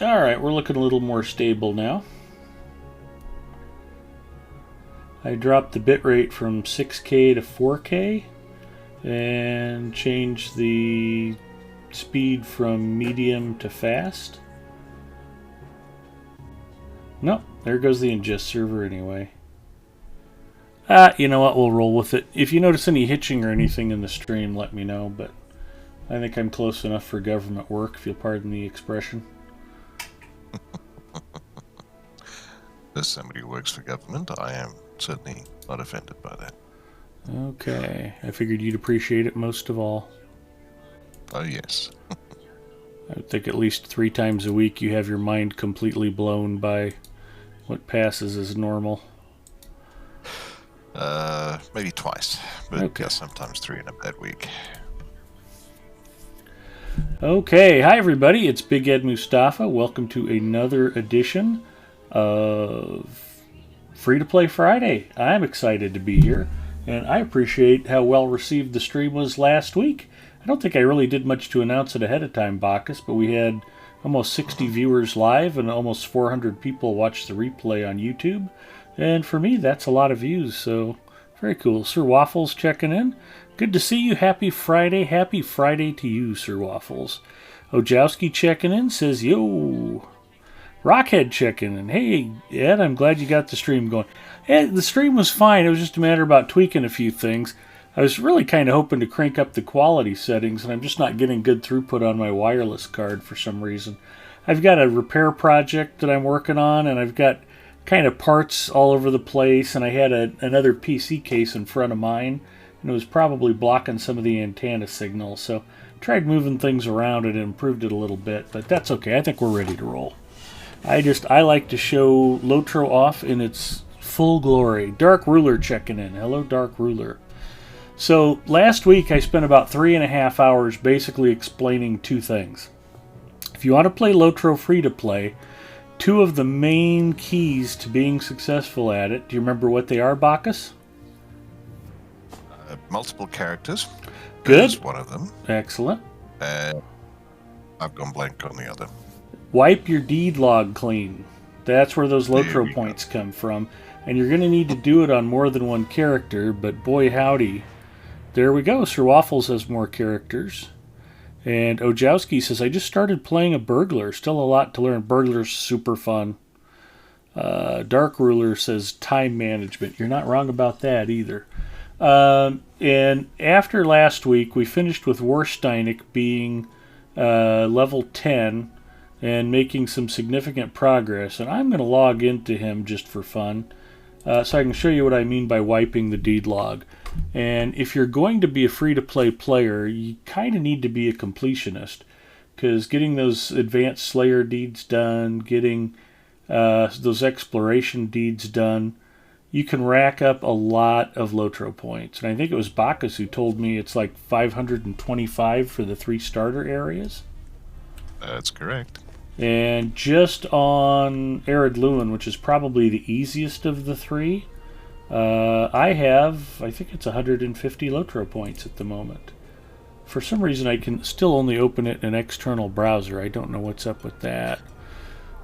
Alright, we're looking a little more stable now. I dropped the bitrate from 6K to 4K and changed the speed from medium to fast. Nope, there goes the ingest server anyway. You know what, we'll roll with it. If you notice any hitching or anything in the stream, let me know, but I think I'm close enough for government work, if you'll pardon the expression. As somebody who works for government, I am certainly not offended by that. Okay, I figured you'd appreciate it most of all. Oh, yes. I would think at least 3 times a week you have your mind completely blown by what passes as normal. Maybe twice, but Okay. yeah, sometimes 3 in a bad week. Okay, hi everybody, it's Big Ed Mustafa. Welcome to another edition of Free to Play Friday. I'm excited to be here, and I appreciate how well received the stream was last week. I don't think I really did much to announce it ahead of time, Bacchus, but we had almost 60 viewers live and almost 400 people watch the replay on YouTube. And for me, that's a lot of views, so very cool. Sir Waffles checking in. Good to see you. Happy Friday. Happy Friday to you, Sir Waffles. Ojowski checking in says, yo. Rockhead checking in. Hey, Ed, I'm glad you got the stream going. Hey, the stream was fine. It was just a matter about tweaking a few things. I was really kind of hoping to crank up the quality settings, and I'm just not getting good throughput on my wireless card for some reason. I've got a repair project that I'm working on, and I've got kind of parts all over the place, and I had another PC case in front of mine, and it was probably blocking some of the antenna signal, so tried moving things around and it improved it a little bit, but that's okay. I think we're ready to roll. I like to show Lotro off in its full glory. Dark Ruler checking in. Hello, Dark Ruler. So last week I spent about 3.5 hours basically explaining 2 things. If you want to play Lotro free to play, 2 of the main keys to being successful at it, do you remember what they are, Bacchus? Multiple characters. Good. Is one of them. Excellent. I've gone blank on the other. Wipe your deed log clean. That's where those Lotro points come from. And you're going to need to do it on more than one character, but boy howdy. There we go. Sir Waffles has more characters. And Ojowski says, I just started playing a burglar. Still a lot to learn. Burglar's super fun. Dark Ruler says time management. You're not wrong about that either. And after last week, we finished with Warsteinik being level 10 and making some significant progress. And I'm going to log into him just for fun so I can show you what I mean by wiping the deed log. And if you're going to be a free-to-play player, you kind of need to be a completionist, because getting those advanced Slayer deeds done, getting those exploration deeds done, you can rack up a lot of Lotro points. And I think it was Bacchus who told me it's like 525 for the 3 starter areas. That's correct. And just on Arid Lewin, which is probably the easiest of the 3, I think it's 150 Lotro points at the moment. For some reason, I can still only open it in an external browser. I don't know what's up with that.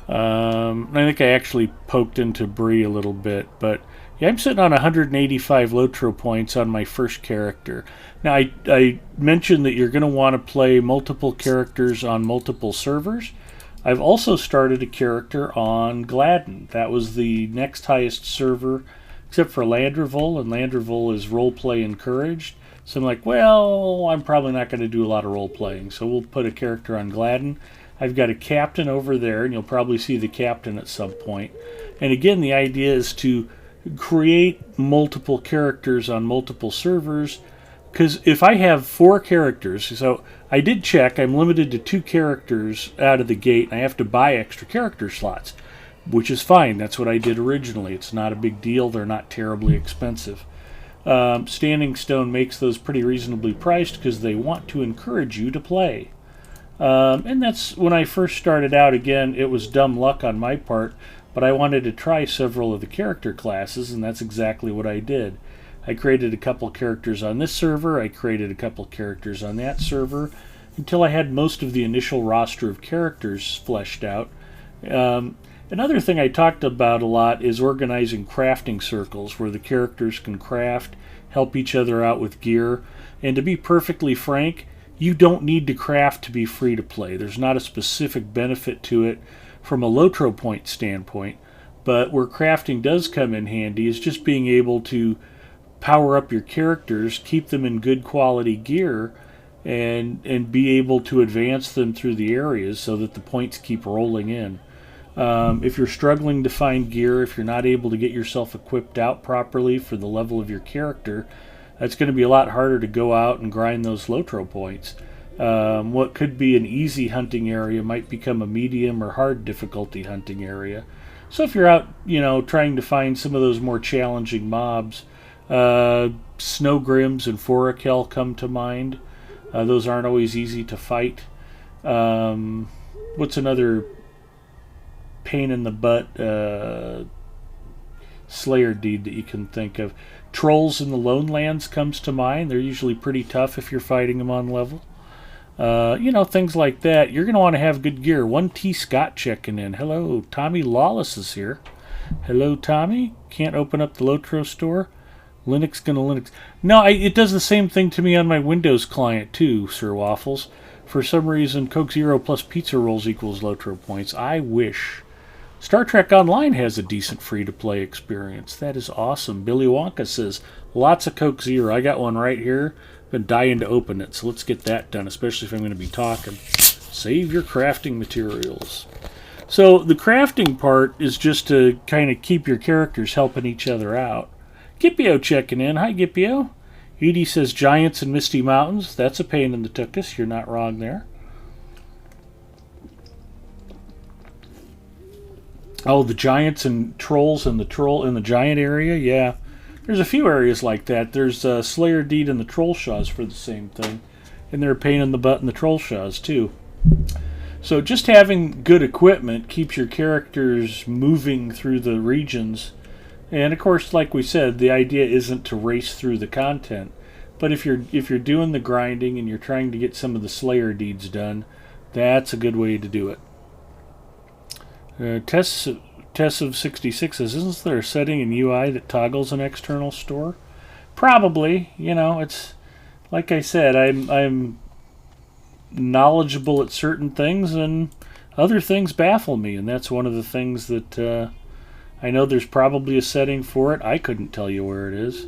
I think I actually poked into Bree a little bit, but yeah, I'm sitting on 185 Lotro points on my first character. Now, I mentioned that you're going to want to play multiple characters on multiple servers. I've also started a character on Gladden. That was the next highest server, except for Landreville, and Landreville is roleplay encouraged. So I'm like, well, I'm probably not going to do a lot of role-playing, so we'll put a character on Gladden. I've got a captain over there, and you'll probably see the captain at some point. And again, the idea is to create multiple characters on multiple servers, because if I have 4 characters, so I did check, I'm limited to 2 characters out of the gate, and I have to buy extra character slots, which is fine. That's what I did originally. It's not a big deal. They're not terribly expensive. Standing Stone makes those pretty reasonably priced because they want to encourage you to play. And that's when I first started out. Again, it was dumb luck on my part, but I wanted to try several of the character classes, and that's exactly what I did. I created a couple characters on this server, I created a couple characters on that server, until I had most of the initial roster of characters fleshed out. Another thing I talked about a lot is organizing crafting circles where the characters can craft, help each other out with gear. And to be perfectly frank, you don't need to craft to be free to play. There's not a specific benefit to it from a Lotro point standpoint. But where crafting does come in handy is just being able to power up your characters, keep them in good quality gear, and be able to advance them through the areas so that the points keep rolling in. If you're struggling to find gear, if you're not able to get yourself equipped out properly for the level of your character, it's going to be a lot harder to go out and grind those Lotro points. What could be an easy hunting area might become a medium or hard difficulty hunting area. So if you're out, trying to find some of those more challenging mobs, Snow Grims and Forakel come to mind. Those aren't always easy to fight. What's another pain in the butt Slayer deed that you can think of? Trolls in the Lone Lands comes to mind. They're usually pretty tough if you're fighting them on level. Things like that. You're going to want to have good gear. 1T Scott checking in. Hello, Tommy Lawless is here. Hello, Tommy. Can't open up the Lotro store. Linux gonna Linux. No, it does the same thing to me on my Windows client too, Sir Waffles. For some reason, Coke Zero plus pizza rolls equals Lotro points. I wish. Star Trek Online has a decent free-to-play experience. That is awesome. Billy Wonka says, lots of Coke Zero. I got one right here. Been dying to open it, so let's get that done, especially if I'm going to be talking. Save your crafting materials. So the crafting part is just to kind of keep your characters helping each other out. Gipio checking in. Hi, Gipio. Edie says Giants and Misty Mountains. That's a pain in the tuchus. You're not wrong there. Oh, the Giants and Trolls and the Troll in the Giant area? Yeah. There's a few areas like that. There's Slayer Deed and the Troll Shaws for the same thing. And they're a pain in the butt in the Troll Shaws, too. So just having good equipment keeps your characters moving through the regions. And of course, like we said, the idea isn't to race through the content. But if you're doing the grinding and you're trying to get some of the Slayer deeds done, that's a good way to do it. Tess of 66 says, isn't there a setting in UI that toggles an external store? Probably. It's like I said, I'm knowledgeable at certain things, and other things baffle me, and that's one of the things that I know there's probably a setting for it. I couldn't tell you where it is.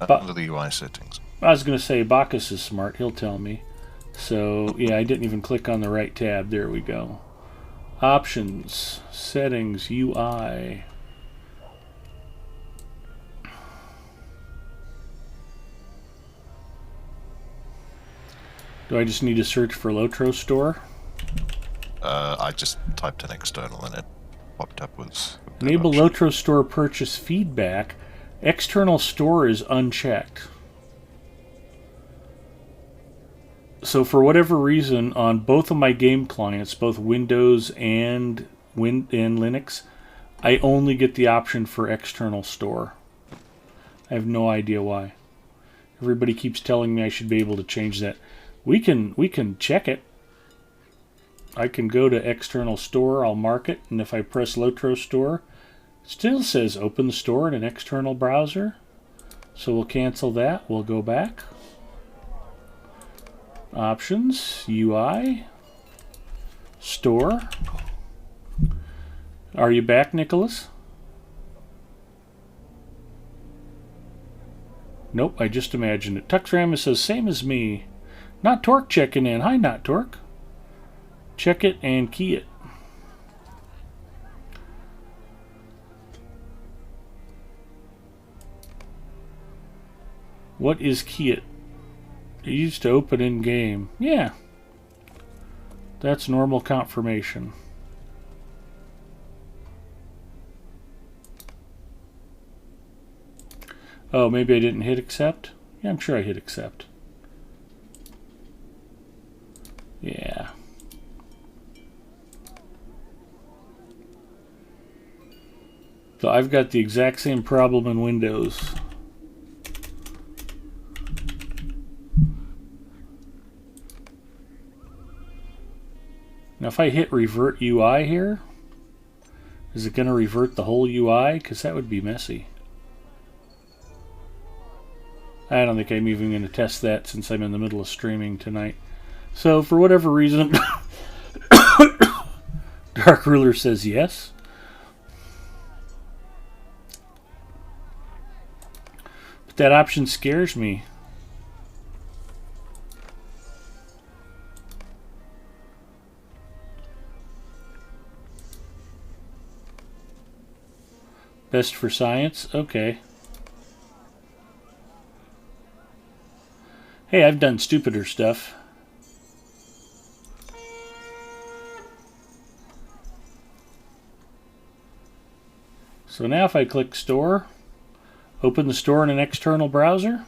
Under the UI settings. I was going to say, Bacchus is smart. He'll tell me. So, yeah, I didn't even click on the right tab. There we go. Options, settings, UI. Do I just need to search for Lotro Store? I just typed in external and it popped up with Enable Lotro Store purchase feedback. External store is unchecked. So for whatever reason, on both of my game clients, both Windows and Linux, I only get the option for external store. I have no idea why. Everybody keeps telling me I should be able to change that. We can check it. I can go to external store, I'll mark it, and if I press Lotro Store, it still says open the store in an external browser. So we'll cancel that. We'll go back. Options, UI, Store. Are you back, Nicholas? Nope, I just imagined it. Tuxramus says, same as me. Not Torque checking in. Hi, Not Torque. Check it and key it. What is key it? It used to open in game. Yeah. That's normal confirmation. Oh, maybe I didn't hit accept? Yeah, I'm sure I hit accept. Yeah. So I've got the exact same problem in Windows. Now if I hit revert UI here, is it going to revert the whole UI? Because that would be messy. I don't think I'm even going to test that since I'm in the middle of streaming tonight. So for whatever reason, Dark Ruler says yes. But that option scares me. Best for science? Okay. Hey, I've done stupider stuff. So now if I click store, open the store in an external browser.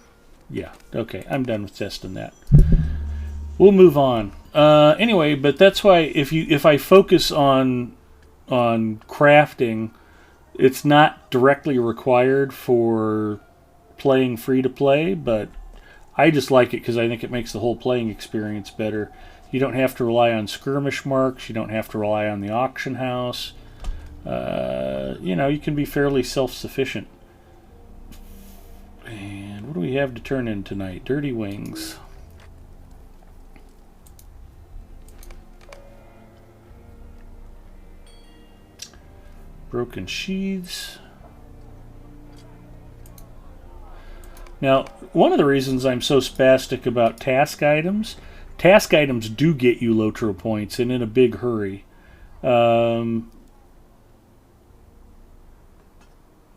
Yeah, okay, I'm done with testing that. We'll move on. Anyway, but that's why if I focus on crafting, it's not directly required for playing free-to-play, but I just like it because I think it makes the whole playing experience better. You don't have to rely on skirmish marks. You don't have to rely on the auction house. You can be fairly self-sufficient. And what do we have to turn in tonight? Dirty Wings. Broken sheaths. Now, one of the reasons I'm so spastic about task items do get you Lotro points, and in a big hurry.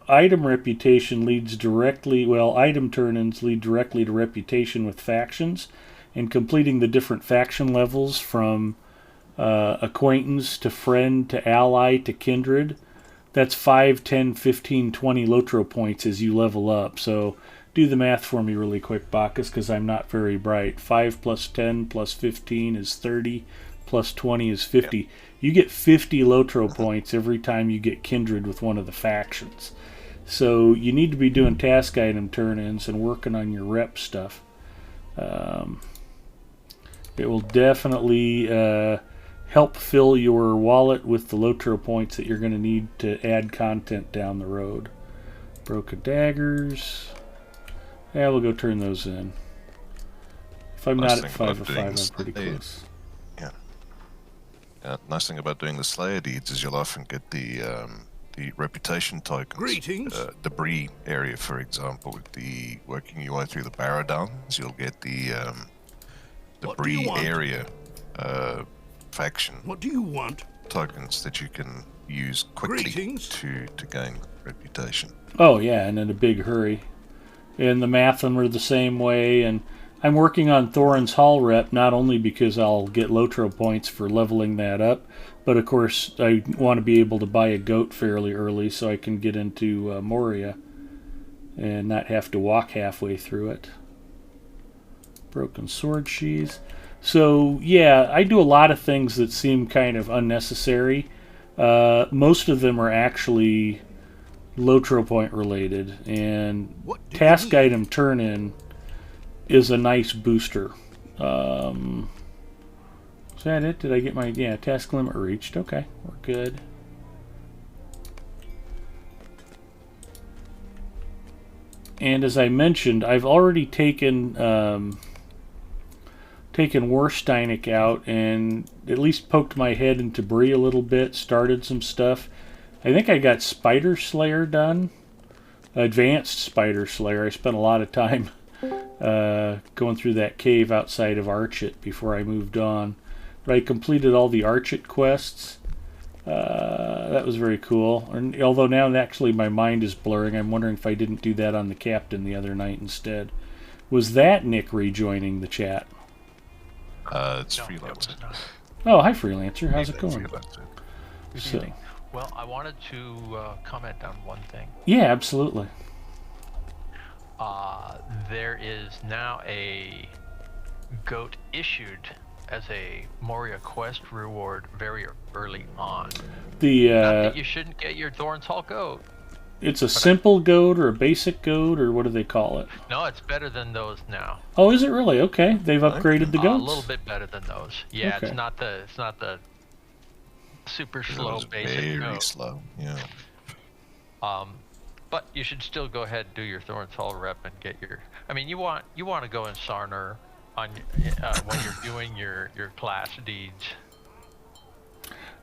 Item reputation leads directly, item turn-ins lead directly to reputation with factions, and completing the different faction levels from acquaintance to friend to ally to kindred, that's 5, 10, 15, 20 Lotro points as you level up. So do the math for me really quick, Bacchus, because I'm not very bright. 5 plus 10 plus 15 is 30, plus 20 is 50. Yep. You get 50 Lotro points every time you get kindred with one of the factions. So you need to be doing task item turn-ins and working on your rep stuff. It will definitely help fill your wallet with the Lotro points that you're going to need to add content down the road. Broken daggers. Yeah, we'll go turn those in. If I'm not at 5 or 5, I'm pretty close. Yeah. Nice thing about doing the Slayer deeds is you'll often get the reputation tokens. Greetings. Debris area, for example, with the working your way through the Baradons, you'll get the debris area faction. What do you want? Tokens that you can use quickly to gain reputation. Oh yeah, and in a big hurry. And the Mathen are the same way, and I'm working on Thorin's Hall rep not only because I'll get Lotro points for leveling that up, but of course I want to be able to buy a goat fairly early so I can get into Moria and not have to walk halfway through it. Broken sword sheaths. So yeah, I do a lot of things that seem kind of unnecessary. Most of them are actually Lotro point related, and task item turn-in is a nice booster. Is that it? Did I get my... Yeah, task limit reached. Okay, we're good. And as I mentioned, I've already taken Warsteinik out and at least poked my head into Bree a little bit, started some stuff. I think I got Spider Slayer done. Advanced Spider Slayer. I spent a lot of time going through that cave outside of Archit before I moved on. But I completed all the Archit quests. That was very cool. And although now actually my mind is blurring, I'm wondering if I didn't do that on the Captain the other night instead. Was that Nick rejoining the chat? It's Freelancer. Oh, hi Freelancer. How's it going? Good evening. Well, I wanted to comment on one thing. Yeah, absolutely. There is now a goat issued as a Moria quest reward very early on. Not that you shouldn't get your Thorn's Hall goat. It's a simple goat or a basic goat, or what do they call it? No, it's better than those now. Oh, is it really? Okay, they've upgraded the goats. A little bit better than those. Yeah, okay. It's not the super slow basic very goat. slow, yeah. But you should still go ahead and do your Thornthal rep and get your. I mean, you want to go in Sarner on when you're doing your class deeds.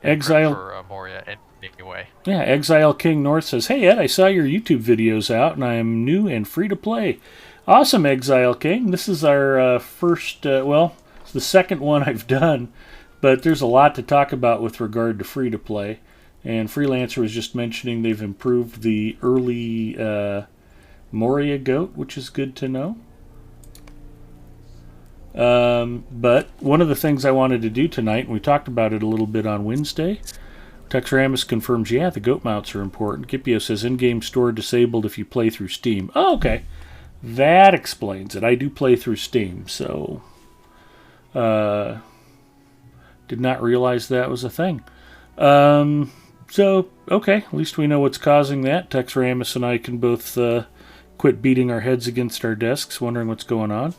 Exile for Moria anyway. Yeah, Exile King North says, "Hey Ed, I saw your YouTube videos out, and I am new and free to play." Awesome, Exile King. This is our first. It's the second one I've done, but there's a lot to talk about with regard to free to play. And Freelancer was just mentioning they've improved the early Moria goat, which is good to know. But one of the things I wanted to do tonight, and we talked about it a little bit on Wednesday, Texramus confirms, yeah, the goat mounts are important. Gipio says, in-game store disabled if you play through Steam. Oh, okay. That explains it. I do play through Steam, so did not realize that was a thing. So, okay, at least we know what's causing that. Texramus and I can both quit beating our heads against our desks, wondering what's going on.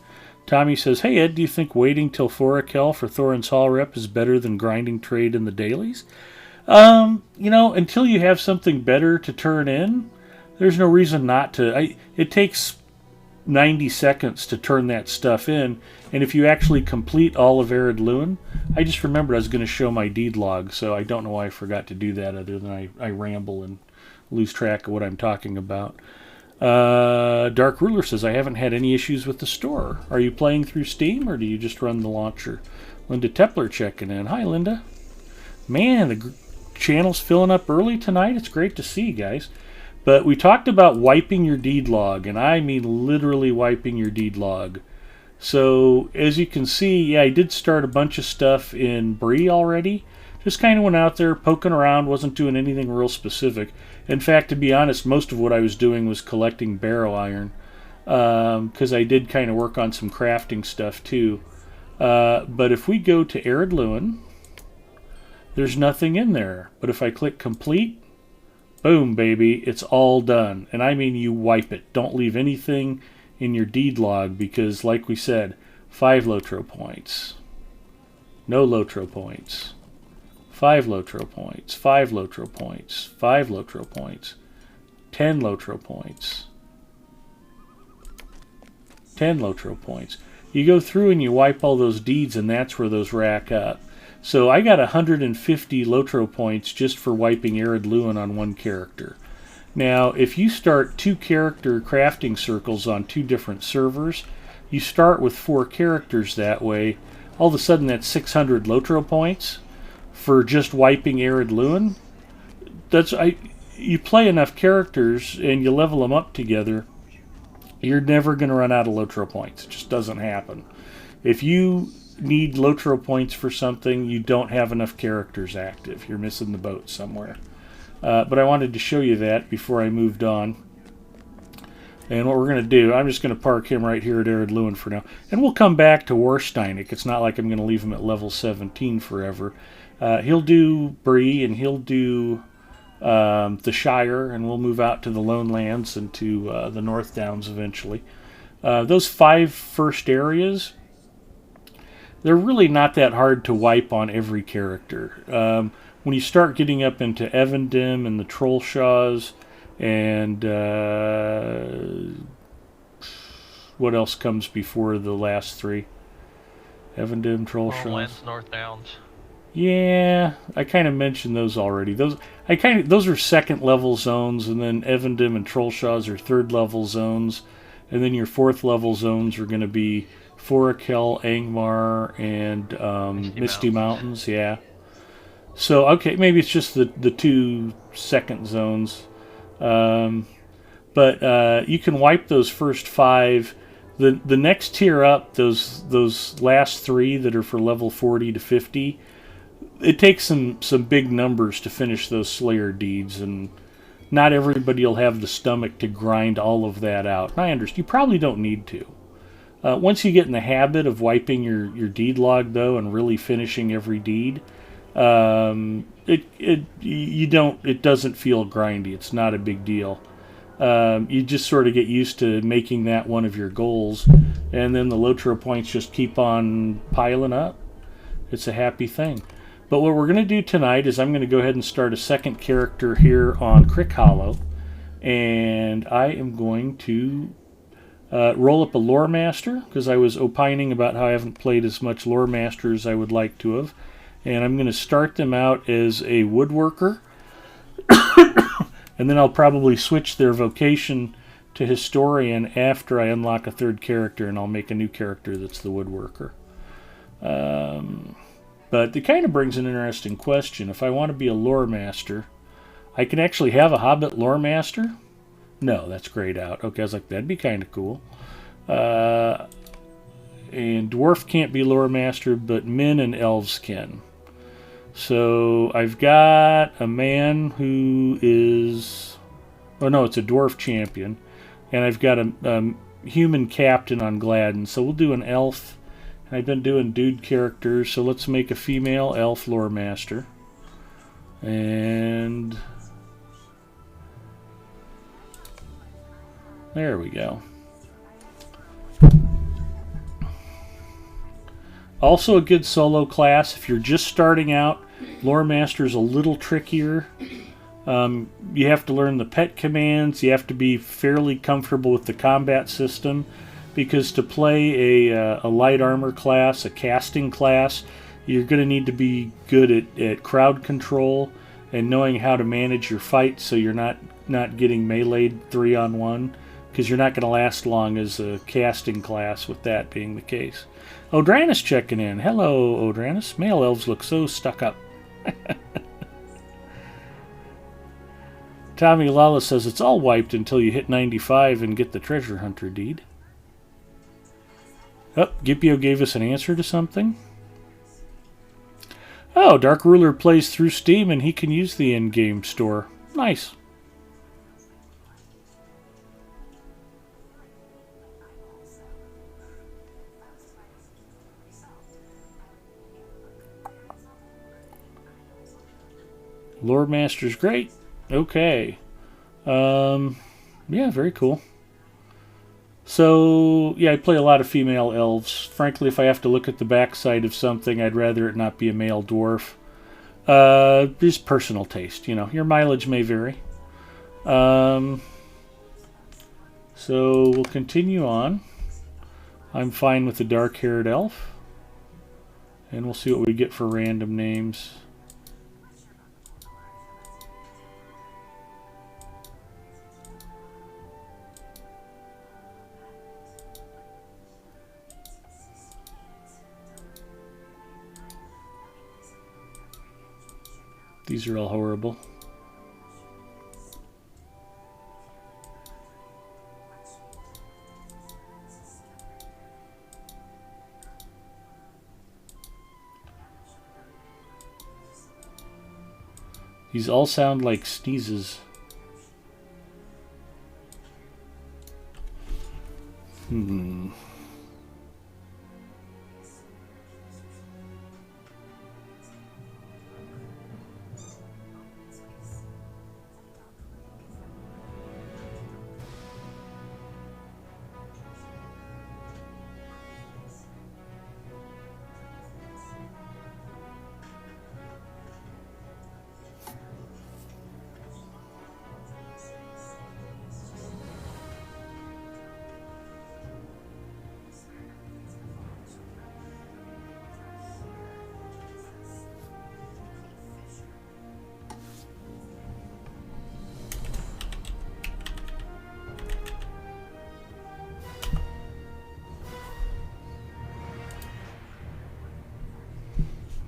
Tommy says, hey Ed, do you think waiting till Forakel for Thorin's Hall rep is better than grinding trade in the dailies? Until you have something better to turn in, there's no reason not to. It takes 90 seconds to turn that stuff in, and if you actually complete all of Arid Luin, I just remembered I was going to show my deed log, so I don't know why I forgot to do that other than I ramble and lose track of what I'm talking about. Dark Ruler says, I haven't had any issues with the store. Are you playing through Steam, or do you just run the launcher? Linda Tepler checking in. Hi, Linda. Man, the channel's filling up early tonight. It's great to see, guys. But we talked about wiping your deed log, and I mean literally wiping your deed log. So, as you can see, yeah, I did start a bunch of stuff in Bree already. Just kind of went out there, poking around, wasn't doing anything real specific. In fact, to be honest, most of what I was doing was collecting barrow iron, because I did kind of work on some crafting stuff too. But if we go to Arid Luin, there's nothing in there. But if I click complete, boom, baby, it's all done. And I mean you wipe it. Don't leave anything in your deed log because, like we said, 5 Lotro points. No Lotro points. 5 Lotro points. 5 Lotro points. 5 Lotro points. 10 Lotro points. 10 Lotro points. You go through and you wipe all those deeds, and that's where those rack up. So I got 150 Lotro points just for wiping Arid Luin on one character. Now, if you start 2 character crafting circles on 2 different servers, you start with 4 characters that way. All of a sudden, that's 600 Lotro points for just wiping Arid Luin. You play enough characters and you level them up together, you're never going to run out of Lotro points. It just doesn't happen. If you need Lotro points for something, you don't have enough characters active. You're missing the boat somewhere. But I wanted to show you that before I moved on. And what we're going to do, I'm just going to park him right here at Arid Luin for now. And we'll come back to Warsteinik. It's not like I'm going to leave him at level 17 forever. He'll do Bree, and he'll do the Shire, and we'll move out to the Lone Lands and to the North Downs eventually. Those 5 first areas, they're really not that hard to wipe on every character. When you start getting up into Evendim and the Trollshaws, and what else comes before the last 3? Evendim, Trollshaws, Lands, North Downs. Yeah, I kind of mentioned those already. Those are second level zones, and then Evendim and Trollshaws are third level zones, and then your 4th level zones are going to be Forakel, Angmar, and Misty Mountains. Yeah. So okay, maybe it's just the 2 second zones, but you can wipe those first 5. The next tier up, those last 3 that are for level 40 to 50. It takes some big numbers to finish those Slayer deeds, and not everybody will have the stomach to grind all of that out. And I understand you probably don't need to. Once you get in the habit of wiping your deed log, though, and really finishing every deed, it doesn't feel grindy. It's not a big deal. You just sort of get used to making that one of your goals, and then the Lotro points just keep on piling up. It's a happy thing. But what we're going to do tonight is I'm going to go ahead and start a second character here on Crick Hollow. And I am going to roll up a Lore Master, because I was opining about how I haven't played as much Lore Master as I would like to have. And I'm going to start them out as a Woodworker. And then I'll probably switch their vocation to Historian after I unlock a third character, and I'll make a new character that's the Woodworker. But it kind of brings an interesting question. If I want to be a Lore Master, I can actually have a Hobbit Lore Master? No, that's grayed out. Okay, I was like, that'd be kind of cool. And Dwarf can't be Lore Master, but Men and Elves can. So I've got a man who is... Oh no, it's a Dwarf Champion. And I've got a human captain on Gladden. So we'll do an elf. And I've been doing dude characters, so let's make a female elf Lore Master. And... there we go. Also a good solo class. If you're just starting out, Lore Master is a little trickier. You have to learn the pet commands. You have to be fairly comfortable with the combat system, because to play a light armor class, a casting class, you're going to need to be good at crowd control and knowing how to manage your fight so you're not getting meleeed 3-on-1, because you're not going to last long as a casting class with that being the case. Odranus checking in. Hello, Odranus. Male elves look so stuck up. Tommy Lala says it's all wiped until you hit 95 and get the treasure hunter deed. Oh, Gipio gave us an answer to something. Oh, Dark Ruler plays through Steam and he can use the in-game store. Nice. Lore Master's great. Okay. Yeah, very cool. So, yeah, I play a lot of female elves. Frankly, if I have to look at the backside of something, I'd rather it not be a male dwarf. Just personal taste, you know. Your mileage may vary. So, we'll continue on. I'm fine with the dark-haired elf. And we'll see what we get for random names. These are all horrible. These all sound like sneezes.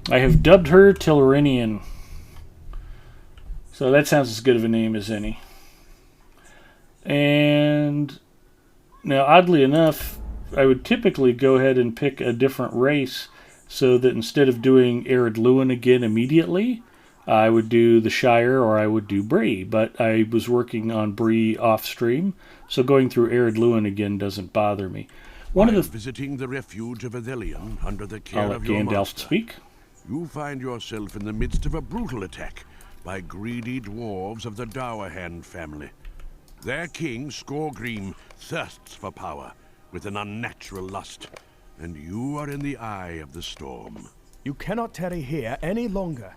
I have dubbed her Tilrinian. So that sounds as good of a name as any. And now, oddly enough, I would typically go ahead and pick a different race so that instead of doing Arid Lewin again immediately, I would do the Shire or I would do Bree. But I was working on Bree off stream, so going through Arid Lewin again doesn't bother me. One of the visiting the refuge of Athelion under the care of your Gandalf master, speak. you find yourself in the midst of a brutal attack by greedy dwarves of the Dowerhand family. Their king, Skorgrim, thirsts for power with an unnatural lust, and you are in the eye of the storm. You cannot tarry here any longer.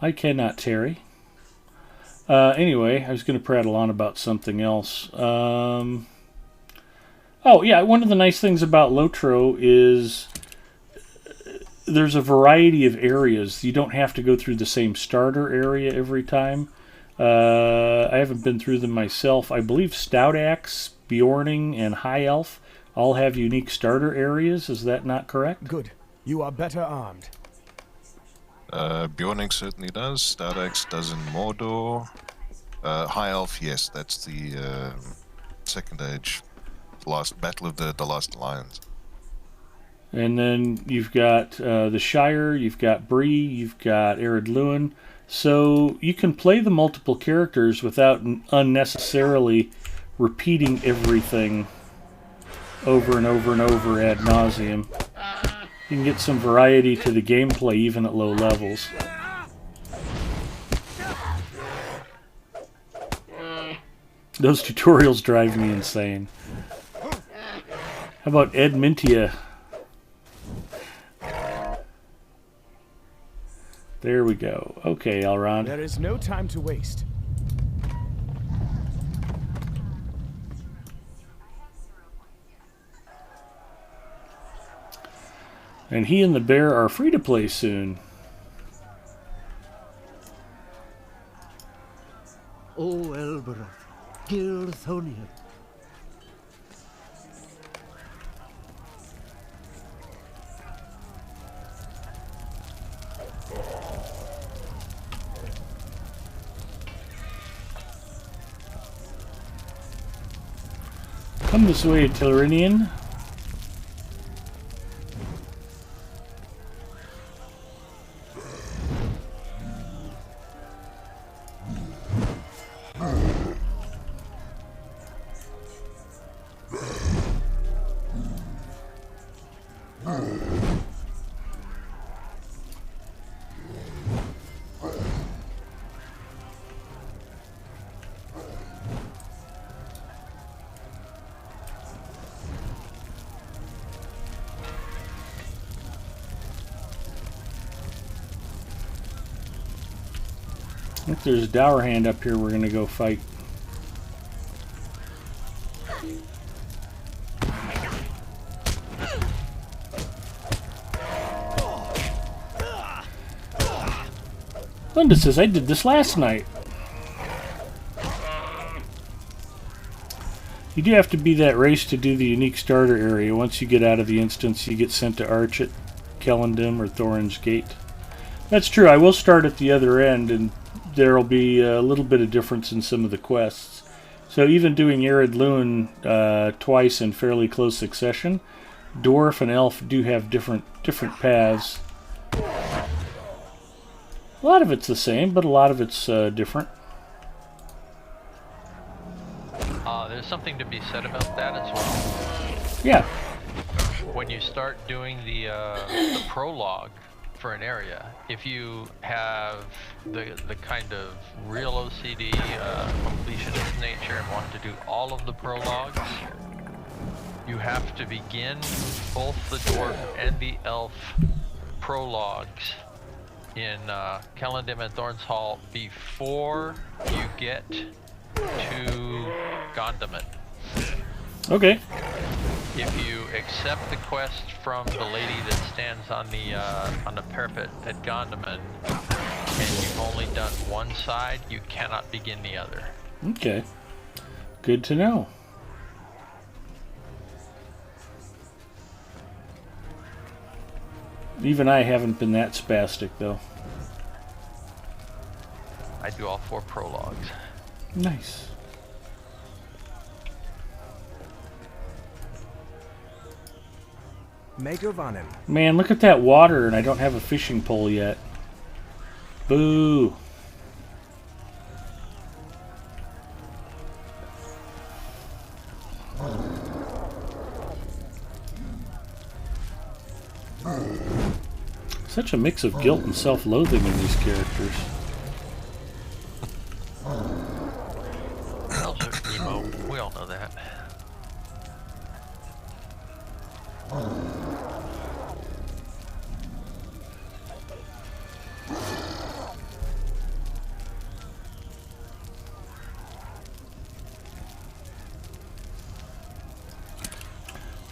I cannot tarry. Anyway, I was going to prattle on about something else. Oh, yeah, one of the nice things about Lotro is there's a variety of areas. You don't have to go through the same starter area every time. I haven't been through them myself. I believe Stout Axe, Bjorning, and High Elf all have unique starter areas. Is that not correct? Good. You are better armed. Bjorning certainly does. Stout Axe does in Mordor. High Elf, yes, that's the Second Age, last Battle of the Last Alliance. And then you've got the Shire, you've got Bree, you've got Ered Luin. So you can play the multiple characters without unnecessarily repeating everything over and over and over ad nauseum. You can get some variety to the gameplay even at low levels. Those tutorials drive me insane. How about Edmintia? There we go. Okay, Elrond. There is no time to waste. And he and the bear are free to play soon. O Elbereth, Gilthonian. Come this way, Tellerinian. I think there's a dower hand up here we're going to go fight. Linda says, I did this last night. You do have to be that race to do the unique starter area. Once you get out of the instance, you get sent to Arch at Kellendim or Thorin's Gate. That's true. I will start at the other end, and there'll be a little bit of difference in some of the quests. So even doing Ered Luin twice in fairly close succession, Dwarf and Elf do have different paths. A lot of it's the same, but a lot of it's different. There's something to be said about that as well. Yeah. When you start doing the prologue for an area, if you have the kind of real OCD completionist nature and want to do all of the prologues, you have to begin both the dwarf and the elf prologues in Kellendim and Thorn's Hall before you get to Gondomit. Okay. If you accept the quest from the lady that stands on the parapet at Gondomit, and you've only done one side, you cannot begin the other. Okay. Good to know. Even I haven't been that spastic, though. I do all 4 prologues. Nice. Megovanen. Man, look at that water, and I don't have a fishing pole yet. Boo. Such a mix of guilt and self-loathing in these characters. Elves are emo. We all know that.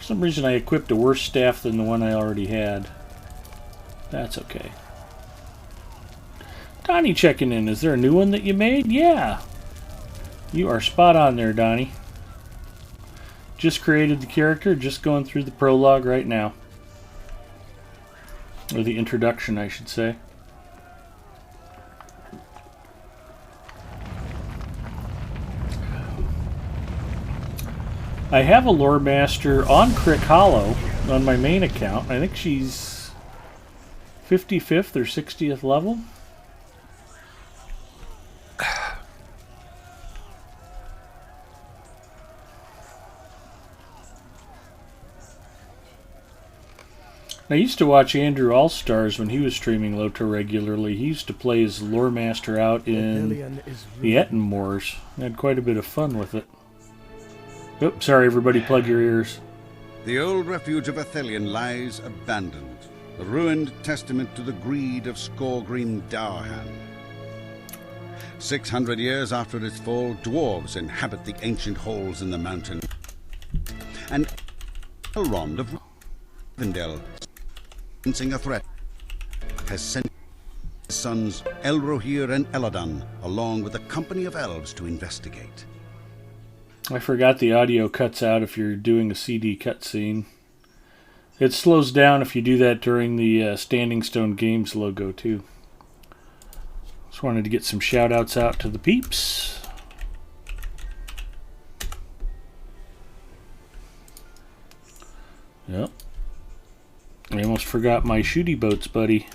For some reason I equipped a worse staff than the one I already had. That's okay. Donnie checking in. Is there a new one that you made? Yeah. You are spot on there, Donnie. Just created the character, just going through the prologue right now. Or the introduction, I should say. I have a lore master on Crick Hollow on my main account. I think she's 55th or 60th level. I used to watch Andrew All-Stars when he was streaming Loto regularly. He used to play his lore master out in the Ettenmoors. I had quite a bit of fun with it. Oops, sorry everybody, plug your ears. The old refuge of Athelion lies abandoned, a ruined testament to the greed of Skorgrim Dowerhand. 600 years after its fall, dwarves inhabit the ancient halls in the mountain. And Elrond of Rivendell, sensing a threat, has sent his sons Elrohir and Elladan along with a company of elves to investigate. I forgot the audio cuts out if you're doing a CD cutscene. It slows down if you do that during the Standing Stone Games logo too. Just wanted to get some shout outs out to the peeps. Yep. I almost forgot my shooty boats, buddy.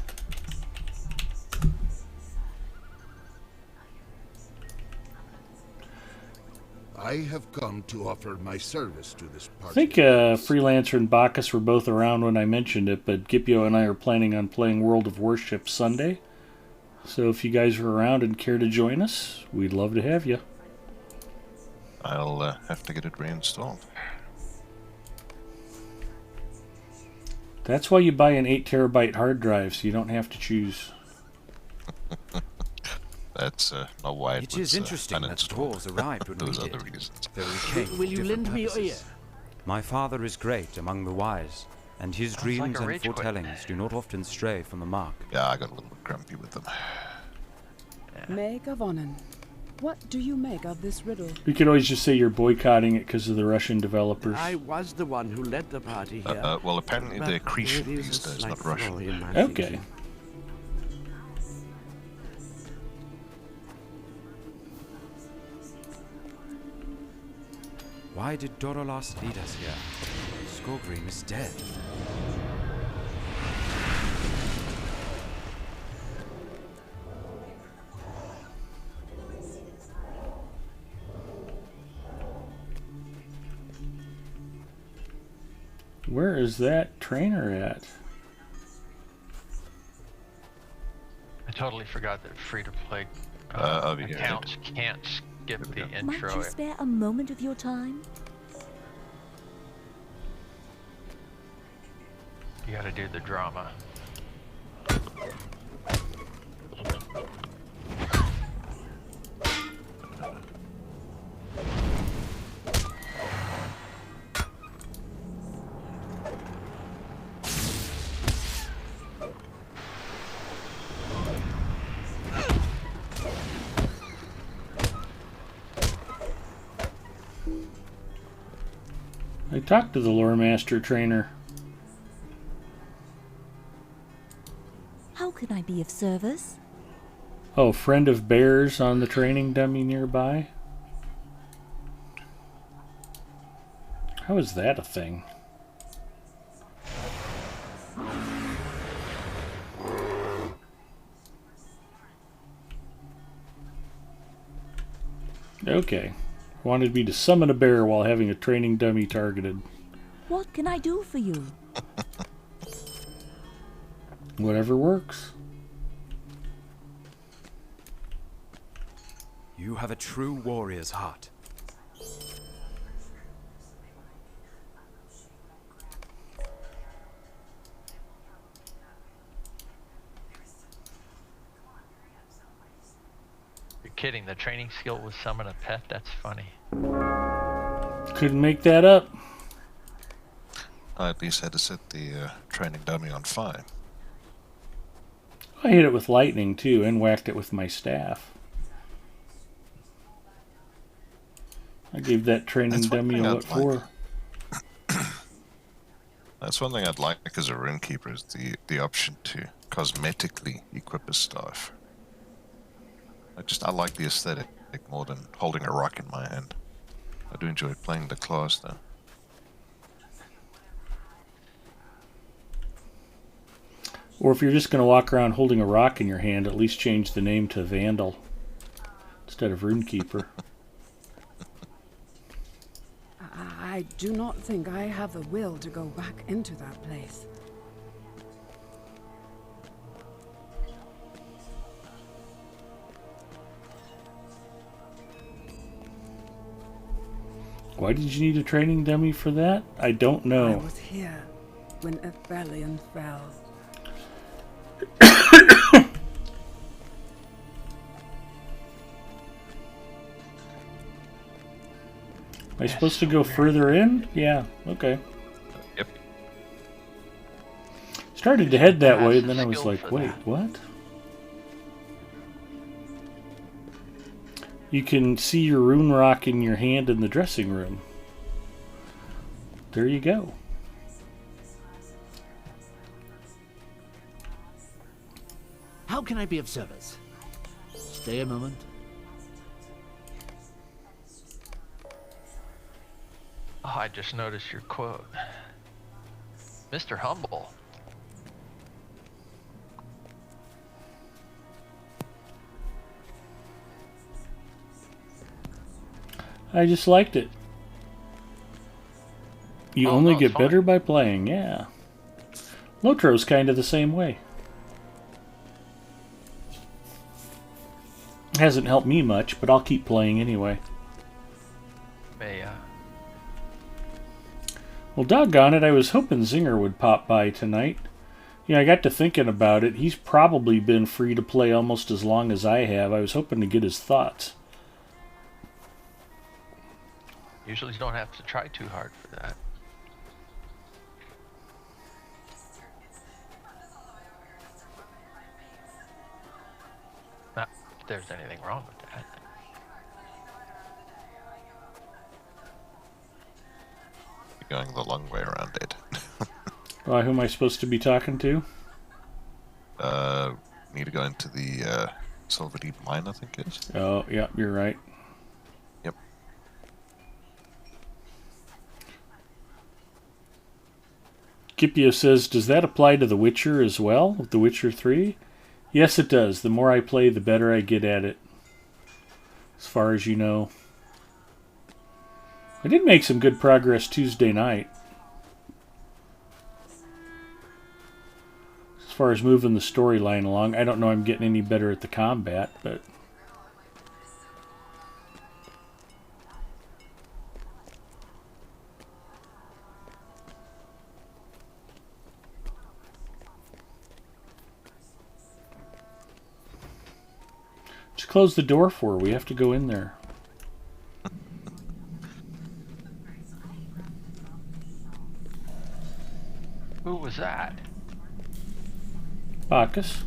I have come to offer my service to this party. I think Freelancer and Bacchus were both around when I mentioned it, but Gipio and I are planning on playing World of Warships Sunday. So if you guys are around and care to join us, we'd love to have you. I'll have to get it reinstalled. That's why you buy an 8 terabyte hard drive, so you don't have to choose. That's not why it is interesting that dwarves arrived when those we other did. reasons. Though we came Will for you different lend me your ear? purposes. My father is great among the wise, and his Sounds dreams like a and rage quit. foretellings do not often stray from the mark. Yeah, I got a little bit grumpy with them. Maid of Onan, what do you make of this riddle? You could always just say you're boycotting it because of the Russian developers. I was the one who led the party here. Well, apparently but they're Cretan there is these a days, slight not flaw Russian. in my Okay. thinking. Why did Dorolas lead us here? Skorgrim is dead. Where is that trainer at? I totally forgot that free-to-play over here. accounts can't skip the Might intro. you spare a moment of your time? You gotta do the drama. I talked to the lore master trainer. How can I be of service? Oh, friend of bears on the training dummy nearby? How is that a thing? Okay. Wanted me to summon a bear while having a training dummy targeted. What can I do for you? Whatever works. You have a true warrior's heart. You're kidding. The training skill was summon a pet? That's funny. Couldn't make that up. I at least had to set the training dummy on fire. I hit it with lightning, too, and whacked it with my staff. I gave that training dummy a what for? That's one thing I'd like as a runekeeper, is the option to cosmetically equip a staff. I like the aesthetic more than holding a rock in my hand. I do enjoy playing the class though. Or if you're just going to walk around holding a rock in your hand, at least change the name to Vandal instead of Runekeeper. I do not think I have the will to go back into that place. Why did you need a training dummy for that? I don't know. I was here when Athelion fell. Am I supposed to go further in? Yeah, okay. Yep. Started to head that way, and then I was like, wait, what? You can see your rune rock in your hand in the dressing room. There you go. How can I be of service? Stay a moment. Oh, I just noticed your quote. Mr. Humble. I just liked it. You only get better by playing, yeah. Lotro's kind of the same way. Hasn't helped me much, but I'll keep playing anyway. Well, doggone it, I was hoping Zinger would pop by tonight. You know, I got to thinking about it. He's probably been free to play almost as long as I have. I was hoping to get his thoughts. Usually you don't have to try too hard for that. Not if there's anything wrong with that. You're going the long way around it. Who am I supposed to be talking to? Need to go into the Silver Deep Mine, I think it is. Oh, yeah, you're right. Yep. Kipio says, does that apply to The Witcher as well? The Witcher 3? Yes, it does. The more I play, the better I get at it. As far as you know. I did make some good progress Tuesday night. As far as moving the storyline along, I don't know I'm getting any better at the combat, but... Just close the door for her. We have to go in there. Who was that? Bacchus.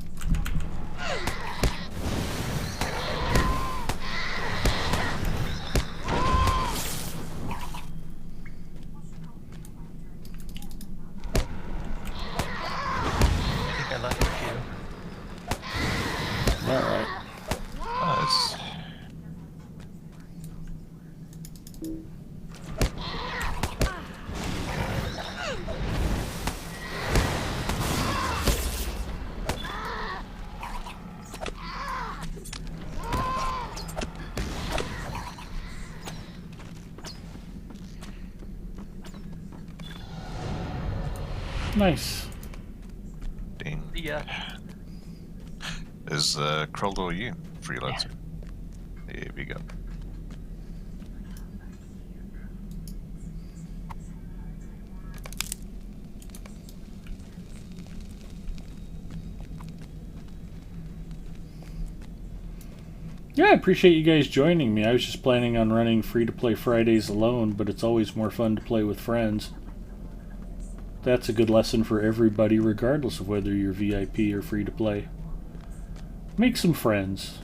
Nice. Ding. Yeah. Is Kroldor you, freelancer? Yeah. Here we go. Yeah, I appreciate you guys joining me. I was just planning on running free-to-play Fridays alone, but it's always more fun to play with friends. That's a good lesson for everybody, regardless of whether you're VIP or free to play. Make some friends.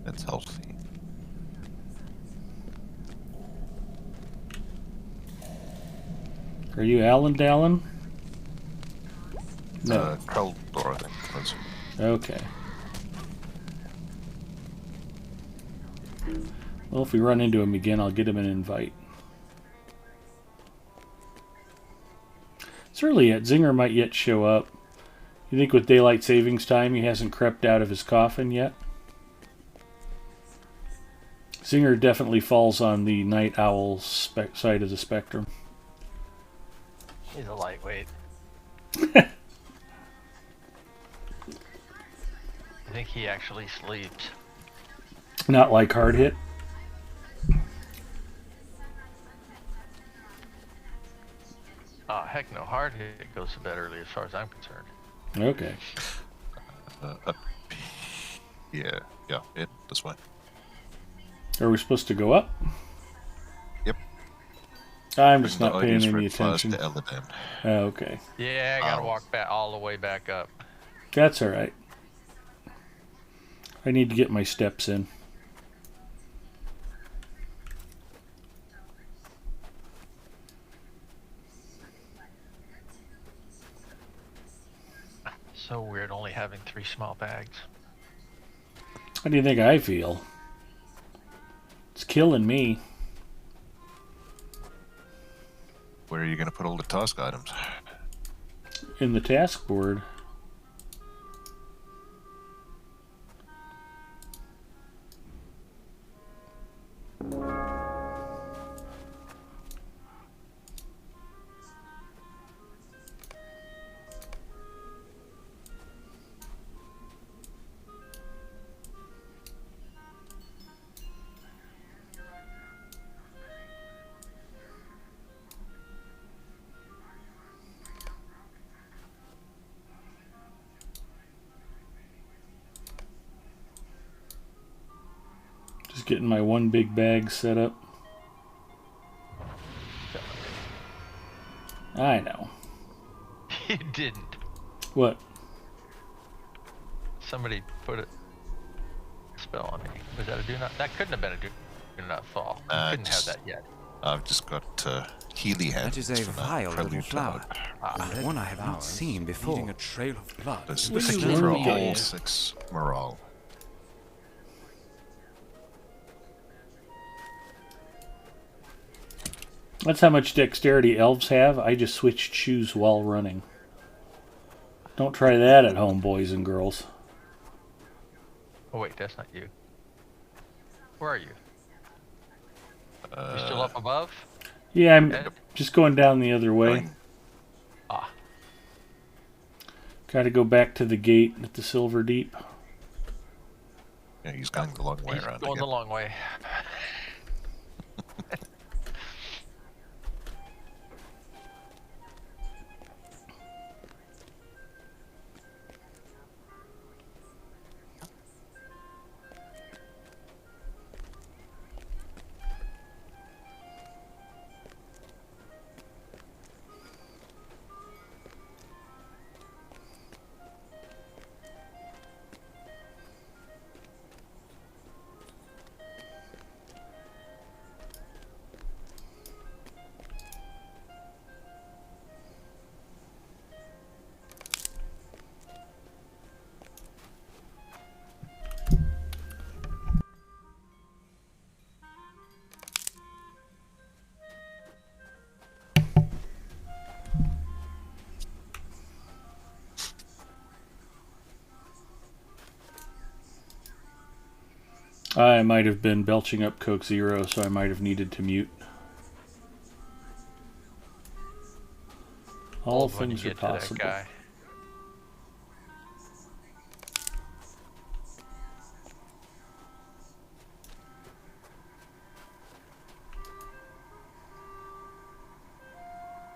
That's healthy. Are you Alan Dallin? No. Troll door, I think it was. Okay. Well, if we run into him again, I'll get him an invite. It's early yet. Zinger might yet show up. You think with daylight savings time he hasn't crept out of his coffin yet? Zinger definitely falls on the night owl side of the spectrum. He's a lightweight. I think he actually sleeps. Not like hard hit? Heck no. Hard hit goes to bed early as far as I'm concerned. Okay. Yeah, this way. Are we supposed to go up? Yep. I'm just not paying any attention. To Elladan. Okay. Yeah, I gotta walk back all the way back up. That's alright. I need to get my steps in. So weird only having 3 small bags. How do you think I feel? It's killing me. Where are you going to put all the task items? In the task board. Just getting my one big bag set up. I know. You didn't. What? Somebody put a spell on me. Was that a do not? That couldn't have been a do not fall. You couldn't have that yet. I've just got Healy hands. That is a vile little flower. One I have not seen before. Leaving a trail of blood. This is for all 6 morale. That's how much dexterity elves have. I just switched shoes while running. Don't try that at home, boys and girls. Oh wait, that's not you. Where are you? You still up above? Yeah, I'm just going down the other way. Gotta go back to the gate at the Silver Deep. Yeah, he's going the long way around. He's going the long way. I might have been belching up Coke Zero, so I might have needed to mute. All things are possible. I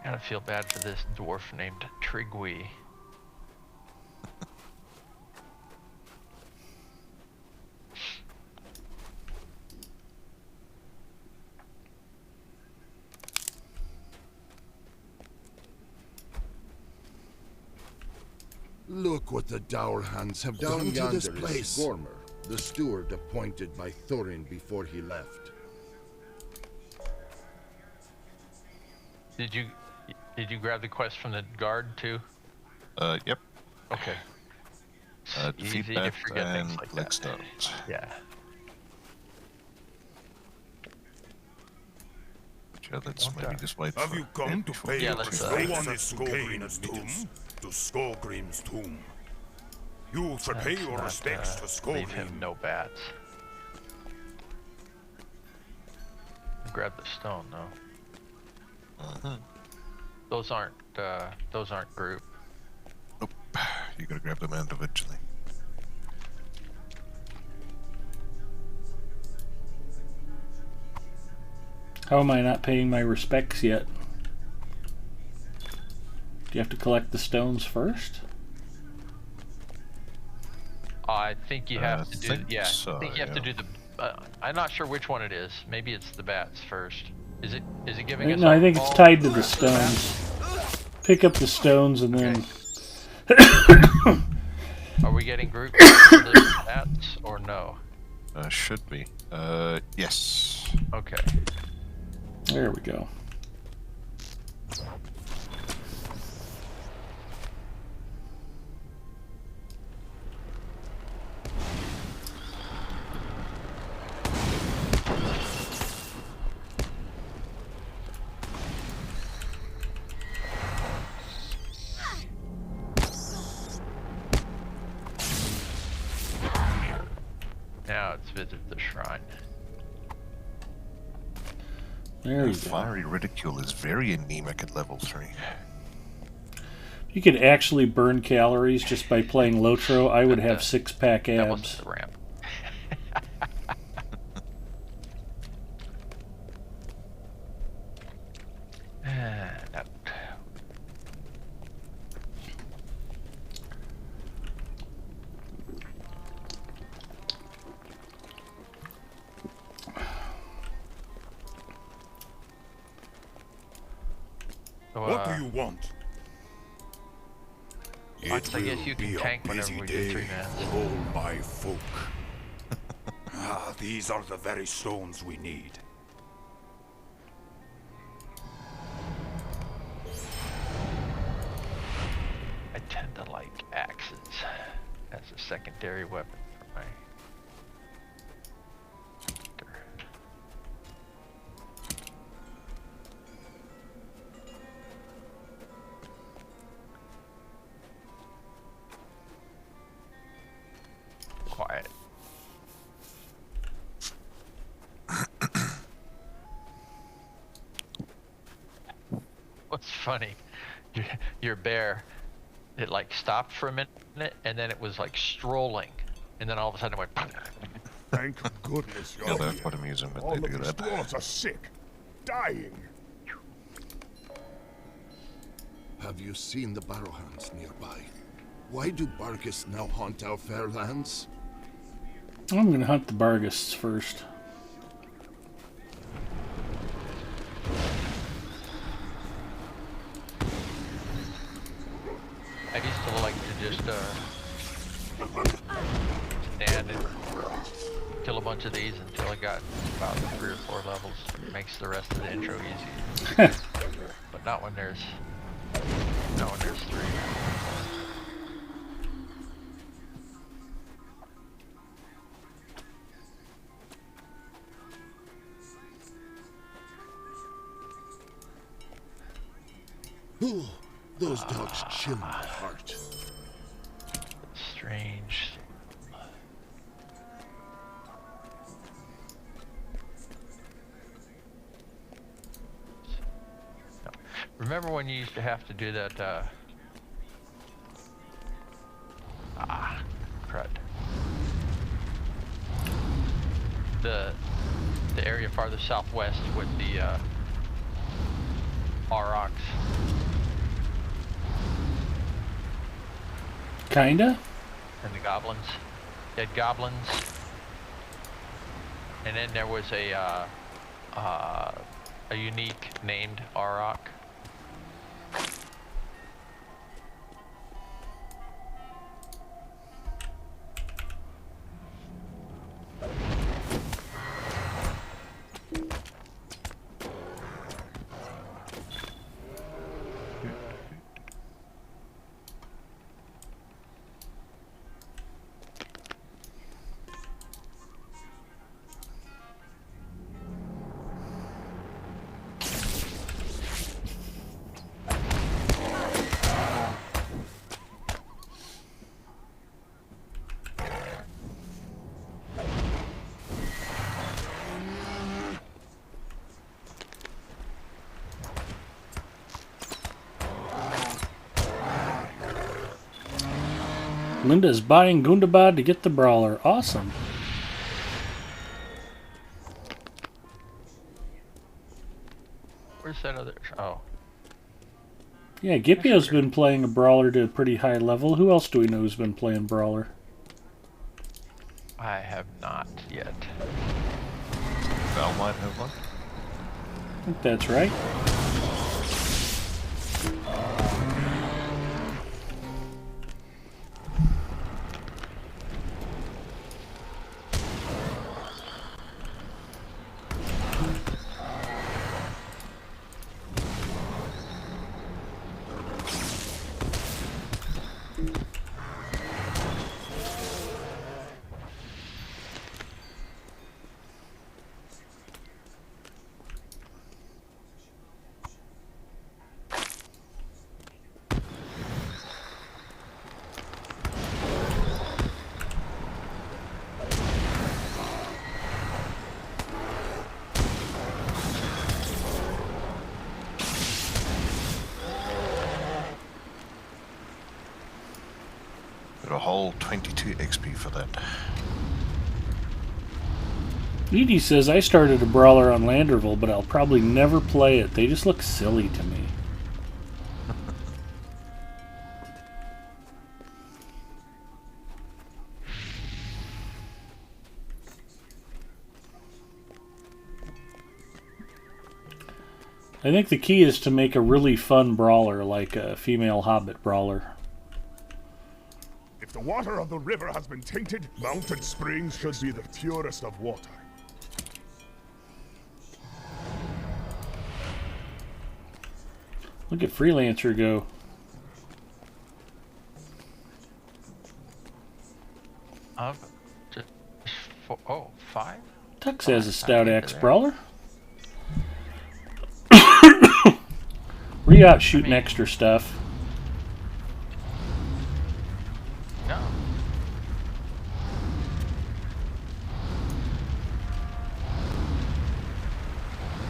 kind of feel bad for this dwarf named Trigwy. Look what the Dour Hands have done to this place. Gormer, the steward appointed by Thorin before he left. Did you grab the quest from the guard too? Yep. Okay. Easy to Feedback forget things like that. stones. Yeah. Yeah, let's maybe just wait Have for you come to pay Yeah, your let's, respects to Skolgrim's tomb? To Skolgrim's tomb. You should pay your respects to Leave him Skolgrim. no bats. Grab the stone though. Those aren't group. Nope. You gotta grab them individually. How am I not paying my respects yet? Do you have to collect the stones first? I think you have to do. So, I think you have to do the. I'm not sure which one it is. Maybe it's the bats first. Is it giving us? No, I think it's tied to the stones. Pick up the stones and then. Are we getting group for the bats or no? Should be. Yes. Okay. There we go. Now let's visit the shrine. There you go. Fiery Ridicule is very anemic at level 3. You could actually burn calories just by playing Lotro. I would have six-pack That wasn't abs. the ramp. No. What do you want? I guess you can tank whenever we do 3 man. All my folk. These are the very stones we need. I tend to like axes as a secondary weapon for my. Quiet. What's funny, your bear, it like stopped for a minute and then it was like strolling and then all of a sudden it went. Thank goodness you're Yeah, that's quite amusing when All they of do these that. dwarves are sick, dying. Have you seen the Barrowhounds nearby? Why do Bargus now haunt our fair lands? I'm going to hunt the Bargists first. I used to like to just stand and kill a bunch of these until I got about 3 or 4 levels. It makes the rest of the intro easy. But not when there's 3. Ooh, those dogs chill my heart. Strange. Remember when you used to have to do that, crud. The area farther southwest with the, Aurochs. Kinda? And the goblins. You had goblins. And then there was a unique named Auroch. Linda is buying Gundabad to get the brawler. Awesome. Where's that other? Oh. Yeah, Gipio's been playing a brawler to a pretty high level. Who else do we know who's been playing brawler? I have not yet. Val might have one. I think that's right. Got a whole 22 XP for that. Edie says, I started a brawler on Landerville, but I'll probably never play it. They just look silly to me. I think the key is to make a really fun brawler, like a female hobbit brawler. If the water of the river has been tainted, mountain springs should be the purest of water. Look at Freelancer go. Just four, oh, 5? Tux has a stout axe brawler. Were you out shooting extra stuff? No.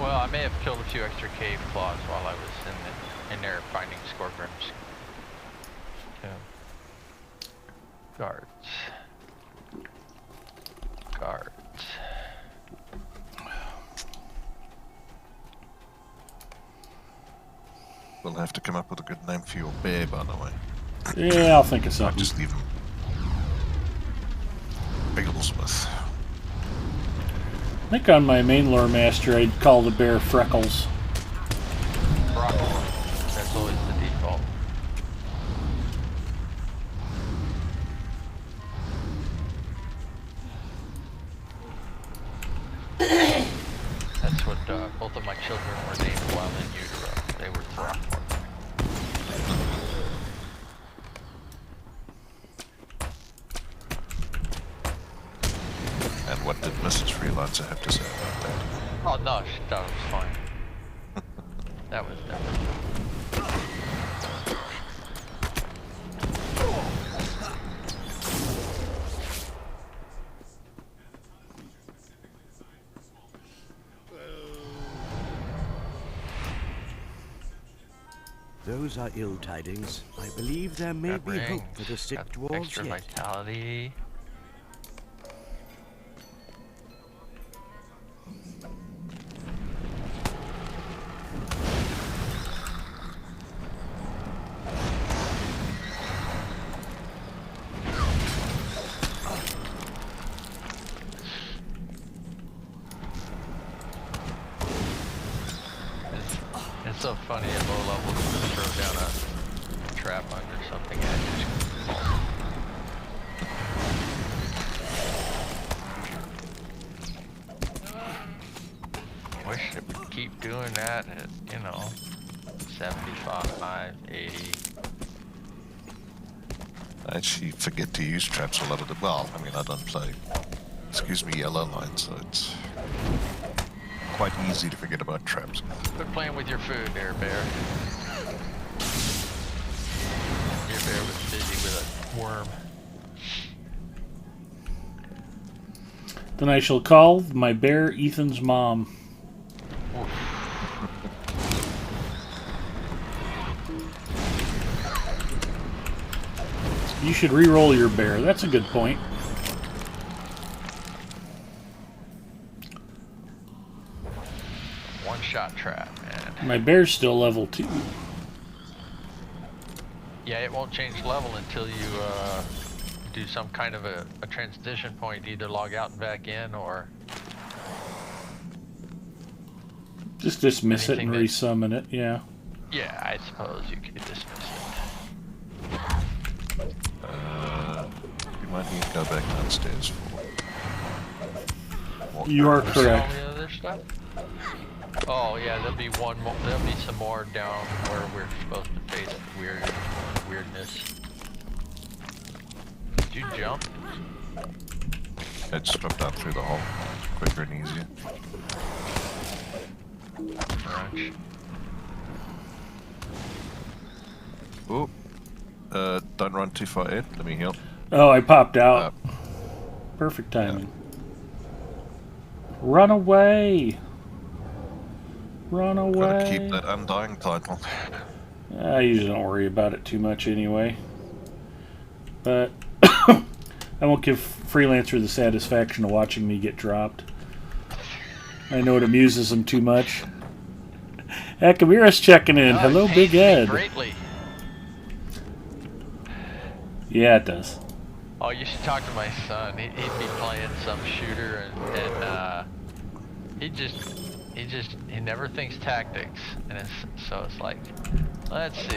Well, I may have killed a few extra cave claws while I was in there finding Scorgrims. Yeah. Guards. We'll have to come up with a good name for your bear, by the way. Yeah, I'll think of something. Just leave him. Bigglesmith. I think on my main lore master, I'd call the bear Freckles. Freckles. That's always the default. That's what both of my children were named while in utero. They were Throckmorton. And what did Mrs. Freelancer have to say about that? Oh no, that was fine. That was Those are ill tidings. I believe there may be hope for the sick dwarves extra yet. vitality. It's so funny at low levels to throw down a trap under something and it just falls. Wish it would keep doing that at, 75, 80. I actually forget to use traps a lot of the... Well, I mean, I don't play, yellow line, so it's quite easy to forget about traps. Quit playing with your food there, Bear. Your bear was busy with a worm. Then I shall call my bear Ethan's mom. You should re-roll your bear. That's a good point. One-shot trap, man. My bear's still level 2. Yeah, it won't change level until you do some kind of a transition point, either log out and back in, or just dismiss it and resummon it, yeah. Yeah, I suppose you could dismiss it. You might need to go back downstairs for... You are correct. All the other stuff? Oh yeah, there'll be one more. There'll be some more down where we're supposed to face weirdness. Did you jump? I just dropped out through the hole, quicker and easier. Crunch. Oh, don't run too far in. Let me heal. Oh, I popped out. Perfect timing. Yeah. Run away! Run away! Gotta keep that undying title. I usually don't worry about it too much anyway. But I won't give Freelancer the satisfaction of watching me get dropped. I know it amuses him too much. Akamira's checking in. Oh, hello, Big Ed. Greatly. Yeah, it does. Oh, you should talk to my son. He'd be playing some shooter, and he never thinks tactics, and so it's like, let's see.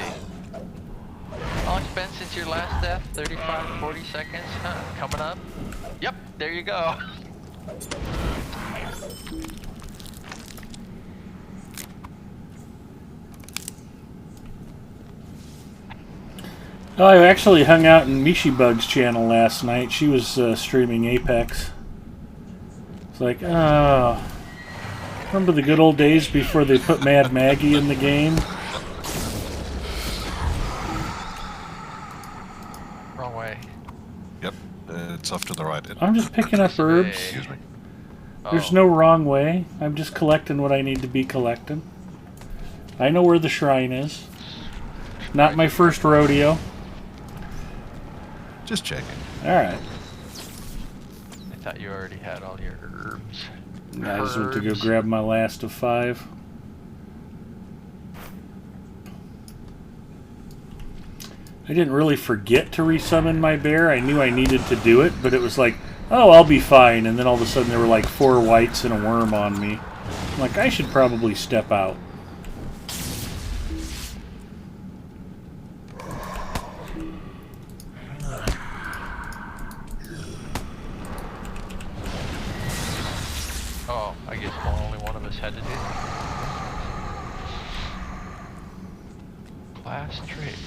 How long it's been since your last death? 35, 40 seconds? Huh, coming up? Yep, there you go. Oh, I actually hung out in Mishibug's channel last night. She was streaming Apex. It's like, oh, remember the good old days before they put Mad Maggie in the game? Wrong way. Yep, it's off to the right. I'm just picking up herbs. Excuse me. There's no wrong way. I'm just collecting what I need to be collecting. I know where the shrine is. Not my first rodeo. Just checking. Alright. I thought you already had all your herbs. I just went to go grab my last of 5. I didn't really forget to resummon my bear. I knew I needed to do it, but it was like, oh, I'll be fine. And then all of a sudden there were like 4 whites and a worm on me. I'm like, I should probably step out. Oh, I guess only one of us had to do that. Class traits.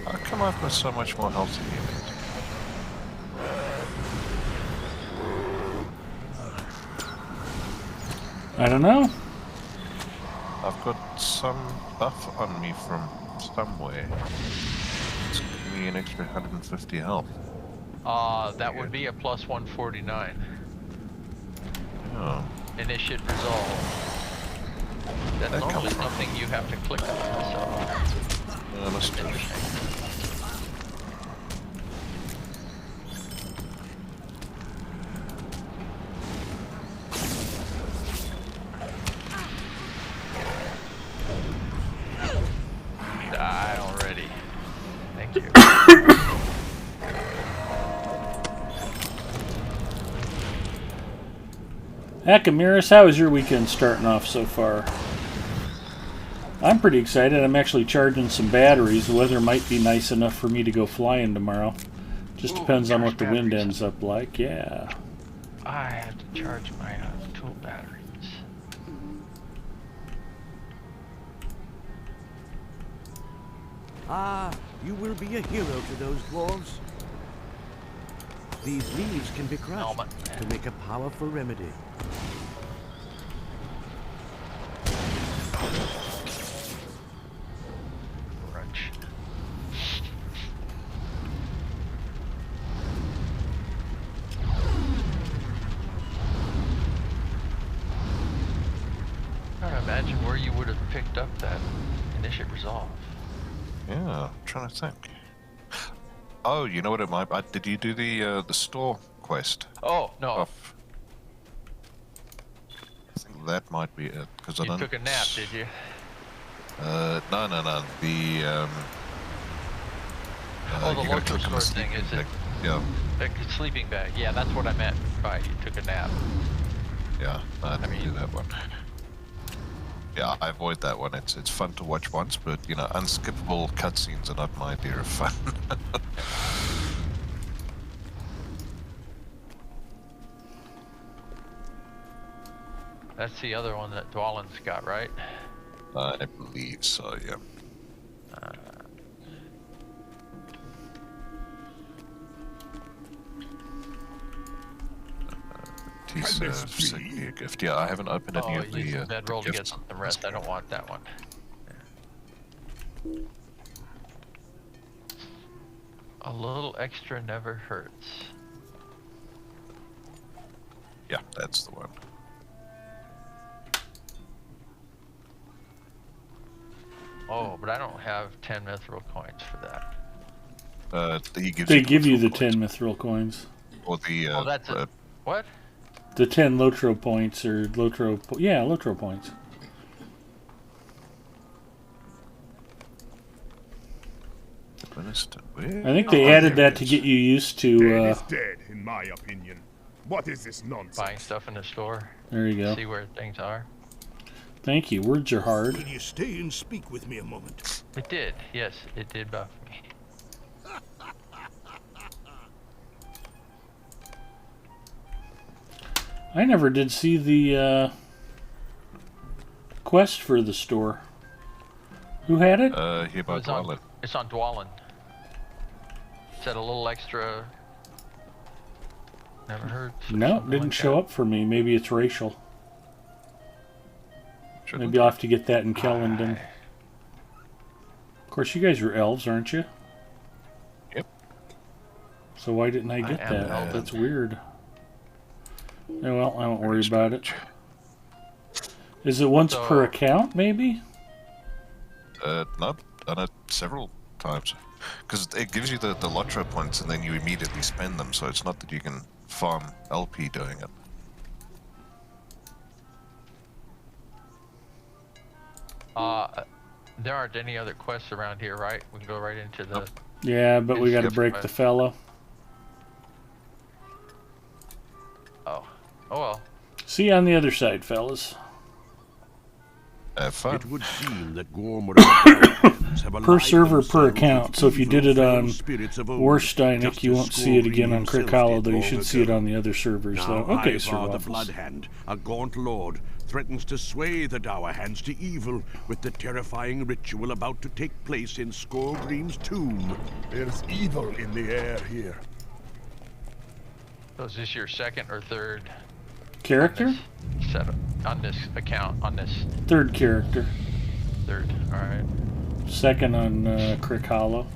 How come I've got so much more health than you? I don't know. I've got some buff on me from somewhere. It's giving me an extra 150 health. That would be a plus 149. Oh. And it should resolve. That's That normally comes from- something you have to click on, so... Let's do it. Die already. Thank you. Akamiris, how is your weekend starting off so far? I'm pretty excited. I'm actually charging some batteries. The weather might be nice enough for me to go flying tomorrow. Just depends on what the wind ends up like. Yeah. I have to charge my tool batteries. Ah, you will be a hero to those dwarves. These leaves can be crushed to make a powerful remedy. Crunch. picked up that initiate resolve. Yeah, I'm trying to think. Oh, you know what it might. Did you do the store quest? Oh no. I think that might be it because I You don't. took a nap, did you? No. The the local store thing is it? Yeah. The sleeping bag. Yeah, that's what I meant by you took a nap. Yeah, I didn't do that one. Yeah, I avoid that one. It's fun to watch once, but you know, unskippable cutscenes are not my idea of fun. That's the other one that Dwalin's got, right? I believe so, yeah. A gift. Yeah, I haven't opened any of the bedroll to get gifts. some rest. I don't want that one. Yeah. A little extra never hurts. Yeah, that's the one. Oh, but I don't have 10 mithril coins for that. They give you the 10 mithril coins. Or the that's it. What? The 10 Lotro points or Lotro points. I think they added that to get you used to. Dead is dead, in my opinion. What is this nonsense? Buying stuff in the store. There you go. See where things are. Thank you. Words are hard. Will you stay and speak with me a moment? It did. Yes, it did buff me. I never did see the quest for the store. Who had it? Here by Dwalin. It's on Dwalin. Said a little extra. Never heard. No, didn't like show up for me. Maybe it's racial. Maybe I'll have to get that in Kellendon. Of course, you guys are elves, aren't you? Yep. So why didn't I get that? That's weird. Oh, well, I won't worry about it. Is it once per account, maybe? No, done it several times. Because it gives you the Lotro points and then you immediately spend them, so it's not that you can farm LP doing it. There aren't any other quests around here, right? We can go right into the... Yeah, but we gotta break the fellow. Oh well. See you on the other side, fellas. Have fun. It would seem that per server, per account. So if you did it on Warsteinic, you won't see it again on Crick Hollow, though you should see it on the other servers, though. Okay, Sir the Waffles. Bloodhand, a gaunt lord, threatens to sway the Dower Hands to evil with the terrifying ritual about to take place in Skorgrim's tomb. There's evil in the air here. So is this your second or third character? On this account, on this... Third character. Third, alright. Second on Crick Hollow.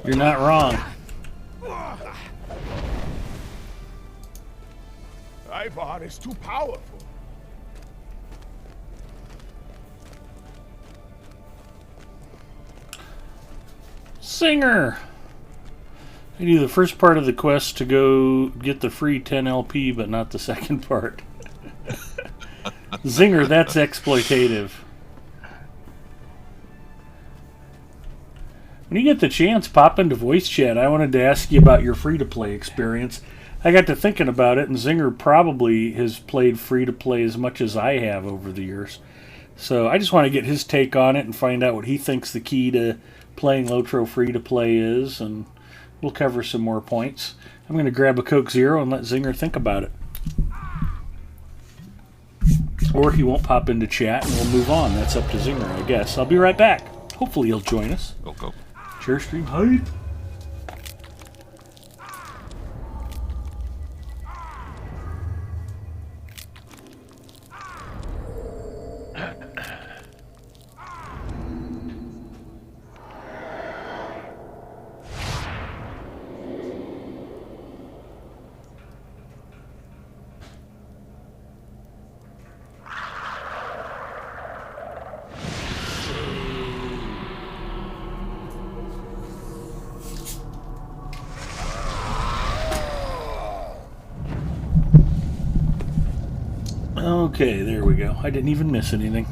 You're not wrong. Ivar is too powerful. Singer! I do the first part of the quest to go get the free 10 LP, but not the second part. Zinger, that's exploitative. When you get the chance, pop into voice chat. I wanted to ask you about your free-to-play experience. I got to thinking about it, and Zinger probably has played free-to-play as much as I have over the years. So I just want to get his take on it and find out what he thinks the key to playing Lotro free-to-play is, and we'll cover some more points. I'm going to grab a Coke Zero and let Zinger think about it. Or he won't pop into chat and we'll move on. That's up to Zinger, I guess. I'll be right back. Hopefully he'll join us. Go. Share stream hype. Okay, there we go. I didn't even miss anything.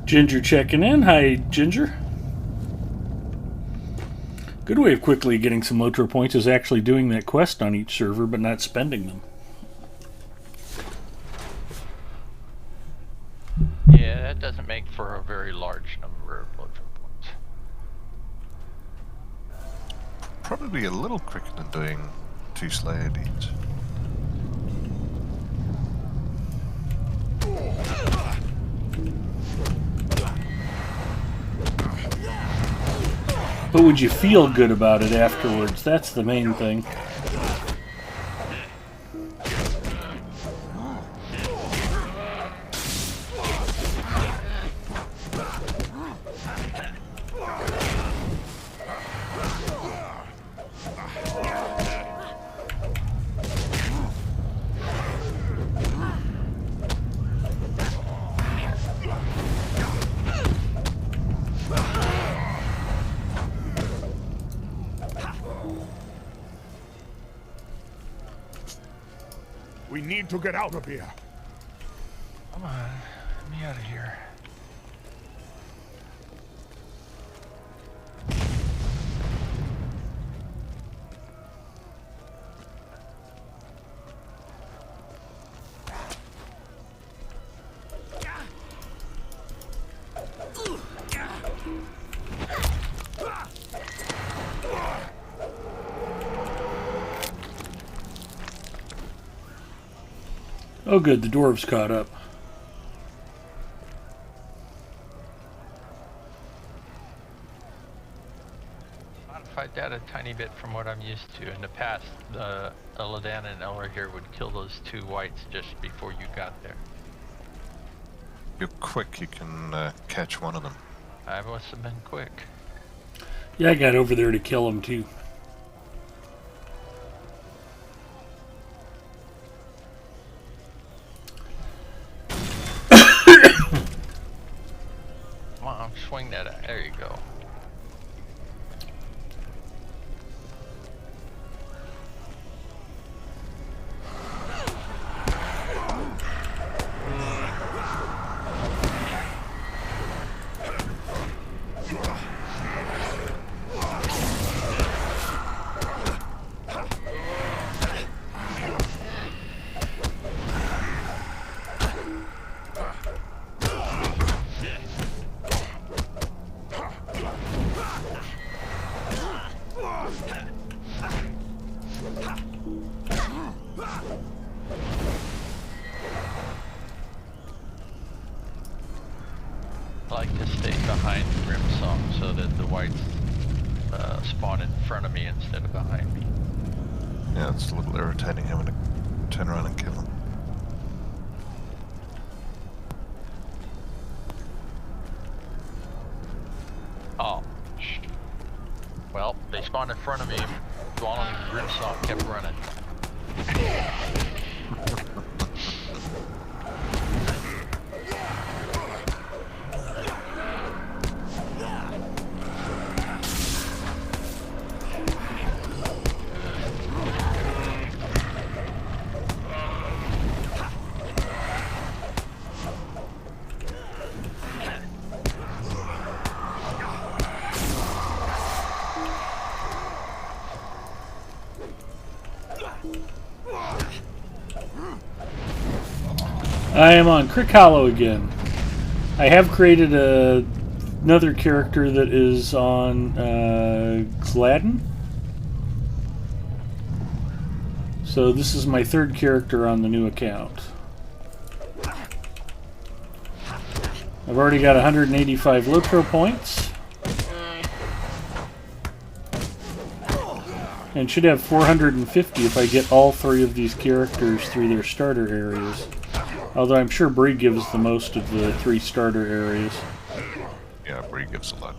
Ginger checking in. Hi, Ginger. Good way of quickly getting some Lotro points is actually doing that quest on each server, but not spending them. Yeah, that doesn't make for a very large number of Lotro points. Probably a little quicker than doing 2 Slayer deeds. But would you feel good about it afterwards? That's the main thing. We need to get out of here. Come on, get me out of here. Oh good, the dwarves caught up. Modified that a tiny bit from what I'm used to. In the past, Illidan and Elra here would kill those 2 whites just before you got there. You're quick, you can catch one of them. I must have been quick. Yeah, I got over there to kill him too. Come on, swing that out. There you go. I like to stay behind Grimsong so that the whites spawn in front of me instead of behind me. Yeah, it's a little irritating having to turn around and kill them. Oh. Well, they spawned in front of me while Grimsong kept running. I am on Crick Hollow again. I have created another character that is on Gladden. So this is my third character on the new account. I've already got 185 Lotro points. And should have 450 if I get all three of these characters through their starter areas. Although I'm sure Bree gives the most of the 3 starter areas. Yeah, Bree gives a lot.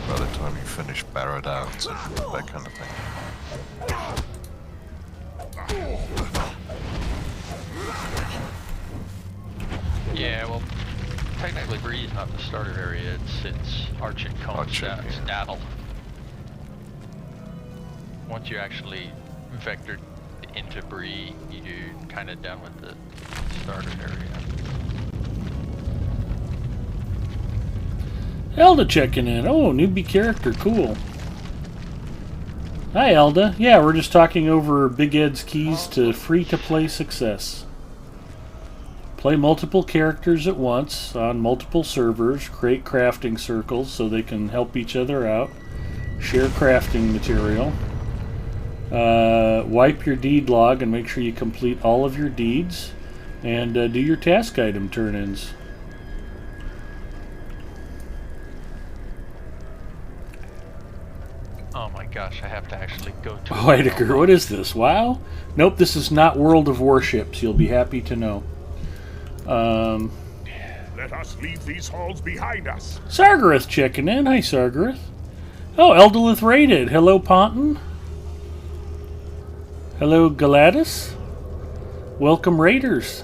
By the time you finish Barrow Downs and that kind of thing. Yeah, well, technically Bree's not the starter area, it's Arch and Cone Daddle. Once you actually vector into Bree, you're kind of done with the starter area. Elda checking in. Oh, newbie character, cool. Hi Elda. Yeah, we're just talking over Big Ed's keys to free-to-play success. Play multiple characters at once on multiple servers, create crafting circles so they can help each other out, share crafting material, wipe your deed log and make sure you complete all of your deeds, and do your task item turn-ins. Oh my gosh, I have to actually go to... Whitaker, what is this? WoW? Nope, this is not World of Warships. You'll be happy to know. Let us leave these halls behind us. Sargareth checking in. Hi, Sargareth. Oh, Eldolith raided. Hello, Ponton. Hello, Galadis. Welcome, Raiders.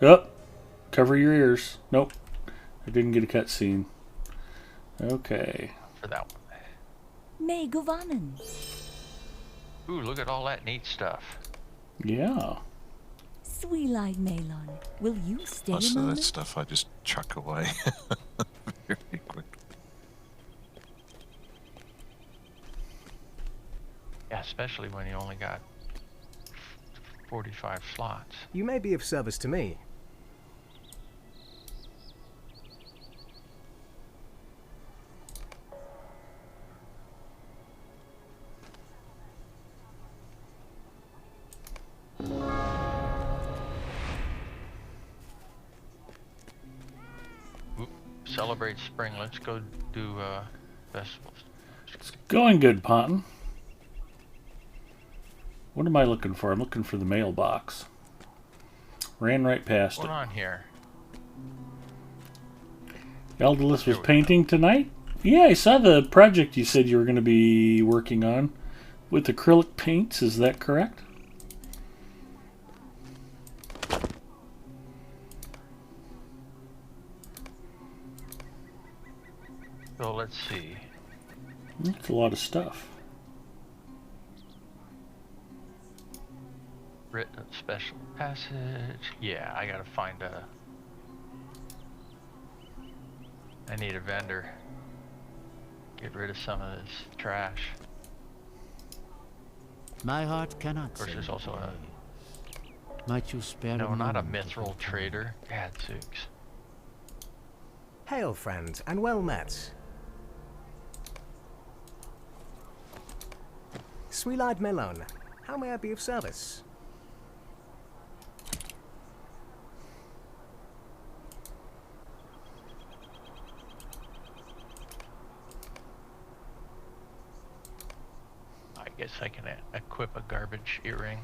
Oh, cover your ears. Nope. I didn't get a cutscene. Okay. For that one. May Govanen. Ooh, look at all that neat stuff. Yeah. Sweet-eyed Melon, will you stay Most a of moment? that stuff I just chuck away very quick. Yeah, especially when you only got 45 slots. You may be of service to me. Celebrate spring. Let's go do festivals. It's going good, Ponton. What am I looking for? I'm looking for the mailbox. Ran right past What's it. going on here? Eldolith was painting tonight? Yeah, I saw the project you said you were going to be working on with acrylic paints. Is that correct? So let's see. That's a lot of stuff. Written special passage. Yeah, I gotta find a... I need a vendor. Get rid of some of this trash. My heart cannot. Of course, there's also a... Might you spare No, a not a moment of mithril your time? trader. Gadzooks. Hail, friend, and well met. Sweet-eyed Melon, how may I be of service? I guess I can equip a garbage earring.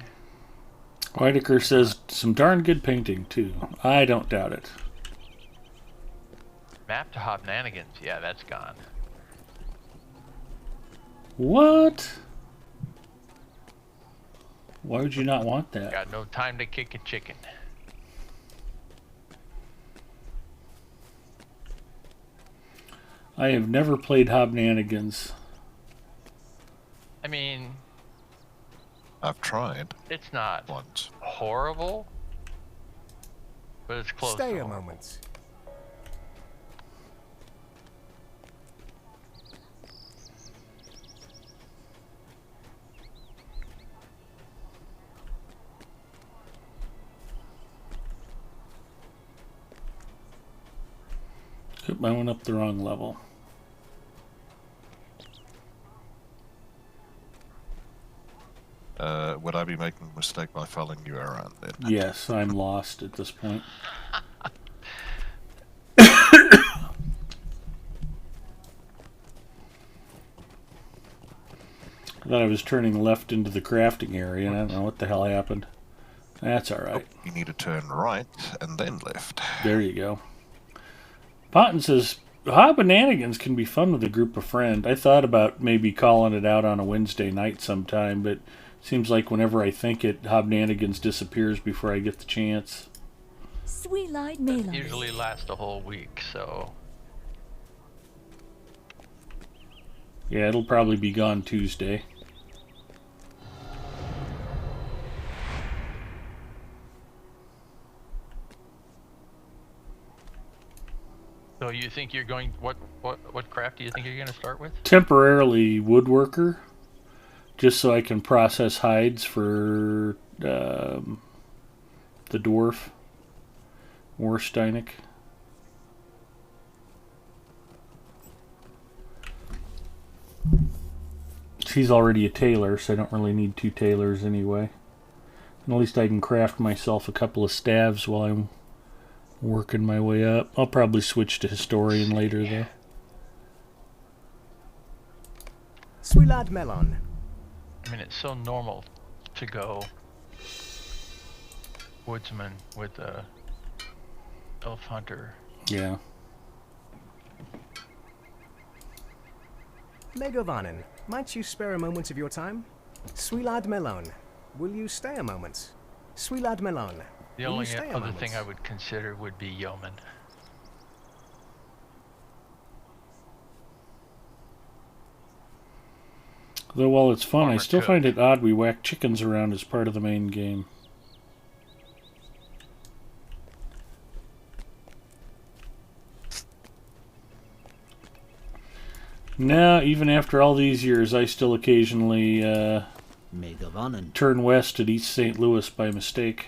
Whitaker says some darn good painting, too. I don't doubt it. Map to Hobnanigans. Yeah, that's gone. What? Why would you not want that? Got no time to kick a chicken. I have never played Hobnanigans. I mean, I've tried. it's not once. Horrible, but it's close. Stay to a horrible. moment. Yep, I went up the wrong level. Would I be making a mistake by following you around then? Yes, I'm lost at this point. I thought I was turning left into the crafting area, and I don't know what the hell happened. That's alright. Oh, you need to turn right and then left. There you go. Potton says, Hobbananigans can be fun with a group of friends. I thought about maybe calling it out on a Wednesday night sometime, but it seems like whenever I think it, Hobbananigans disappears before I get the chance. Sweet-eyed Malon. Usually lasts a whole week, so... Yeah, it'll probably be gone Tuesday. So you think you're going... What craft do you think you're going to start with? Temporarily woodworker, just so I can process hides for the dwarf, Warsteinek. She's already a tailor, so I don't really need 2 tailors anyway. And at least I can craft myself a couple of staves while I'm working my way up. I'll probably switch to historian later, though. Sweet-eyed Melon. I mean, it's so normal to go woodsman with a elf hunter. Yeah. Megovanen, might you spare a moment of your time? Sweet-eyed Melon, will you stay a moment? Sweet-eyed Melon, The will only you stay a other moment? thing I would consider would be yeoman. Though while it's fun, I still find it odd we whack chickens around as part of the main game. No, even after all these years, I still occasionally turn west at East St. Louis by mistake.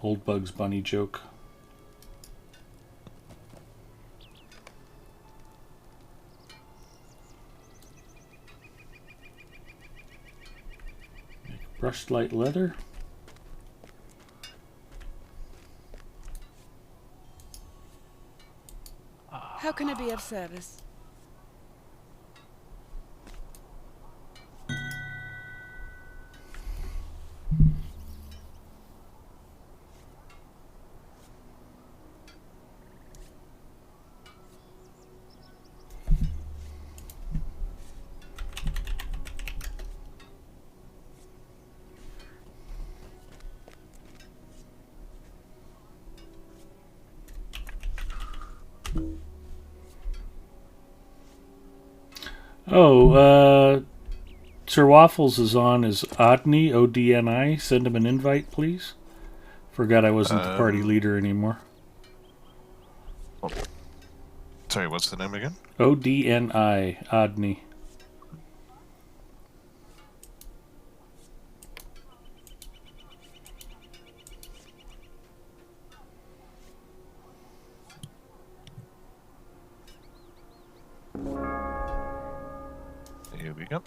Old Bugs Bunny joke. Brushed light leather. How can I be of service? Oh, Sir Waffles is on as Odni, O-D-N-I. Send him an invite, please. Forgot I wasn't the party leader anymore. Oh. Sorry, what's the name again? O-D-N-I, Odni. Here we go.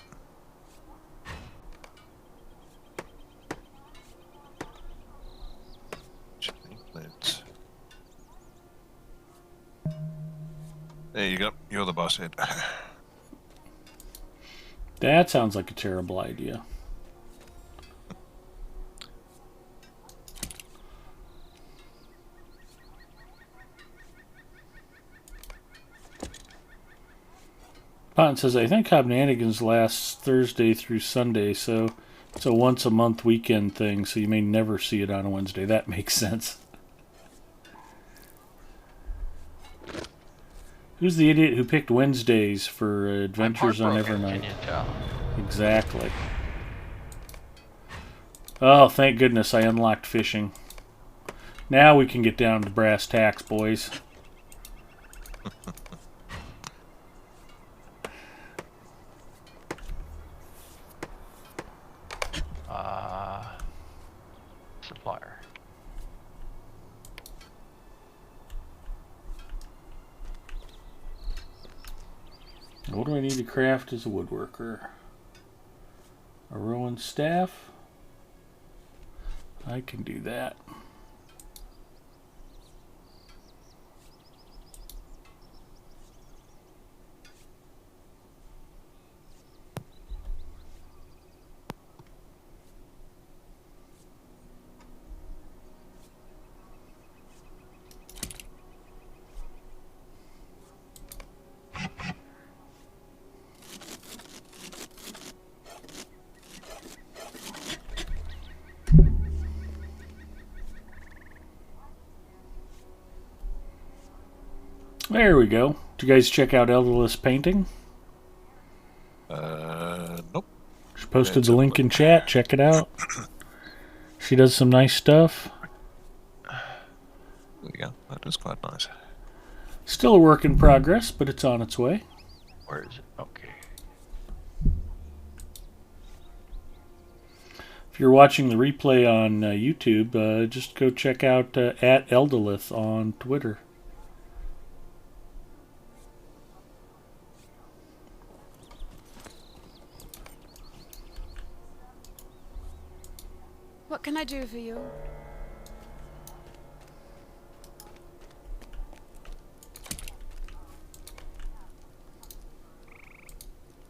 There you go. You're the boss head. That sounds like a terrible idea. Potton says, I think Hobnanigans lasts Thursday through Sunday, so it's a once-a-month weekend thing, so you may never see it on a Wednesday. That makes sense. Who's the idiot who picked Wednesdays for Adventures on Evernight? Exactly. Oh, thank goodness I unlocked fishing. Now we can get down to brass tacks, boys. Supplier. What do I need to craft as a woodworker? A rowan staff? I can do that. There we go. Did you guys check out Elderless painting? Nope. She posted the link in chat. Check it out. She does some nice stuff. There you go. That is quite nice. Still a work in progress, but it's on its way. Where is it? Okay. If you're watching the replay on YouTube, just go check out at Eldolith on Twitter. What can I do for you?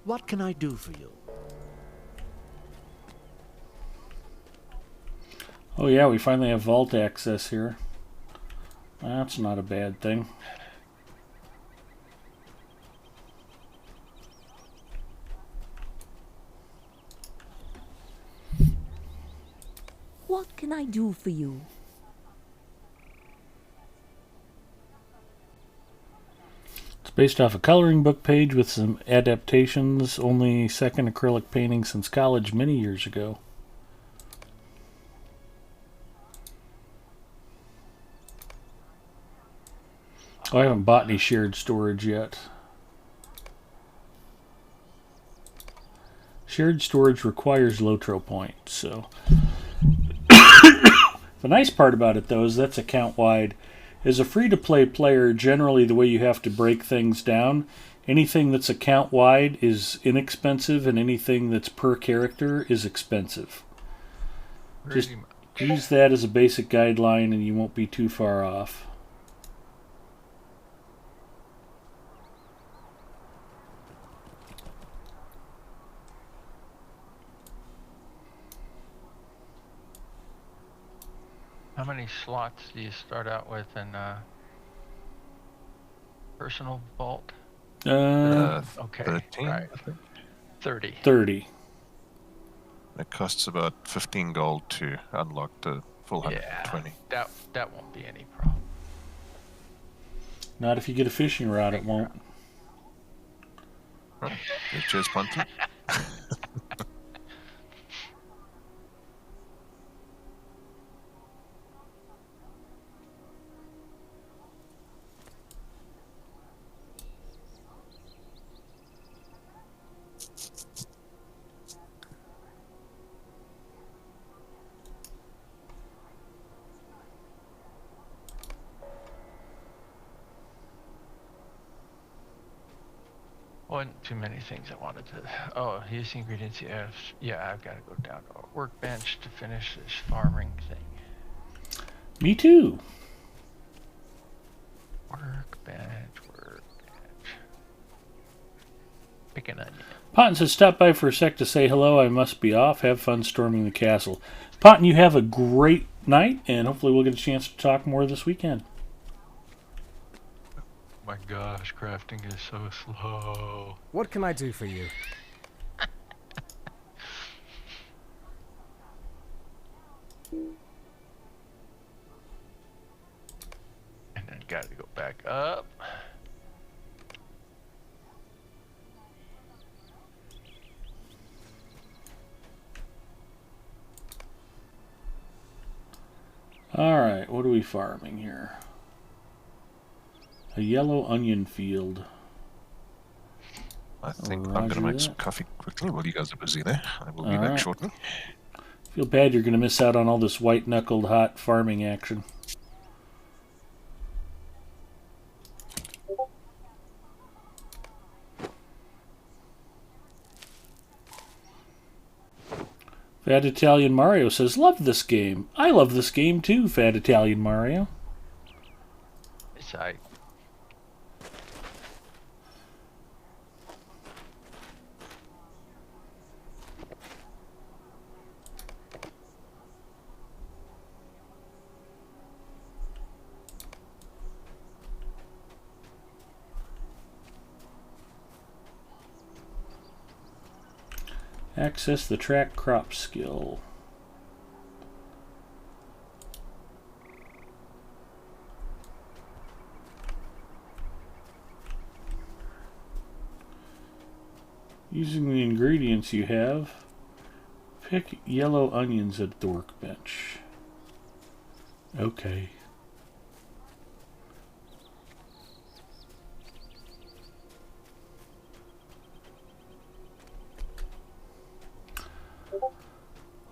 What can I do for you? Oh yeah, we finally have vault access here. That's not a bad thing. What can I do for you? It's based off a coloring book page with some adaptations, only second acrylic painting since college many years ago. Oh, I haven't bought any shared storage yet. Shared storage requires Lotro points, so... The nice part about it, though, is that's account-wide. As a free-to-play player, generally the way you have to break things down, anything that's account-wide is inexpensive, and anything that's per character is expensive. Just use that as a basic guideline, and you won't be too far off. How many slots do you start out with in personal vault? Okay. 13. Right. 30. 30. It costs about 15 gold to unlock the full 120. Yeah, that won't be any problem. Not if you get a fishing rod, it won't. Right. Cheers, Punter. Wasn't too many things I wanted to. Oh, use ingredients. Yeah, I've got to go down to a workbench to finish this farming thing. Me too. Workbench. Pick an onion. Potton says, stop by for a sec to say hello. I must be off. Have fun storming the castle. Potton, you have a great night, and hopefully we'll get a chance to talk more this weekend. My gosh, crafting is so slow. What can I do for you? And then got to go back up. Alright, what are we farming here? A yellow onion field. I think I'm going to make some coffee quickly while you guys are busy there. I will be back shortly. Feel bad you're going to miss out on all this white-knuckled hot farming action. Fat Italian Mario says, love this game. I love this game too, Fat Italian Mario. It's I. Access the track crop skill. Using the ingredients you have, pick yellow onions at the workbench. Okay.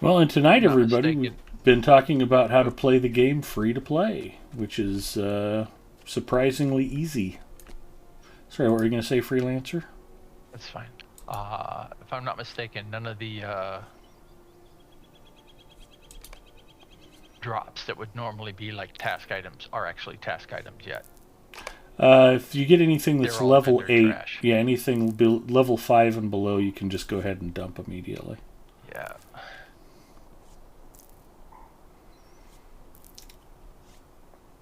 Well, and tonight, everybody, we've been talking about how to play the game free to play, which is surprisingly easy. Sorry, what were you going to say, Freelancer? That's fine. If I'm not mistaken, none of the drops that would normally be like task items are actually task items yet. If you get anything that's level 8, trash. Yeah, anything level 5 and below, you can just go ahead and dump immediately. Yeah.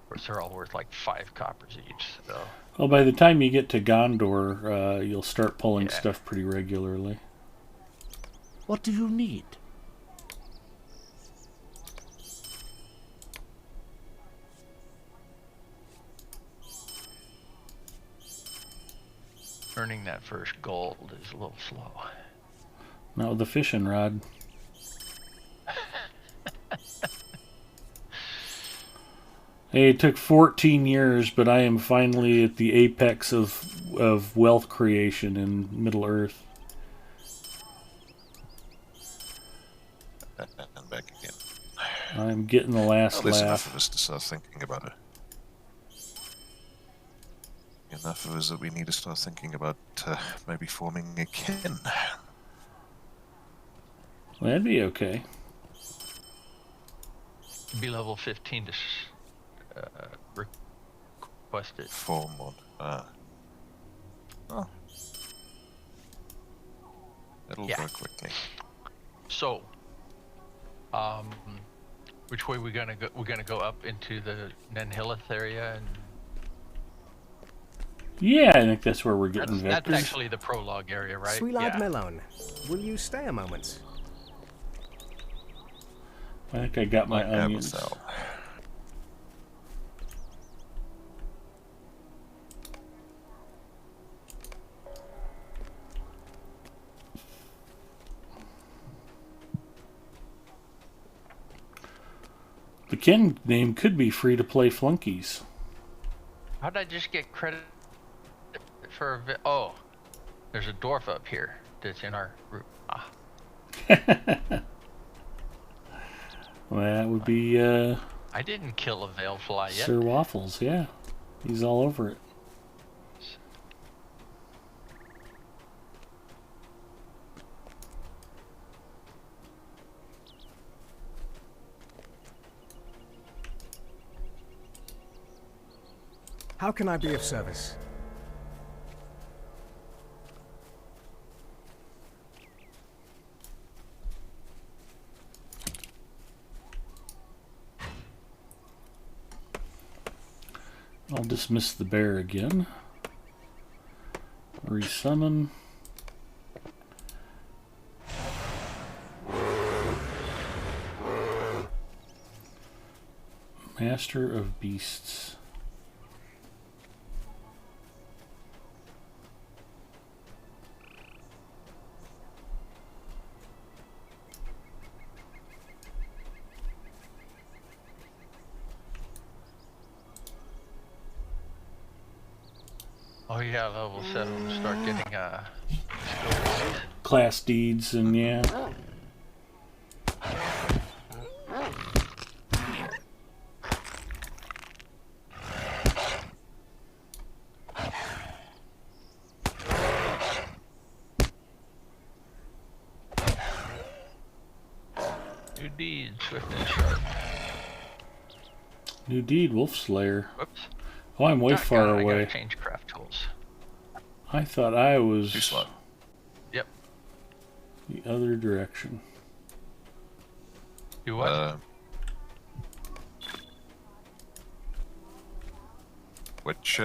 Of course, they're all worth like 5 coppers each, so... Well, by the time you get to Gondor, you'll start pulling stuff pretty regularly. What do you need? Earning that first gold is a little slow. Not with the fishing rod. Hey, it took 14 years, but I am finally at the apex of wealth creation in Middle-earth. And back again. I'm getting the last there's laugh. enough of us to start thinking about it. Enough of us that we need to start thinking about maybe forming a kin. Well, that'd be okay. Be level 15 to request it. Form one. Oh. It'll go quickly. So, which way we gonna go? We're gonna go up into the Nenhilith area, and yeah, I think that's where we're getting that's vectors. actually the prologue area, right? Sweet-lad Melon, will you stay a moment? I think I got my onions. The kin name could be free-to-play flunkies. How'd I just get credit for oh, there's a dwarf up here that's in our group. Well, that would be I didn't kill a Veilfly yet. Sir Waffles, yeah. He's all over it. How can I be of service? I'll dismiss the bear again. Resummon. Master of Beasts. Oh yeah, level 7. Start getting Class deeds and yeah. deed, swift and sharp. New deed, Wolf Slayer. Whoops. Oh, I'm way far away. I gotta change craft tools. I thought I was... Too slow. Yep. The other direction. Do what? Which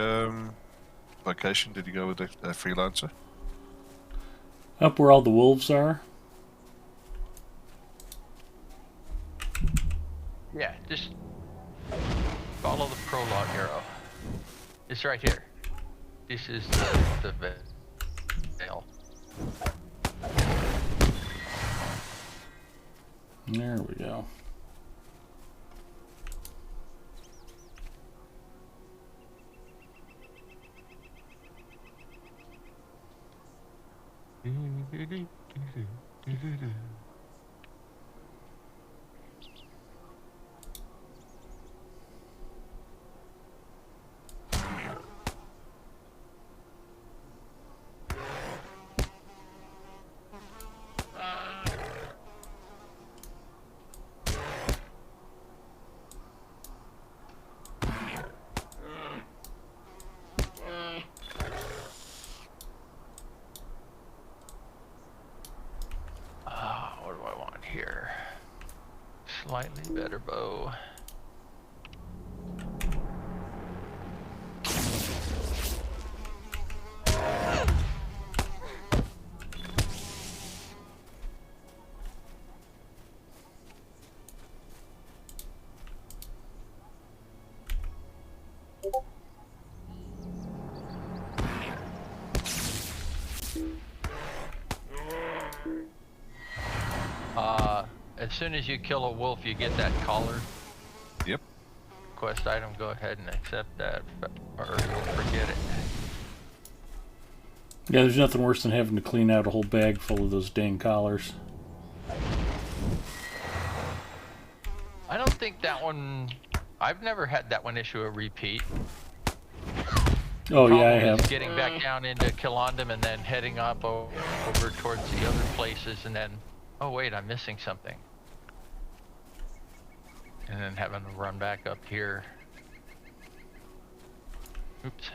location did you go with the freelancer? Up where all the wolves are. Yeah, just follow the prologue arrow. It's right here. This is the veil. There we go. What do I want here? Slightly better bow. As soon as you kill a wolf, you get that collar. Yep. Quest item, go ahead and accept that, or you'll forget it. Yeah, there's nothing worse than having to clean out a whole bag full of those dang collars. I don't think that one... I've never had that one issue a repeat. Oh, yeah, I have. Getting back down into Kilondum and then heading up over towards the other places and then... Oh, wait, I'm missing something. And then having to run back up here. Oops.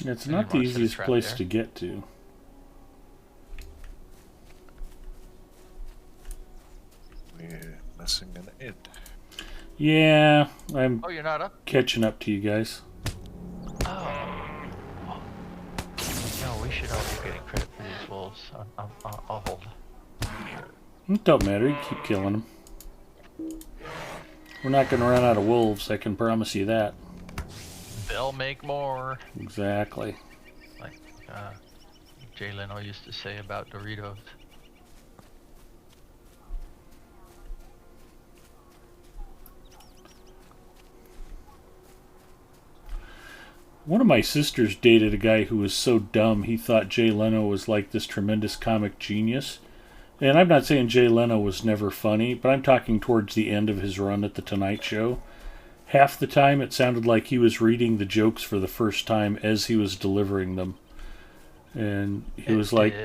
It's not the easiest place to get to. We're missing an ed. Yeah, I'm you're not up? Catching up to you guys. Oh. No, we should all be getting credit for these wolves. I'll hold. It don't matter, you keep killing them. We're not going to run out of wolves, I can promise you that. They'll make more. Exactly. Like Jay Leno used to say about Doritos. One of my sisters dated a guy who was so dumb he thought Jay Leno was like this tremendous comic genius. And I'm not saying Jay Leno was never funny, but I'm talking towards the end of his run at The Tonight Show. Half the time it sounded like he was reading the jokes for the first time as he was delivering them. And he was like,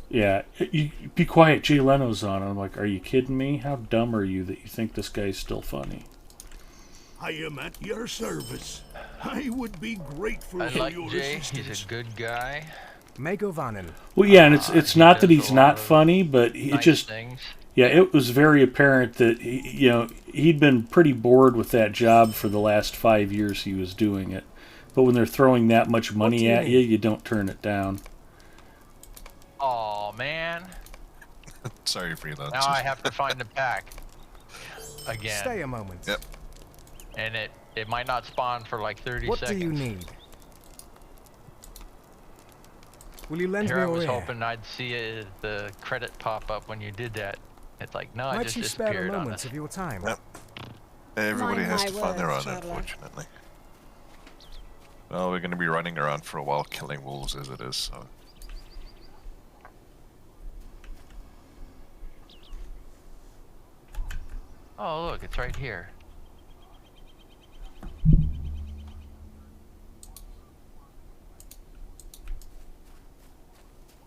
yeah, you, be quiet, Jay Leno's on. I'm like, are you kidding me? How dumb are you that you think this guy's still funny? I am at your service. I would be grateful for your Jay. assistance. He's a good guy. Megovanen. Well, yeah, and it's not that he's not funny, but it just things. Yeah, it was very apparent that he'd been pretty bored with that job for the last 5 years he was doing it. But when they're throwing that much money at you, you don't turn it down. Oh man! Sorry, freelancers. Now I have to find the pack again. Stay a moment. Yep. And it might not spawn for like 30 what seconds. What do you need? Will you lend Here me I was your ear? hoping I'd see the credit pop up when you did that. It's like, no, Might it just you spare disappeared a on moment us. of your time? Yep. Everybody has to find their own, traveler. unfortunately. Well, we're going to be running around for a while killing wolves as it is, so... Oh, look, it's right here.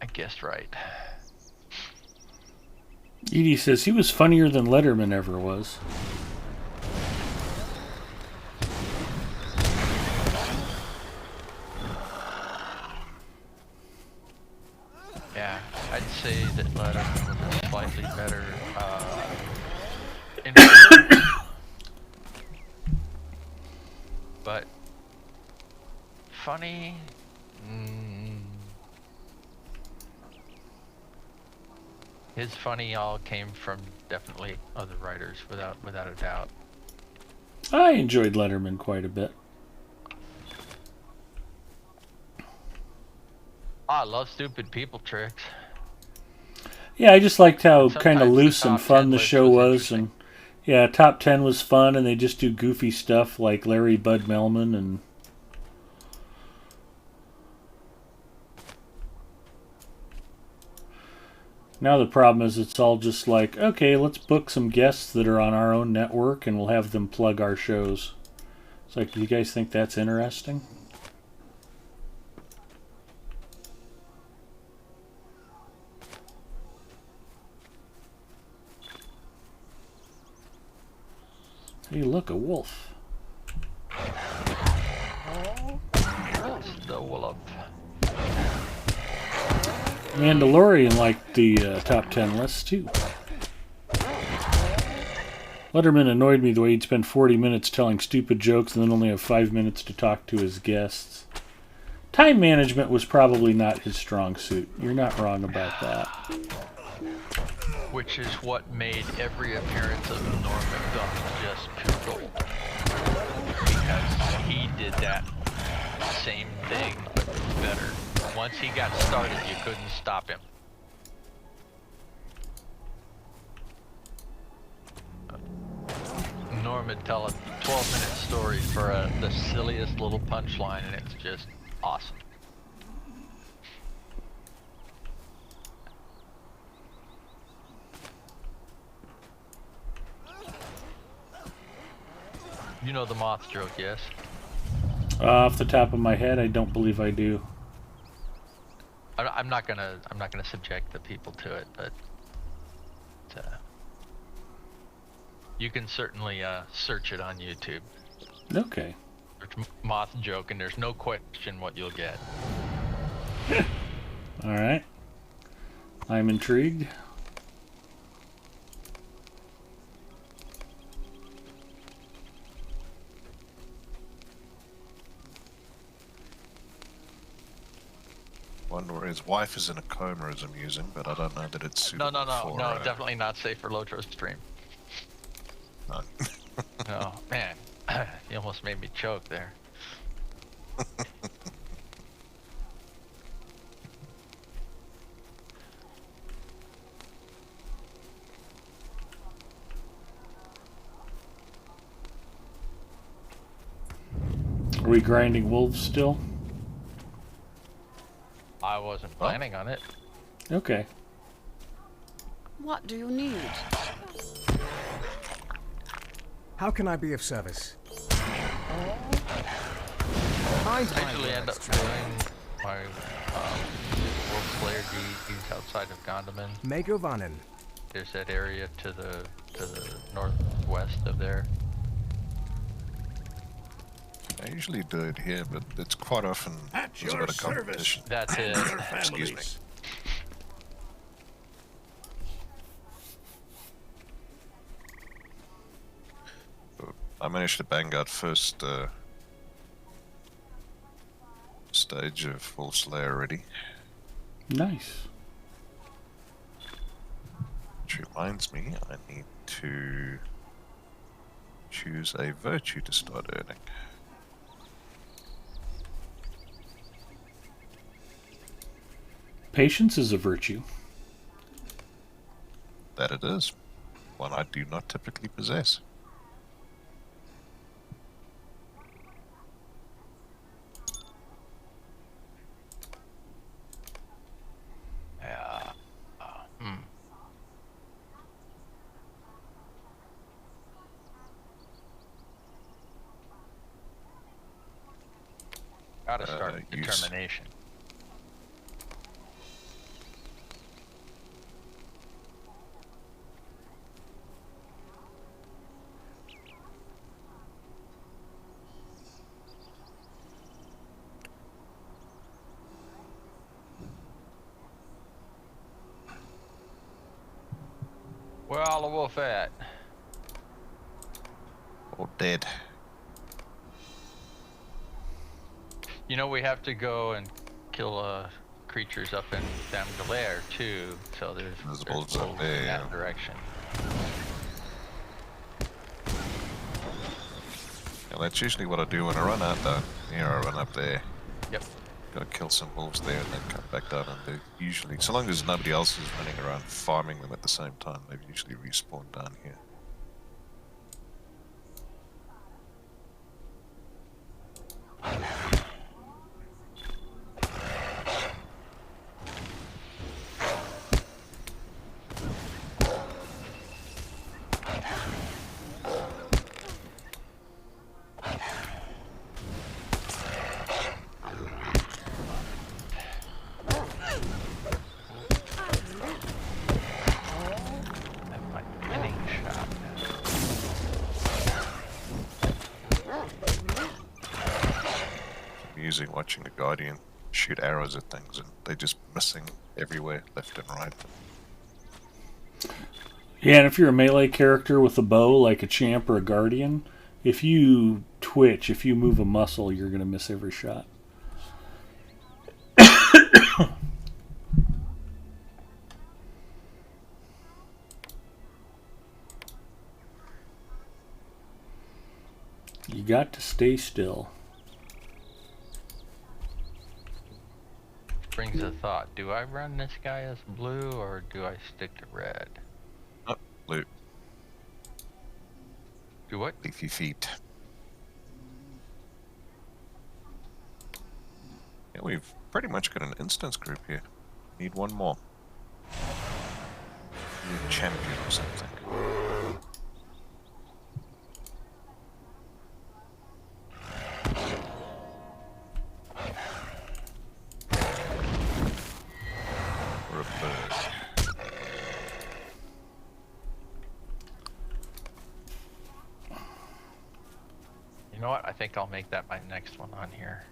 I guessed right. Edie says he was funnier than Letterman ever was. Yeah, I'd say that Letterman was a slightly better interviewer. But funny, his funny all came from definitely other writers, without a doubt. I enjoyed Letterman quite a bit. I love stupid people tricks. Yeah, I just liked how kind of loose and fun the show was, and yeah, top 10 was fun, and they just do goofy stuff like Larry Bud Melman and. Now the problem is it's all just like, okay, let's book some guests that are on our own network and we'll have them plug our shows. It's like, do you guys think that's interesting? Hey, look, a wolf. That's the wolf. Mandalorian liked the top 10 list, too. Letterman annoyed me the way he'd spend 40 minutes telling stupid jokes and then only have 5 minutes to talk to his guests. Time management was probably not his strong suit. You're not wrong about that. Which is what made every appearance of Norm Macdonald just pure gold. Because he did that same thing, but better. Once he got started, you couldn't stop him. Norm would tell a 12-minute story for the silliest little punchline, and it's just awesome. You know the moth joke, yes? Off the top of my head, I don't believe I do. I'm not gonna subject the people to it, but you can certainly search it on YouTube. Okay. Search moth joke, and there's no question what you'll get. All right. I'm intrigued. One where his wife is in a coma is amusing, but I don't know that it's suitable for... No, definitely not safe for Lotro stream. No. Oh, man. You almost made me choke there. Are we grinding wolves still? I wasn't planning on it. Okay. What do you need? How can I be of service? I usually end up doing my world player deeds outside of Gondaman. Megovanen. There's that area to the northwest of there. I usually do it here, but it's quite often there's a bit of competition. That's it. Excuse me. I managed to bang out first stage of Wolf Slayer already. Nice. Which reminds me, I need to choose a virtue to start earning. Patience is a virtue. That it is. One I do not typically possess. Gotta start with determination. Where all the wolf at? All dead. You know, we have to go and kill creatures up in Damgalair too, so there's wolves up there in that direction. Yeah, that's usually what I do when I run out down here. I run up there. Yep. Gotta kill some wolves there and then come back down, and they usually, so long as nobody else is running around farming them at the same time, they usually respawn down here. Watching a guardian shoot arrows at things, and they're just missing everywhere, left and right. Yeah, and if you're a melee character with a bow, like a champ or a guardian, if you twitch, if you move a muscle, you're going to miss every shot. You got to stay still. Brings a thought. Do I run this guy as blue or do I stick to red? Oh, blue. Do what? Leafy feet. Yeah, we've pretty much got an instance group here. Need one more. Need a champion or something. You know what? I think I'll make that my next one on here.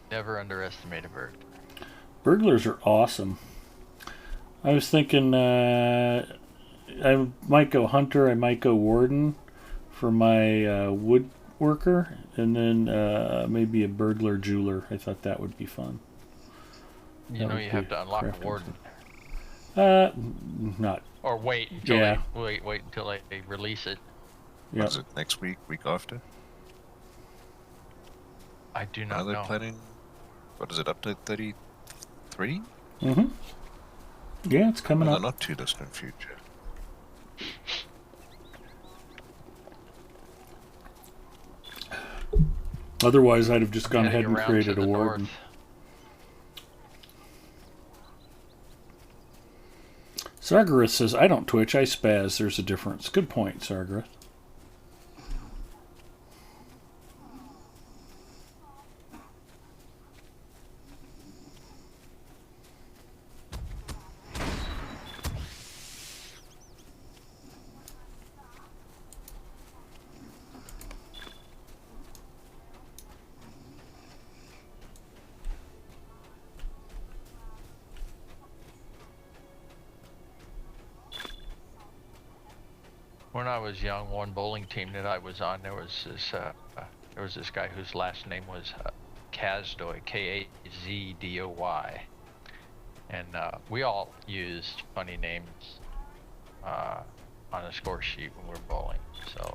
Never underestimate a burglar. Burglars are awesome. I was thinking I might go hunter, I might go warden for my woodworker, and then maybe a burglar jeweler. I thought that would be fun. You know you have to unlock a warden. Not. Or wait until wait until they release it. Yep. What is it, next week, week after? I do not know. Are they planning, what is it, update 33? Mm-hmm. Yeah, it's coming up. Not too distant future. Otherwise, I'd have just gone ahead and created a warden. Sargarath says, I don't twitch, I spaz. There's a difference. Good point, Sargarath. When I was young, one bowling team that I was on, there was this guy whose last name was Kazdoy, K-A-Z-D-O-Y, and we all used funny names on a score sheet when we were bowling. So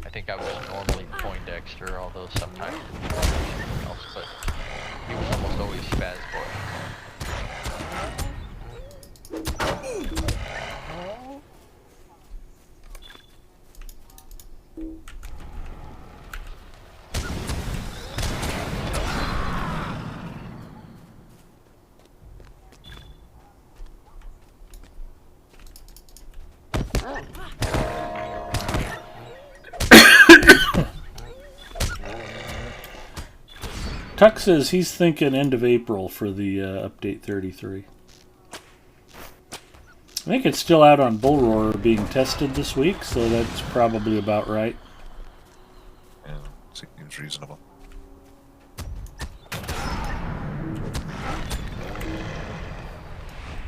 I think I was normally Poindexter, although sometimes something else, but he was almost always Spaz Boy. Tuck says he's thinking end of April for the update 33. I think it's still out on Bull Roar being tested this week, so that's probably about right. Yeah, seems reasonable.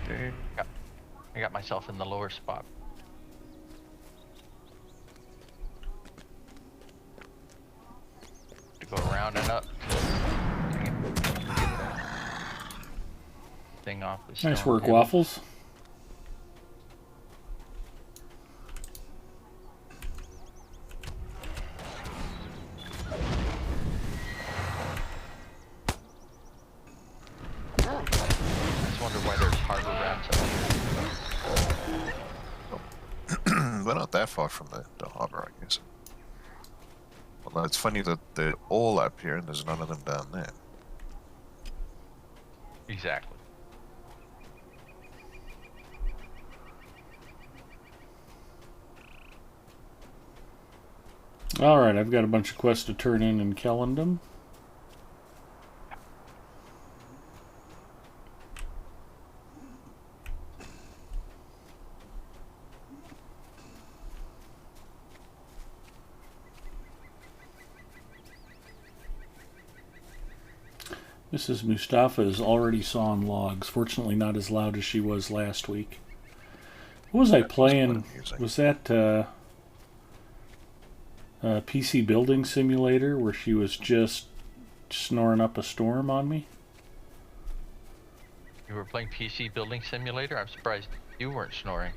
Yeah, I got myself in the lower spot. To go around and up. Thing off the nice work, table. Waffles. We're not that far from the harbor, I guess. Although it's funny that they're all up here and there's none of them down there. Exactly. Alright, I've got a bunch of quests to turn in Kellendom. Mrs. Mustafa is already sawing logs. Fortunately, not as loud as she was last week. What was I playing? Was that PC Building Simulator where she was just snoring up a storm on me? You were playing PC Building Simulator? I'm surprised you weren't snoring.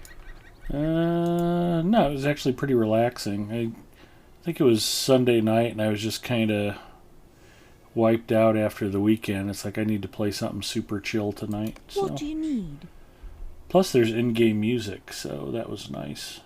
No, it was actually pretty relaxing. I think it was Sunday night and I was just kind of wiped out after the weekend. It's like I need to play something super chill tonight. So. What do you need? Plus there's in-game music, so that was nice.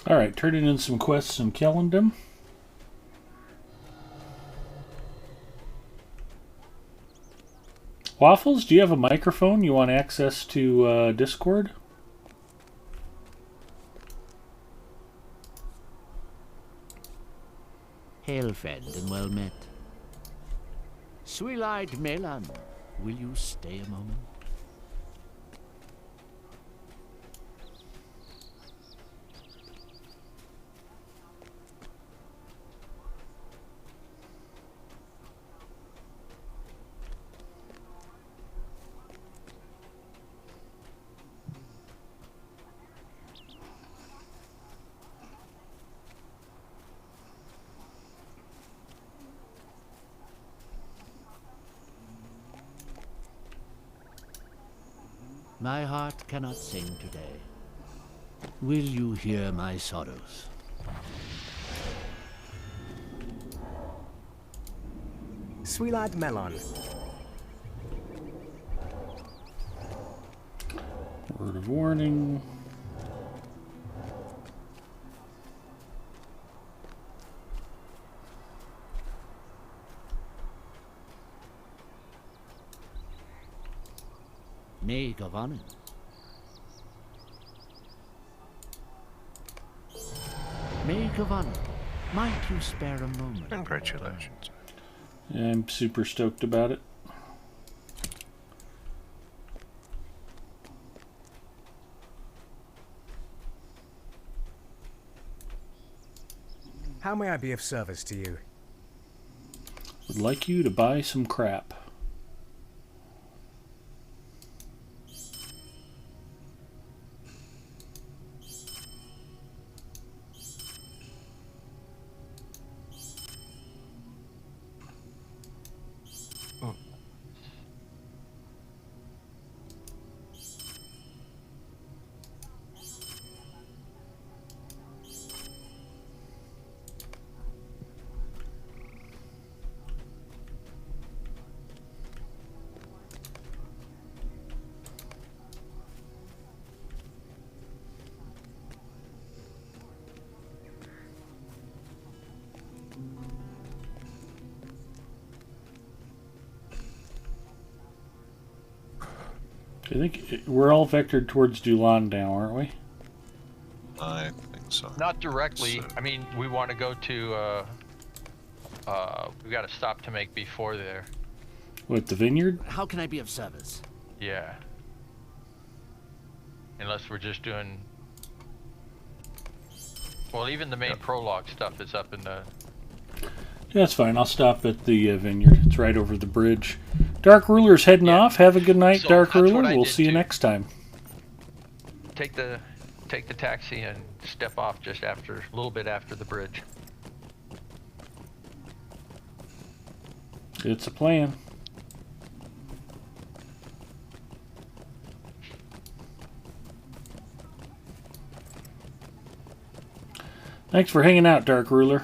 Alright, turning in some quests in Kellendom. Waffles, do you have a microphone? You want access to Discord? Hail, friend, and well met. Sweet-eyed Melon, will you stay a moment? My heart cannot sing today. Will you hear my sorrows? Sweet-eyed Melon. Word of warning. Maid of Honor. Maid of Honor, might you spare a moment? Congratulations. Yeah, I'm super stoked about it. How may I be of service to you? Would like you to buy some crap. think we're all vectored towards Dulan now, aren't we? I think so. Not directly. I mean, we want to go to. We got a stop to make before there. What, the vineyard? How can I be of service? Yeah. Unless we're just doing. Well, even the main prologue stuff is up in the. Yeah, that's fine. I'll stop at the vineyard. It's right over the bridge. Dark Ruler's heading off. Have a good night, So Dark that's Ruler. what I We'll did see you too. next time. Take the taxi and step off just after, a little bit after the bridge. It's a plan. Thanks for hanging out, Dark Ruler.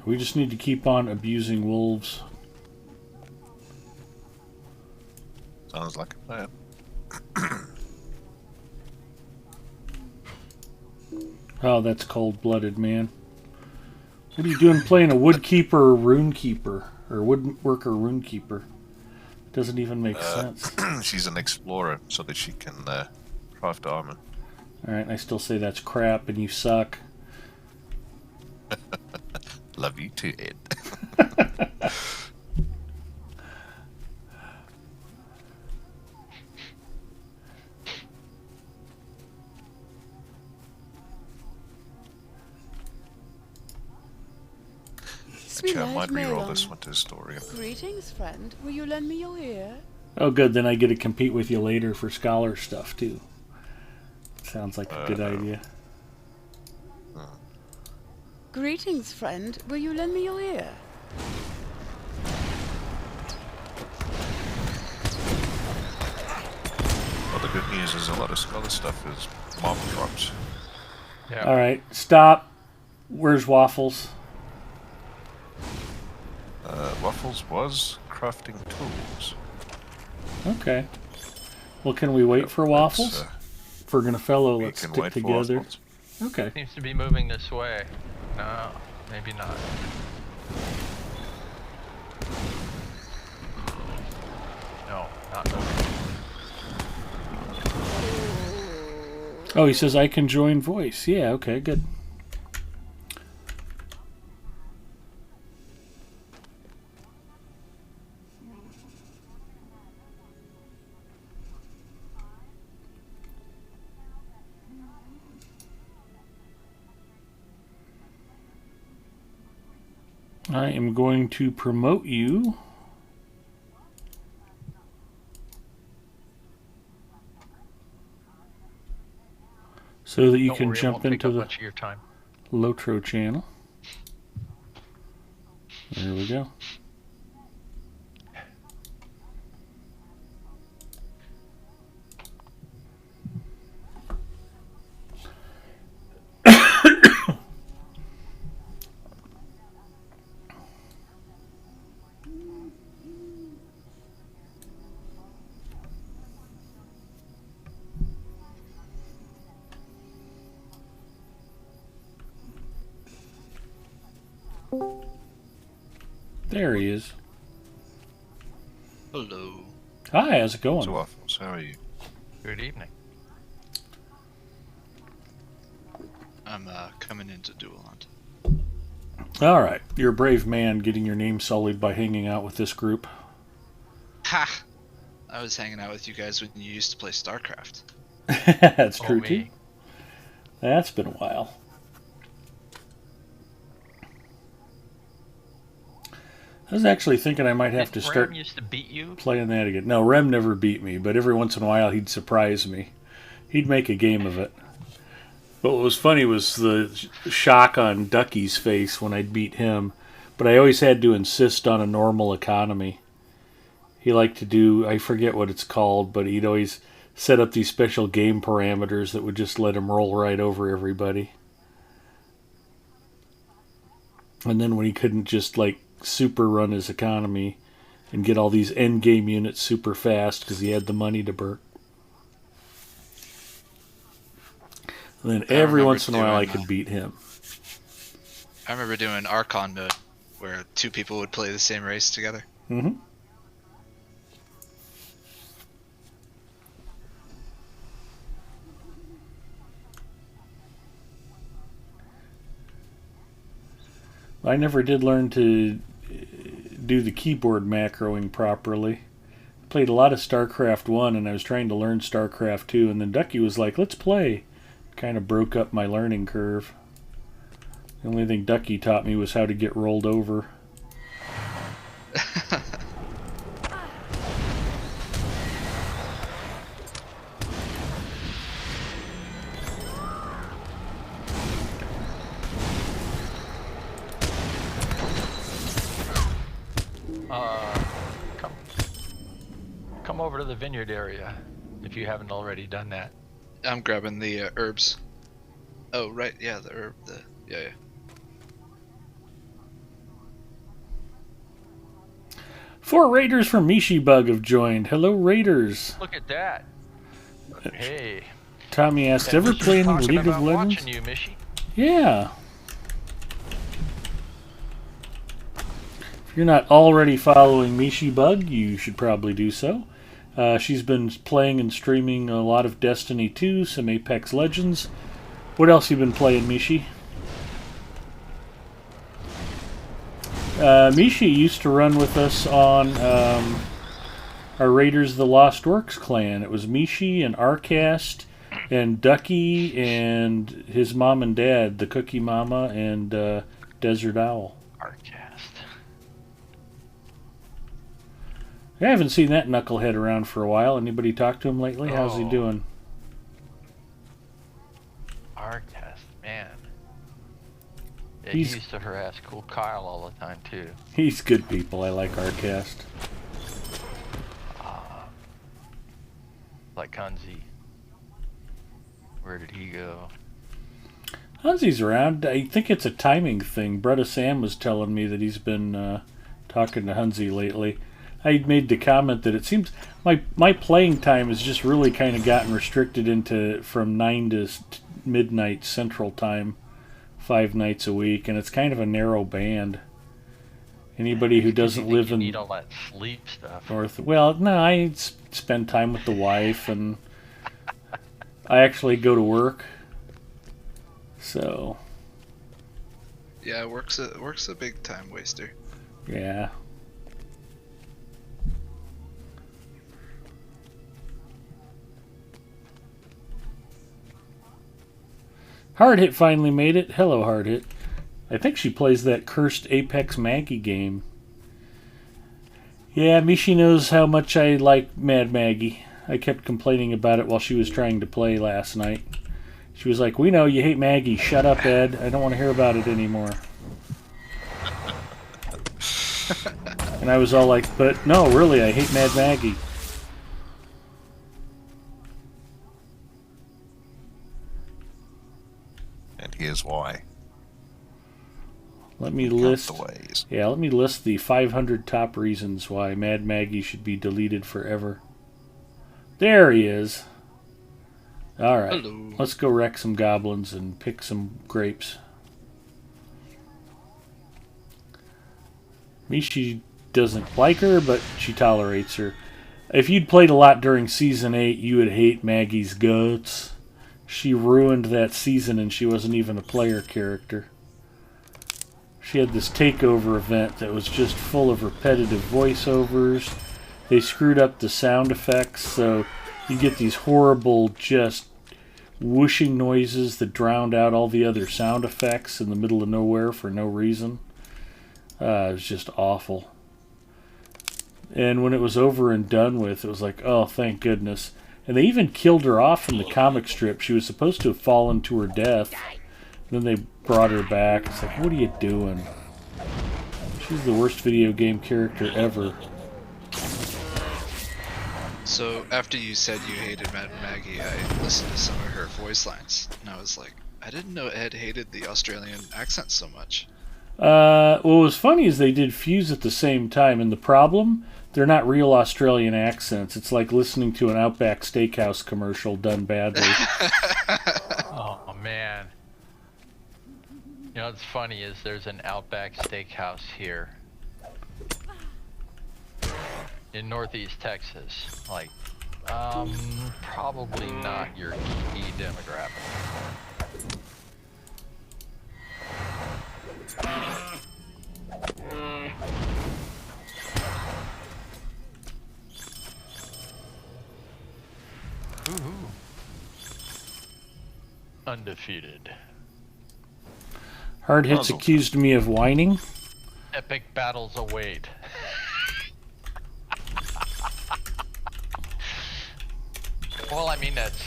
We just need to keep on abusing wolves. Sounds like a plan. Oh, that's cold-blooded, man. What are you doing playing a woodkeeper or runekeeper? Or woodworker runekeeper? Doesn't even make sense. She's an explorer, so that she can craft armor. Alright, I still say that's crap and you suck. Love you too, Ed. Actually, I might reroll this one to Historian. Greetings, friend. Will you lend me your ear? Oh, good. Then I get to compete with you later for scholar stuff, too. Sounds like a good idea. Greetings, friend. Will you lend me your ear? Well, the good news is a lot of scholar stuff is mob drops. Yeah. Alright, stop. Where's Waffles? Waffles was crafting tools. Okay. Well, can we wait for Waffles? If we're gonna fellow, let's stick together. Okay. Seems to be moving this way. No, maybe not. No, not moving. Oh, he says I can join voice. Yeah, okay, good. I am going to promote you. So that you can jump into the Lotro channel. There we go. There he is. Hello. Hi, how's it going? So, Waffles, how are you? Good evening. I'm coming into Dual Hunt. Alright, you're a brave man getting your name sullied by hanging out with this group. Ha! I was hanging out with you guys when you used to play StarCraft. That's true, too. That's been a while. I was actually thinking I might have to start Rem used to beat you? Playing that again. No, Rem never beat me, but every once in a while he'd surprise me. He'd make a game of it. But what was funny was the shock on Ducky's face when I'd beat him. But I always had to insist on a normal economy. He liked to do, I forget what it's called, but he'd always set up these special game parameters that would just let him roll right over everybody. And then when he couldn't just like super run his economy and get all these end game units super fast because he had the money to burn. And then every once in a while I could beat him. I remember doing Archon mode where two people would play the same race together. Mm-hmm. I never did learn to do the keyboard macroing properly. I played a lot of StarCraft 1 and I was trying to learn StarCraft 2 and then Ducky was like, let's play. Kind of broke up my learning curve. The only thing Ducky taught me was how to get rolled over. Come over to the vineyard area if you haven't already done that. I'm grabbing the herbs. Oh, right, yeah, the herb, yeah. 4 raiders from Mishibug have joined. Hello, raiders. Look at that. Hey. Tommy asked, ever play any League of Legends? Watching you, Mishi. Yeah. If you're not already following Mishibug, you should probably do so. She's been playing and streaming a lot of Destiny 2, some Apex Legends. What else you been playing, Mishi? Mishi used to run with us on our Raiders of the Lost Orcs clan. It was Mishi and Arcast and Ducky and his mom and dad, the Cookie Mama and Desert Owl. I haven't seen that knucklehead around for a while. Anybody talk to him lately? How's he doing? Arcast, man. Yeah, he used to harass Cool Kyle all the time, too. He's good people. I like Arcast. Like Hunzi. Where did he go? Hunzi's around. I think it's a timing thing. Bretta Sam was telling me that he's been talking to Hunzi lately. I made the comment that it seems my playing time has just really kind of gotten restricted into from 9 to midnight Central Time, 5 nights a week, and it's kind of a narrow band. Anybody who doesn't live in need all that sleep stuff. North, well, no, I spend time with the wife, and I actually go to work. So. Yeah, work's a big time waster. Yeah. Hard Hit finally made it. Hello, Hard Hit. I think she plays that cursed Apex Maggie game. Yeah, Mishi knows how much I like Mad Maggie. I kept complaining about it while she was trying to play last night. She was like, we know you hate Maggie. Shut up, Ed. I don't want to hear about it anymore. And I was all like, but no, really, I hate Mad Maggie. And here's why. Let me list. Yeah, let me list the 500 top reasons why Mad Maggie should be deleted forever. There he is. All right, hello. Let's go wreck some goblins and pick some grapes. Mishi doesn't like her, but she tolerates her. If you'd played a lot during Season 8, you would hate Maggie's guts. She ruined that season and she wasn't even a player character. She had this takeover event that was just full of repetitive voiceovers. They screwed up the sound effects, so you get these horrible, just whooshing noises that drowned out all the other sound effects in the middle of nowhere for no reason. It was just awful. And when it was over and done with, it was like, oh, thank goodness. And they even killed her off in the comic strip. She was supposed to have fallen to her death. Then they brought her back. It's like, what are you doing? She's the worst video game character ever. So after you said you hated Mad Maggie, I listened to some of her voice lines, and I was like, I didn't know Ed hated the Australian accent so much. What was funny is they did fuse at the same time, and the problem, they're not real Australian accents. It's like listening to an Outback Steakhouse commercial done badly. Oh, man. You know what's funny is there's an Outback Steakhouse here in Northeast Texas. Like, probably not your key demographic. Undefeated. Hard Hits accused me of whining. Epic battles await. Well, I mean, that's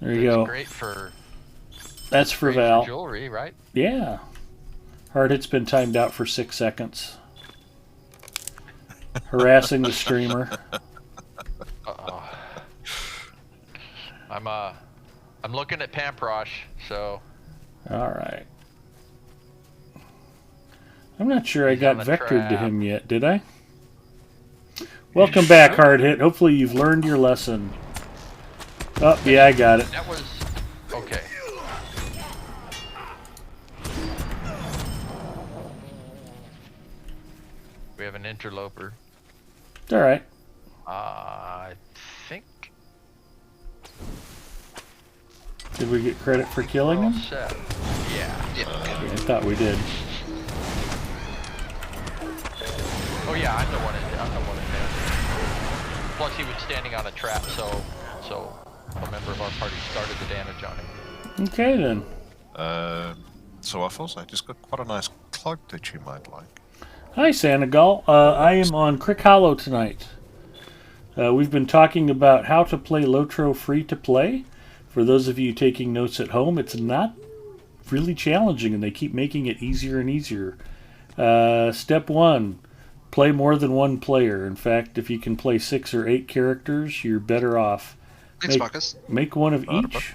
there you go. Great for. That's for Val. For jewelry, right? Yeah. Hard Hit's been timed out for 6 seconds. Harassing the streamer. Uh-oh. I'm looking at Pamprosh, so. All right. I'm not sure I got vectored to him yet, did I? Welcome back, Hard Hit. Hopefully you've learned your lesson. Oh, yeah, I got it. That was... okay. We have an interloper. It's all right. I think... Did we get credit for killing him? Set. Yeah. I thought we did. Oh yeah, I'm the one in there. Plus he was standing on a trap, so a member of our party started the damage on him. Okay then. So Waffles, I just got quite a nice cloak that you might like. Hi Sanagal. I am on Crick Hollow tonight. We've been talking about how to play Lotro free to play. For those of you taking notes at home, it's not really challenging, and they keep making it easier and easier. Step 1, play more than one player. In fact, if you can play 6 or 8 characters, you're better off. Make one of each.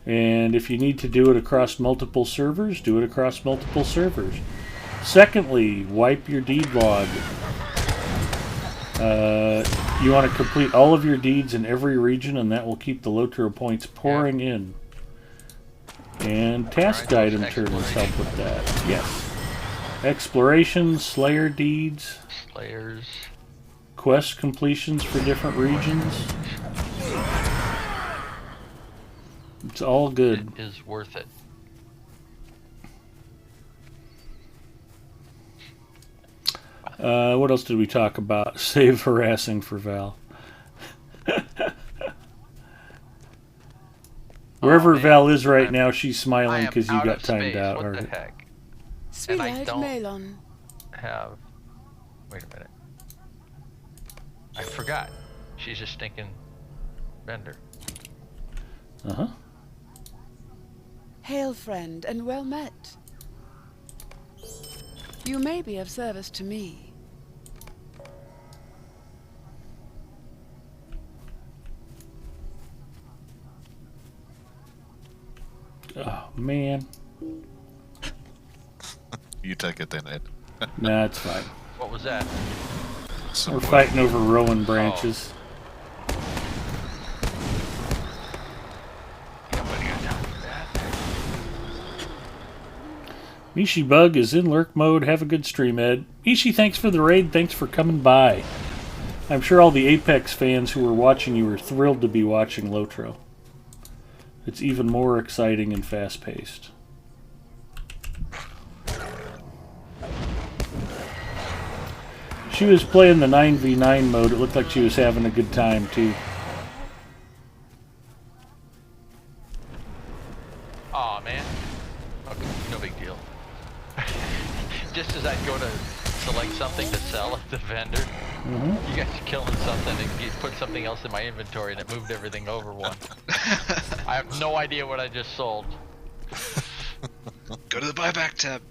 And if you need to do it across multiple servers, do it across multiple servers. Secondly, wipe your deed log. You want to complete all of your deeds in every region, and that will keep the Lotro points pouring in. And task item turners help with that. Yes. Exploration, Slayer deeds. Slayers. Quest completions for different regions. It's all good. It is worth it. What else did we talk about? Save harassing for Val. Wherever Val is right now, she's smiling because you got timed out. What the heck? And I don't Melon. have... Wait a minute. I forgot. She's a stinking vendor. Uh-huh. Hail, friend, and well met. You may be of service to me. Oh, man. You take it then, Ed. Nah, it's fine. What was that? We're fighting over rowan branches. Mishi Bug is in lurk mode. Have a good stream, Ed. Mishi, thanks for the raid. Thanks for coming by. I'm sure all the Apex fans who were watching you were thrilled to be watching Lotro. It's even more exciting and fast-paced. She was playing the 9v9 mode. It looked like she was having a good time, too. Aw, man. Okay, no big deal. Just as I'd go to select something to sell at the vendor, you guys are killing something and you put something else in my inventory and it moved everything over one. I have no idea what I just sold. Go to the buyback tab.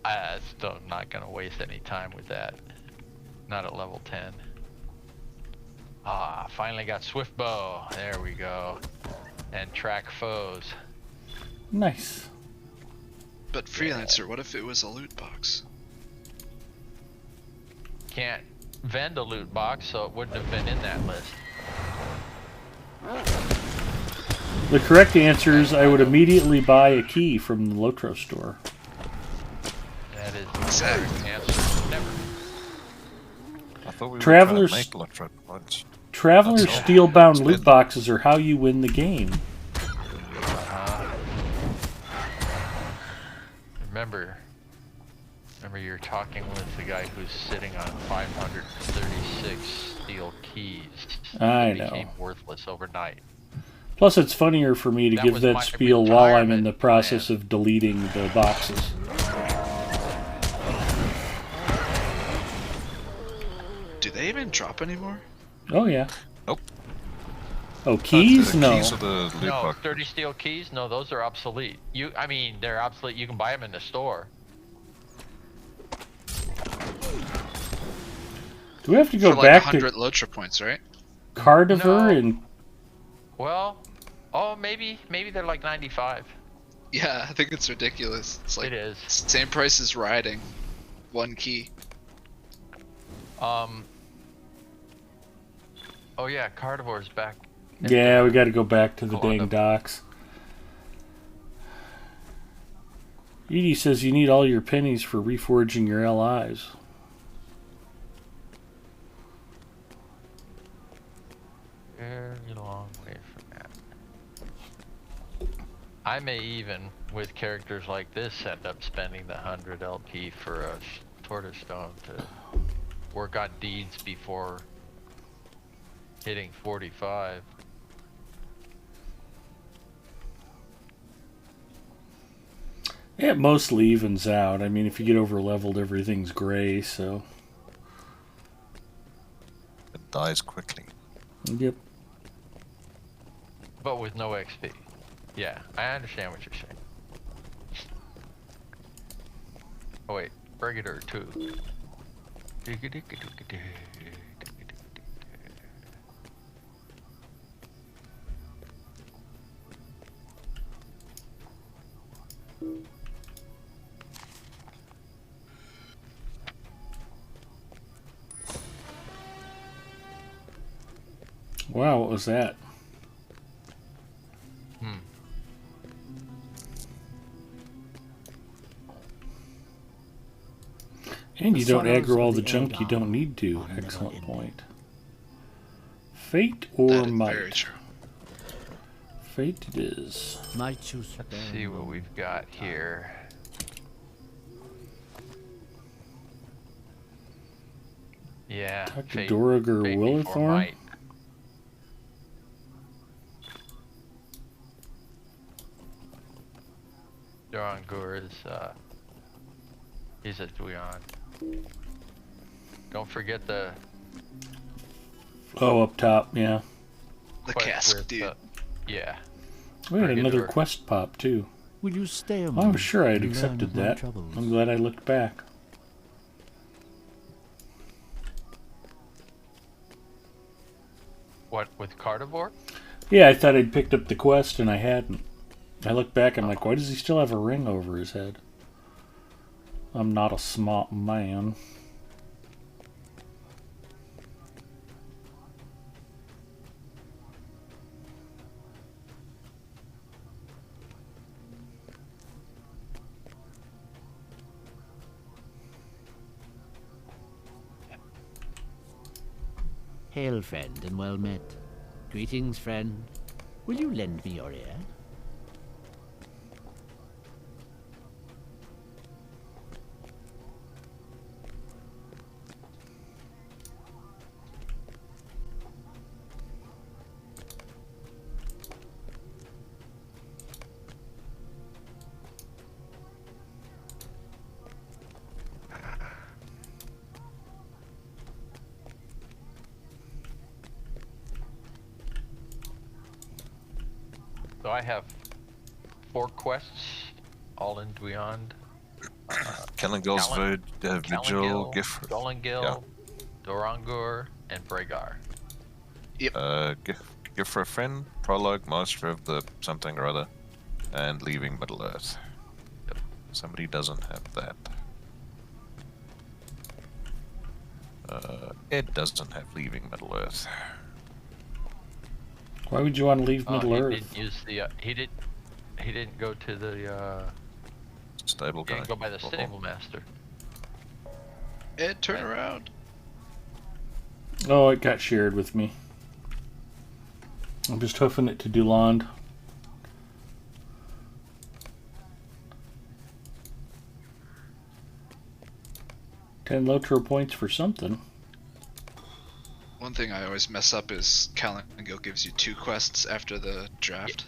I'm not going to waste any time with that. Not at level 10. Ah, finally got Swift Bow. There we go. And track foes. Nice. But Freelancer, what if it was a loot box? Can't vend a loot box, so it wouldn't have been in that list. The correct answer is I would immediately buy a key from the Lotro store. That is the correct answer. Never. I thought we Travelers, were trying to make Lotro points. Traveler's Steelbound loot boxes are how you win the game. Remember you're talking with the guy who's sitting on 536 steel keys. I know. Became worthless overnight. Plus, it's funnier for me to give that spiel while I'm in the process of deleting the boxes. Do they even drop anymore? Oh, yeah. Nope. Oh, keys? No. Keys of the loot No, box. 30 steel keys? No, those are obsolete. I mean, they're obsolete. You can buy them in the store. Do we have to go For like back 100 to Lotra points, right? Cardiver and... Well, maybe they're like 95. Yeah, I think it's ridiculous. It's like it is. Same price as riding. One key. Oh yeah, Carnivore's back. Yeah, we got to go back to the dang docks. Edie says you need all your pennies for reforging your LIs. Very long way from that. I may even, with characters like this, end up spending the 100 LP for a tortoise stone to work on deeds before hitting 45. It mostly evens out. I mean, if you get over leveled, everything's gray, so. It dies quickly. Yep. But with no XP. Yeah, I understand what you're saying. Oh wait, regular 2. Wow, what was that? And you don't aggro all the junk you don't need to. Excellent point. Fate or might? Very true. Fate it is. Let's see what we've got here. Yeah. Dr. Doriger Willerthorn? Dorangur is, he's a Duyan. Don't forget the... Oh, up top, yeah. The cask, dude. Yeah. We had another quest pop, too. Will you stay a I'm moment sure I had and learn accepted of my that. troubles? I'm glad I looked back. What, with Carnivore? Yeah, I thought I'd picked up the quest, and I hadn't. I looked back, I'm like, why does he still have a ring over his head? I'm not a smart man. Hail, friend, and well met. Greetings, friend. Will you lend me your ear? So I have 4 quests, all in beyond. Kellingill's Vigil, Gift. Golengil, Dorangur, and Bregar. Yep. Gift for a Friend, Prologue, Master of the something or other, and Leaving Middle Earth. Yep. Somebody doesn't have that. Ed doesn't have Leaving Middle Earth. Why would you want to leave Middle Earth? Didn't use the, he didn't go to the stable guy. He didn't go by the stable master. Ed, turn around. Oh, it got shared with me. I'm just hoofing it to Duland. $10 Lotro points for something. One thing I always mess up is Calangil gives you 2 quests after the draft.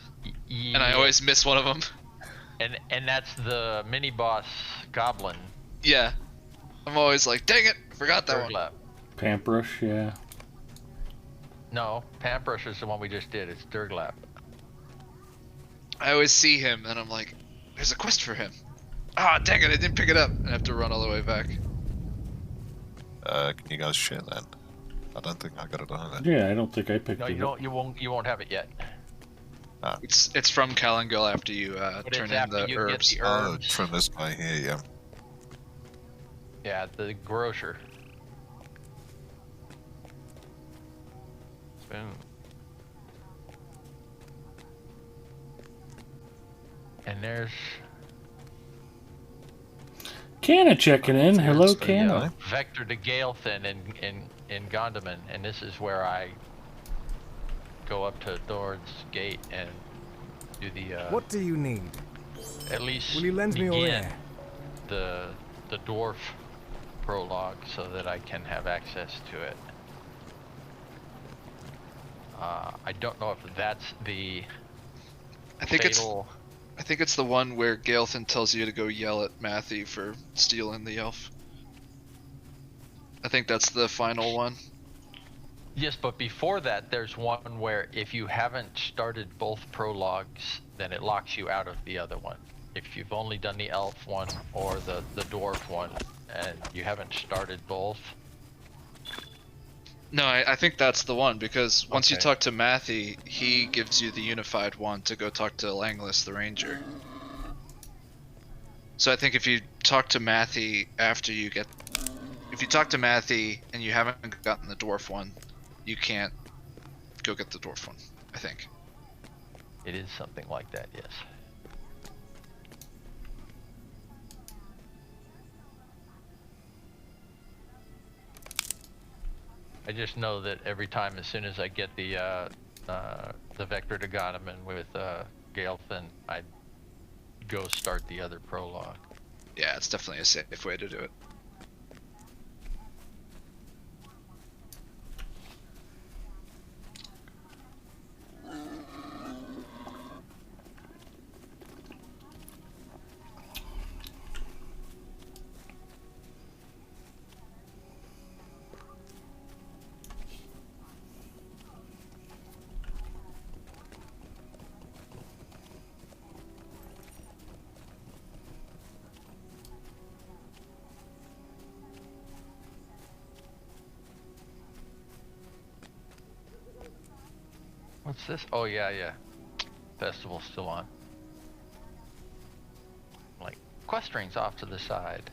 Yeah. And I always miss one of them. And that's the mini boss goblin. Yeah. I'm always like, dang it, forgot that one. Pamprush, yeah. No, Pamprush is the one we just did. It's Durglap. I always see him and I'm like, there's a quest for him. Ah, dang it, I didn't pick it up. And I have to run all the way back. Can you guys share that? I don't think I got it on there. Yeah, I don't think I picked it up. You won't have it yet. It's from Calangil after you turn in the herbs. Oh, from this guy here, yeah. Yeah, the grocer. Boom. And there's Canna checking in. Hello, Canna. Vector to Gaelthin in Gondaman, and this is where I go up to Dord's gate and do the. What do you need? At least will you lend me your ear? The dwarf prologue so that I can have access to it. I don't know if that's the. I think it's the one where Gaelthin tells you to go yell at Matthew for stealing the elf. I think that's the final one. Yes, but before that, there's one where if you haven't started both prologues, then it locks you out of the other one. If you've only done the elf one or the dwarf one, and you haven't started both. No, I think that's the one, because once you talk to Matthew, he gives you the unified one to go talk to Langlis the ranger. So I think if you talk to Matthew after you get... If you talk to Matthew and you haven't gotten the dwarf one, you can't go get the dwarf one, I think. It is something like that, yes. I just know that every time, as soon as I get the Vector to Gondaman with Gaelthin, I go start the other prologue. Yeah, it's definitely a safe way to do it. What's this? Oh yeah. Festival's still on. Like quest rings off to the side.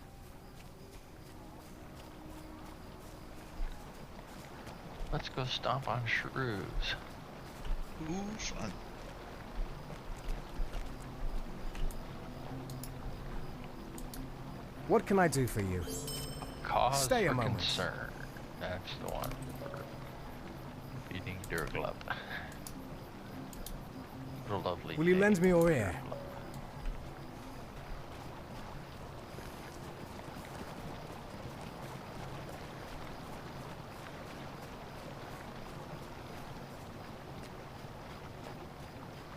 Let's go stomp on shrews. Ooh, fun. What can I do for you? Cause Stay a for moment. concern. That's the one for feeding Durglap. What a lovely Will you day. lend me your ear?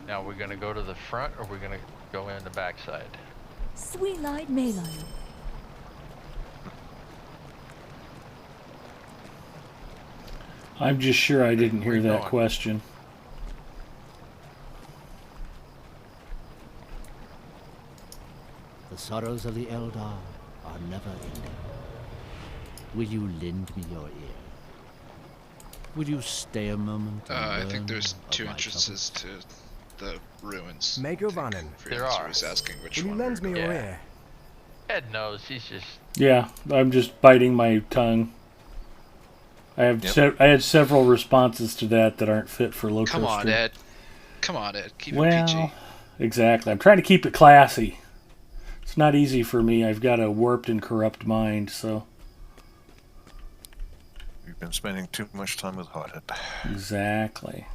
Now we're gonna go to the front, or we're gonna go in the backside. Sweet-eyed Malon. I'm just sure I didn't hear that question. The sorrows of the Eldar are never ending. Will you lend me your ear? Will you stay a moment? I think there's two entrances to the ruins. Megovanen. There are. Was asking which Will one. You lend me your ear? Ed knows. He's just. Yeah, I'm just biting my tongue. I have I had several responses to that aren't fit for low. Come on, Ed. Come on, Ed. Keep it PG. Exactly. I'm trying to keep it classy. It's not easy for me. I've got a warped and corrupt mind, so. You've been spending too much time with Hothead. Exactly.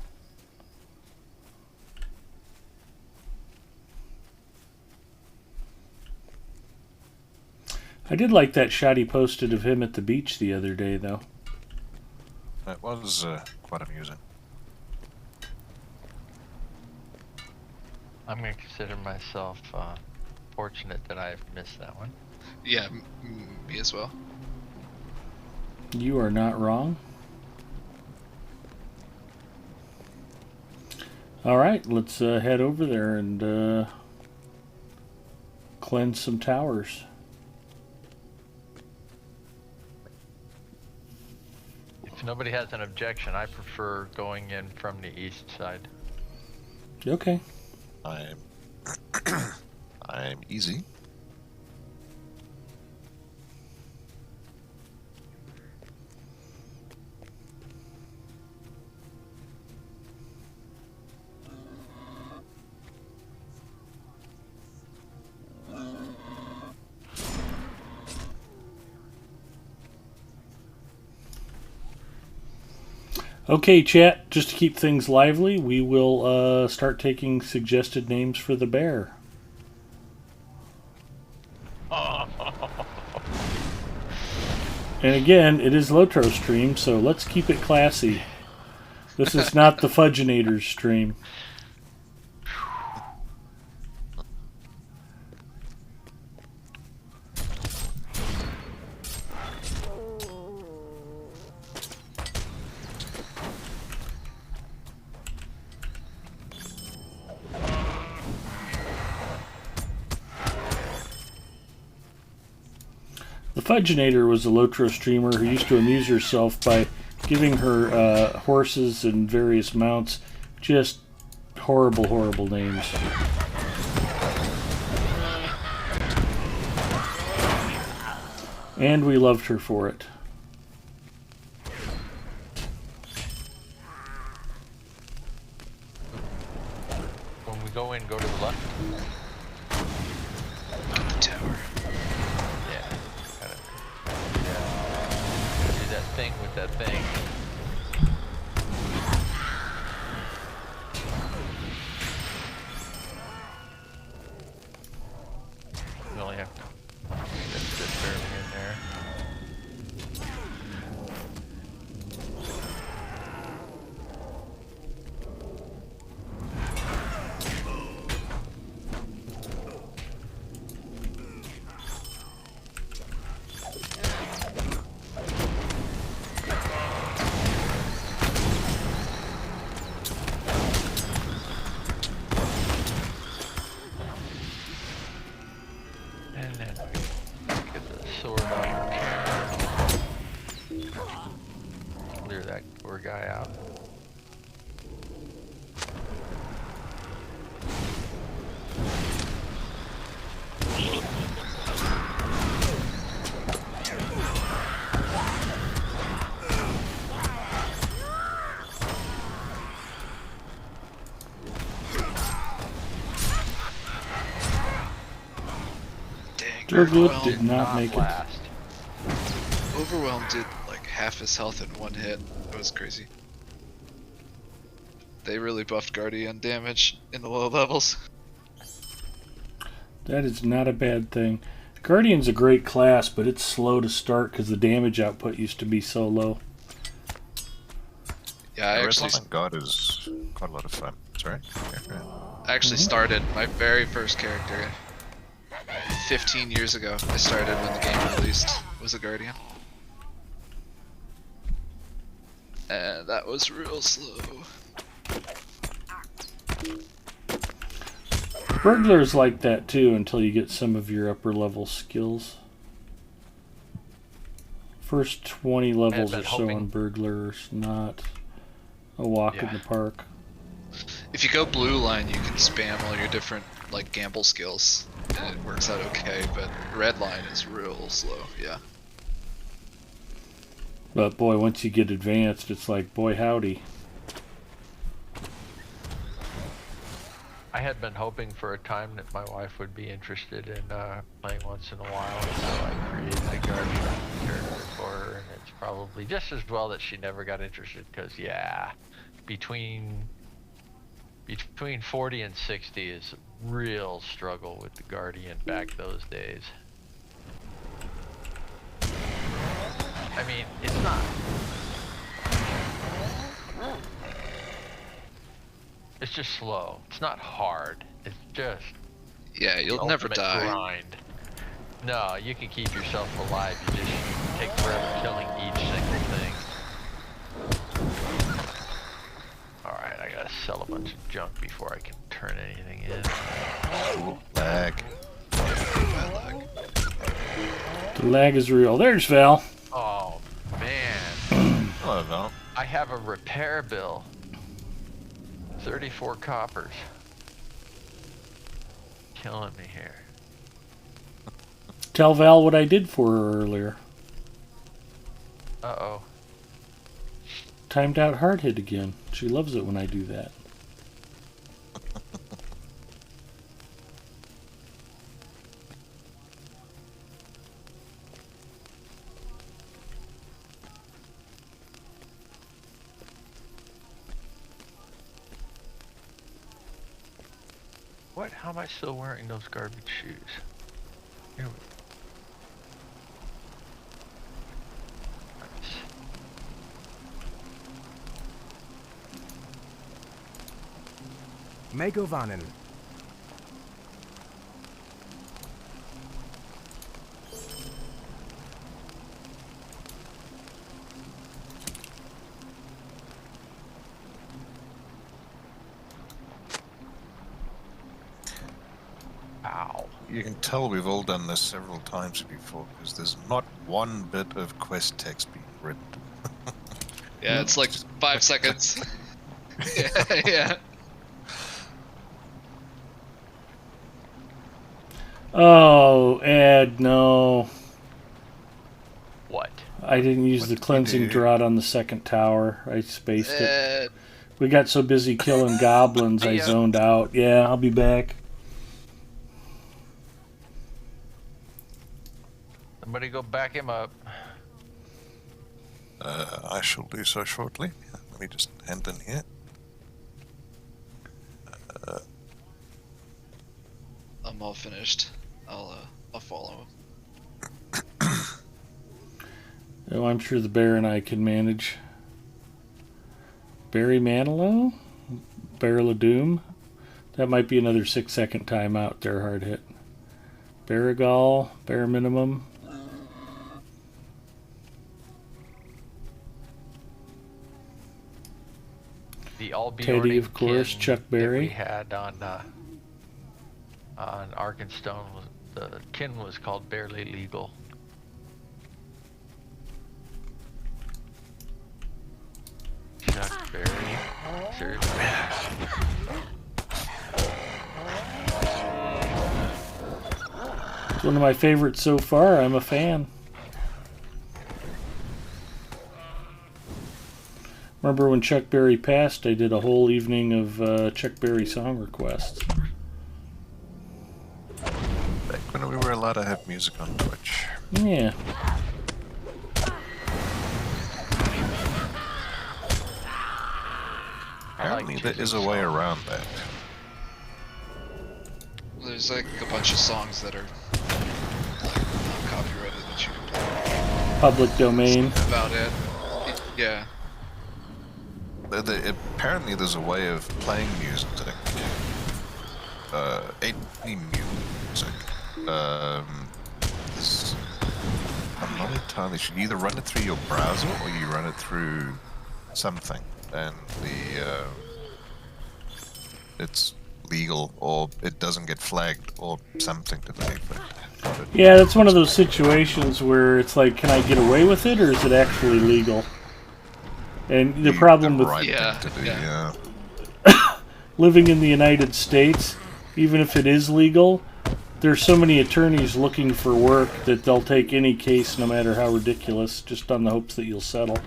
I did like that shot he posted of him at the beach the other day, though. That was quite amusing. I'm going to consider myself fortunate that I've missed that one. Yeah, me as well. You are not wrong. All right, let's head over there and cleanse some towers. If nobody has an objection, I prefer going in from the east side. Okay. I'm easy. Okay, chat, just to keep things lively, we will start taking suggested names for the bear. And again, it is Lotro stream, so let's keep it classy. This is not the Fudginators stream. The Fudginator was a Lotro streamer who used to amuse herself by giving her horses and various mounts just horrible, horrible names. And we loved her for it. When we go in, go to the left. Tower. Do that thing with that thing. We only have to get everything in there. And then get the sword out. Clear that poor guy out. Durglip did not make it. Overwhelmed did like half his health in one hit. It was crazy. They really buffed Guardian damage in the low levels. That is not a bad thing. Guardian's a great class, but it's slow to start because the damage output used to be so low. Yeah, I actually... God is quite a lot of fun. Sorry? I actually started my very first character 15 years ago. I started when the game released, was a Guardian. And that was real slow. Burglar's like that too until you get some of your upper level skills. First 20 levels or so on Burglar's not a walk in the park. If you go blue line, you can spam all your different like gamble skills, and it works out okay. But red line is real slow. Yeah. But boy, once you get advanced, it's like, boy howdy. I had been hoping for a time that my wife would be interested in playing once in a while, so I created a Guardian character for her, and it's probably just as well that she never got interested, because yeah, between 40 and 60 is a real struggle with the Guardian back those days. I mean, it's not. It's just slow. It's not hard. It's just. Yeah, you'll never die. Grind. No, you can keep yourself alive. You just take forever killing each single thing. Alright, I gotta sell a bunch of junk before I can turn anything in. Lag. The lag is real. There's Val. Oh, man. Hello, Val. I have a repair bill. 34 coppers. Killing me here. Tell Val what I did for her earlier. Uh-oh. Timed out hard hit again. She loves it when I do that. What? How am I still wearing those garbage shoes? Here we go. Megovanen. Ow. You can tell we've all done this several times before, because there's not one bit of quest text being written. Yeah, it's like 5 seconds. Yeah. Oh, Ed, no. What? I didn't use the cleansing draught on the second tower. I spaced it. We got so busy killing goblins, I zoned out. Yeah, I'll be back. Somebody go back him up. I shall do so shortly. Let me just hand in here. I'm all finished. I'll follow him. Oh, I'm sure the bear and I can manage. Barry Manilow? Barrel of Doom? That might be another 6-second timeout there, hard hit. Barrigal, bare minimum. The Teddy, of course, Chuck Berry. We had on Arkenstone, the kin was called Barely Legal. Chuck Berry. Seriously. It's one of my favorites so far. I'm a fan. Remember when Chuck Berry passed, I did a whole evening of Chuck Berry song requests. Back when we were allowed to have music on Twitch. Yeah. Apparently there is a way around that. There's like a bunch of songs that are like not copyrighted that you can play. Public domain. That's about it. Yeah. Apparently there's a way of playing music. Any music. I'm not entirely sure. You either run it through your browser or you run it through something. And it's legal, or it doesn't get flagged, or something to that effect. Yeah, that's one of those situations where it's like, can I get away with it, or is it actually legal? And the problem with living in the United States, even if it is legal, there's so many attorneys looking for work that they'll take any case, no matter how ridiculous, just on the hopes that you'll settle.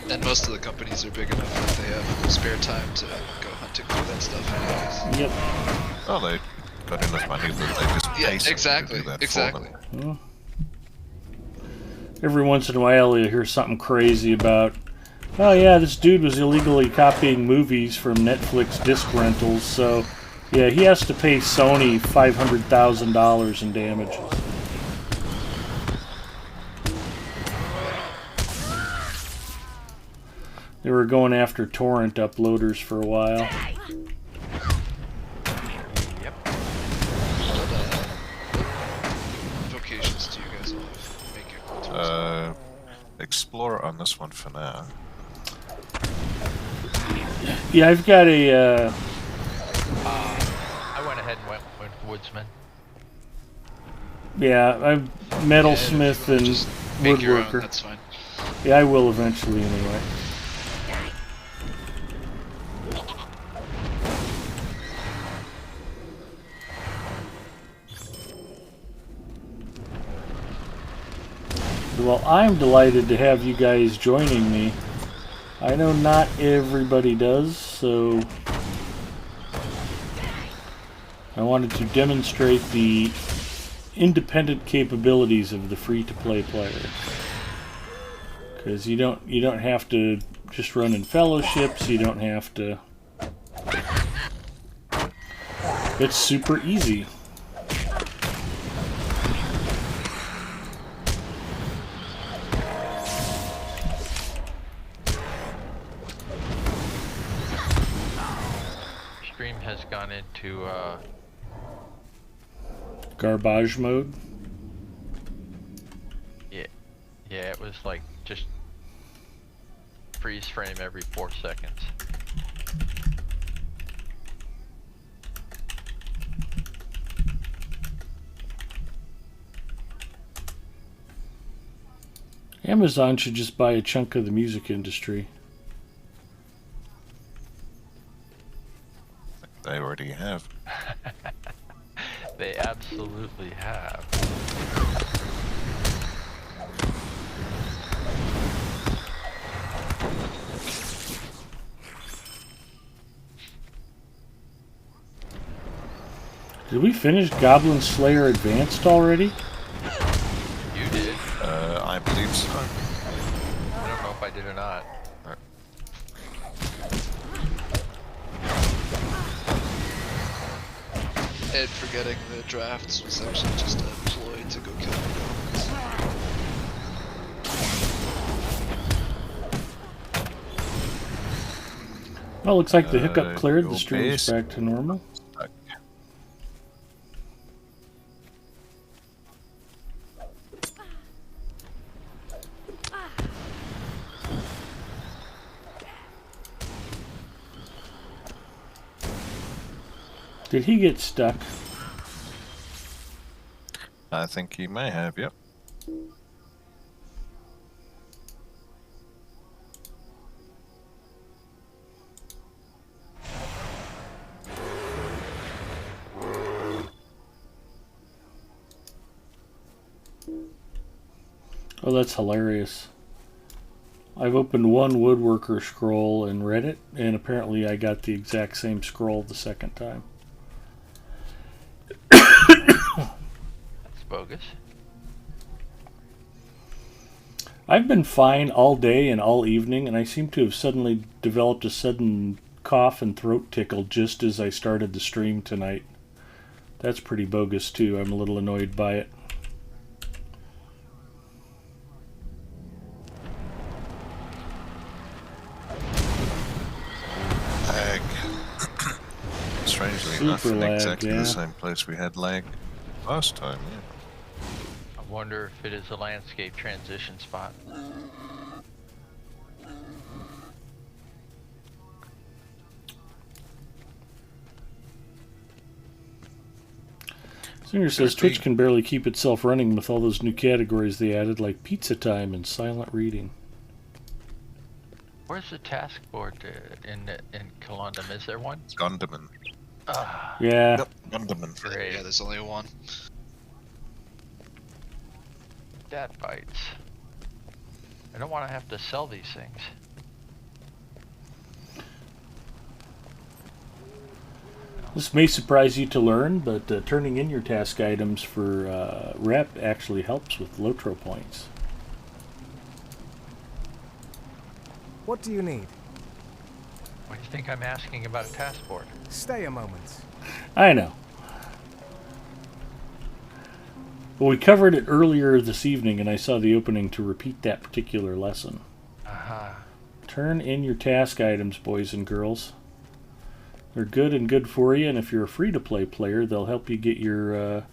And most of the companies are big enough that they have spare time to go hunting for that stuff anyways. Yep. Oh, they got enough money that they just pay exactly, to do that exactly. for them. Well, every once in a while you hear something crazy about, oh yeah, this dude was illegally copying movies from Netflix disc rentals, so yeah, he has to pay Sony $500,000 in damages. They were going after torrent uploaders for a while. Yep. Vocations do you guys all make it? Explorer on this one for now. Yeah, I've got a. I went ahead and went with Woodsman. Yeah, I'm metalsmith and make your own, woodworker. that's fine. Yeah, I will eventually anyway. Well, I'm delighted to have you guys joining me. I know not everybody does, so I wanted to demonstrate the independent capabilities of the free-to-play player. Because you don't have to just run in fellowships, you don't have to. It's super easy. Stream has gone into Garbage mode. Yeah, it was like just freeze frame every 4 seconds. Amazon should just buy a chunk of the music industry. They already have. They absolutely have. Did we finish Goblin Slayer Advanced already? You did. I believe so. I don't know if I did or not. Ed forgetting the drafts was actually just a ploy to go kill the goblins. Well, looks like the hiccup cleared. The stream's back to normal. Did he get stuck? I think he may have, yep. Oh, that's hilarious. I've opened one woodworker scroll and read it, and apparently I got the exact same scroll the second time. That's bogus. I've been fine all day and all evening, and I seem to have suddenly developed a sudden cough and throat tickle just as I started the stream tonight. That's pretty bogus too. I'm a little annoyed by it. Lag. Strangely enough, in lag, exactly yeah. the same place we had lag last time, yeah. I wonder if it is a landscape transition spot. Singer says Twitch can barely keep itself running with all those new categories they added, like pizza time and silent reading. Where's the task board in Kalundum? Is there one? Gondaman. Yeah. Yep, Gondaman. Great. Yeah, there's only one. That bites. I don't want to have to sell these things. This may surprise you to learn, but turning in your task items for rep actually helps with Lotro points. What do you need? What do you think I'm asking about a task board? Stay a moment. I know. Well, we covered it earlier this evening, and I saw the opening to repeat that particular lesson. Turn in your task items, boys and girls. They're good and good for you, and if you're a free-to-play player, they'll help you get your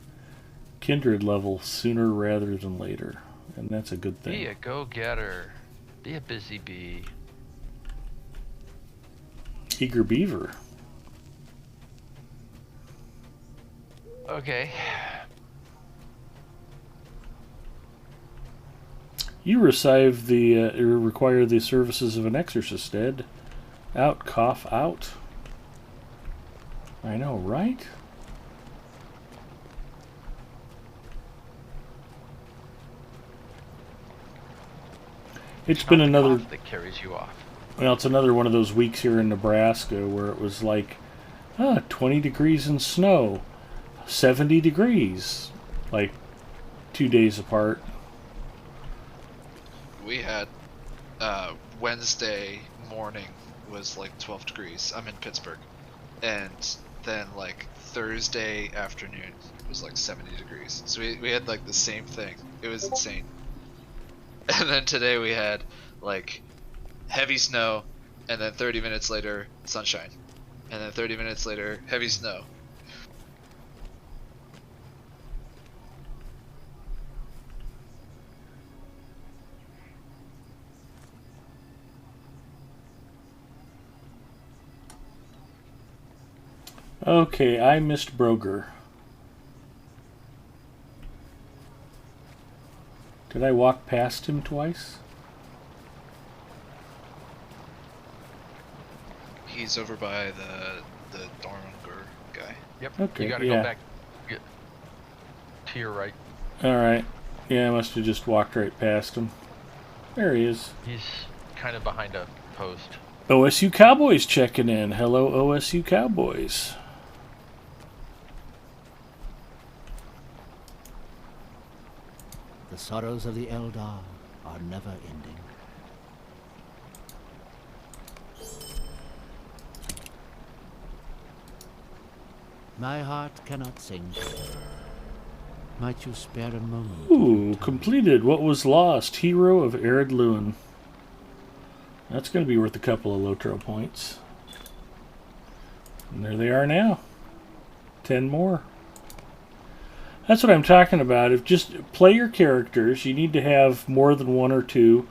kindred level sooner rather than later, and that's a good thing. Be a go-getter. Be a busy bee. Eager beaver. Okay. You require the services of an exorcist, Ed. Out, cough, out. I know, right? It's been another... that carries you off. Well, it's another one of those weeks here in Nebraska where it was like, 20 degrees and snow. 70 degrees. Like, 2 days apart. We had Wednesday morning was like 12 degrees. I'm in Pittsburgh. And then like Thursday afternoon was like 70 degrees. So we had like the same thing. It was insane. And then today we had like heavy snow, and then 30 minutes later sunshine. And then 30 minutes later heavy snow. Okay, I missed Broger. Did I walk past him twice? He's over by the Dormanger guy. Yep. Okay, You gotta go back to your right. Alright. Yeah, I must have just walked right past him. There he is. He's kind of behind a post. OSU Cowboys checking in. Hello, OSU Cowboys. The sorrows of the Eldar are never ending. My heart cannot sing. Might you spare a moment? Ooh, completed what was lost. Hero of Arid Luin. That's going to be worth a couple of Lotro points. And there they are now. 10 more. That's what I'm talking about. If just play your characters, you need to have more than one or two.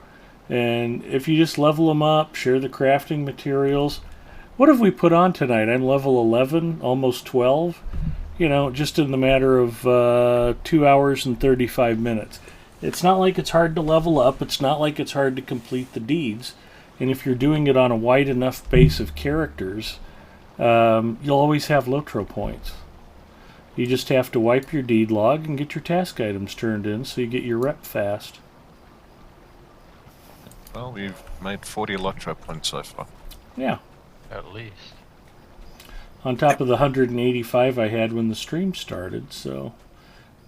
And if you just level them up, share the crafting materials. What have we put on tonight? I'm level 11, almost 12. You know, just in the matter of 2 hours and 35 minutes. It's not like it's hard to level up. It's not like it's hard to complete the deeds. And if you're doing it on a wide enough base of characters, you'll always have Lotro points. You just have to wipe your deed log and get your task items turned in so you get your rep fast. Well, we've made 40 Lotro points so far. Yeah. At least. On top of the 185 I had when the stream started, so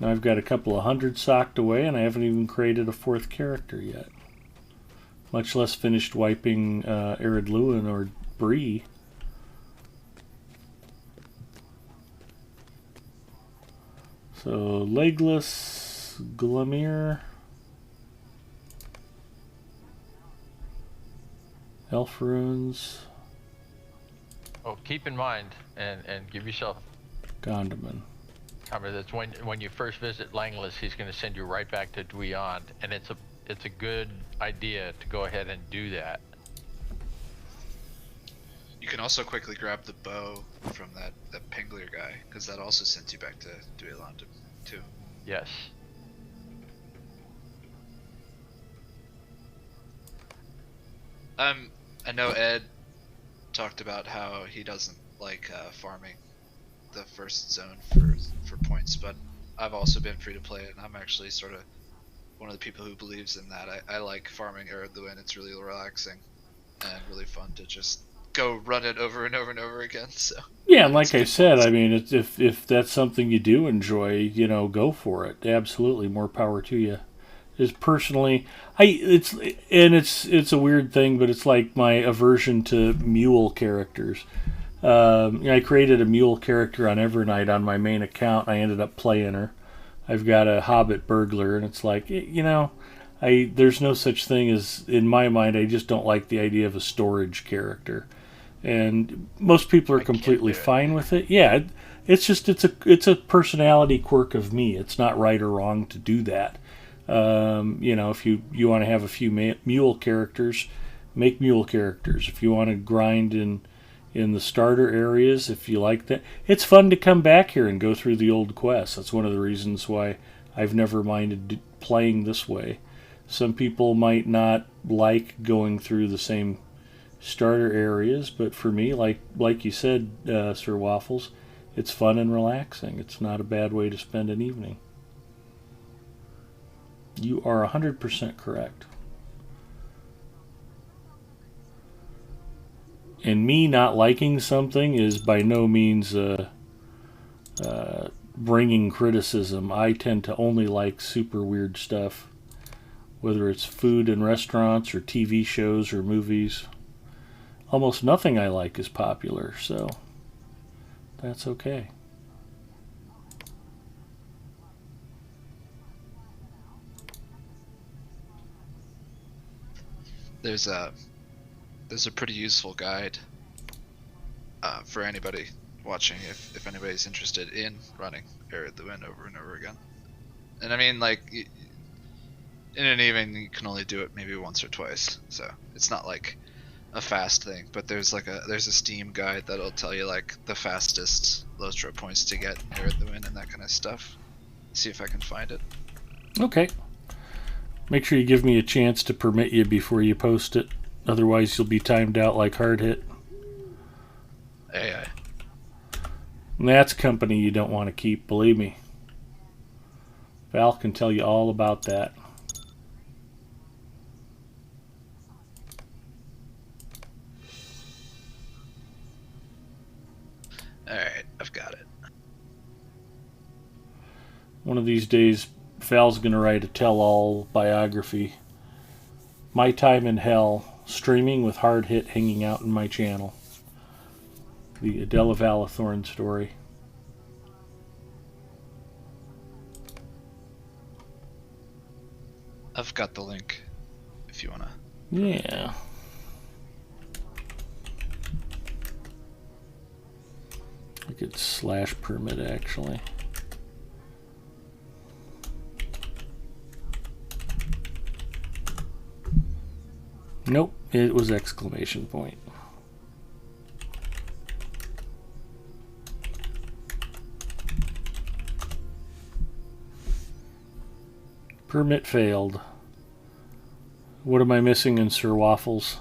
now I've got a couple of hundred socked away and I haven't even created a fourth character yet. Much less finished wiping Arid Luin or Bree. So, Legless, Glamir, Elf Runes. Oh, keep in mind and give yourself Gondaman. I mean, that's when you first visit Langless, he's going to send you right back to Duyond, and it's a good idea to go ahead and do that. You You can also quickly grab the bow from that Penglier guy, because that also sends you back to Dueland too. Yes. I know Ed talked about how he doesn't like farming the first zone for points, but I've also been free to play it, and I'm actually sort of one of the people who believes in that. I like farming Eredluin. It's really relaxing and really fun to just go run it over and over and over again. So yeah, and like I said, I mean, if that's something you do enjoy, go for it. Absolutely, more power to you. Just personally, it's a weird thing, but it's like my aversion to mule characters. I created a mule character on Evernight on my main account. And I ended up playing her. I've got a Hobbit burglar, and it's like, there's no such thing as, in my mind, I just don't like the idea of a storage character. And most people are completely fine with it. Yeah, it's a personality quirk of me. It's not right or wrong to do that. If you want to have a few mule characters, make mule characters. If you want to grind in the starter areas, if you like that, it's fun to come back here and go through the old quests. That's one of the reasons why I've never minded playing this way. Some people might not like going through the same starter areas, but for me, like you said, Sir Waffles, it's fun and relaxing. It's not a bad way to spend an evening. You are 100% correct. And me not liking something is by no means bringing criticism. I tend to only like super weird stuff, whether it's food in restaurants or TV shows or movies. Almost nothing I like is popular, so that's okay. There's a pretty useful guide for anybody watching if anybody's interested in running Eredluin over and over again. And I mean, like, in an evening you can only do it maybe once or twice, so it's not like a fast thing. But there's a Steam guide that'll tell you like the fastest low stroke points to get Eredluin and that kind of stuff. See if I can find it. Okay. Make sure you give me a chance to permit you before you post it. Otherwise, you'll be timed out like Hard Hit. Aye. And that's company you don't want to keep, believe me. Val can tell you all about that. Alright, I've got it. One of these days, Val's going to write a tell-all biography. My Time in Hell, streaming with Hard Hit hanging out in my channel. The Adela Valathorn story. I've got the link if you wanna. Yeah. I could / permit actually. Nope, it was exclamation point. Permit failed. What am I missing in Sir Waffles?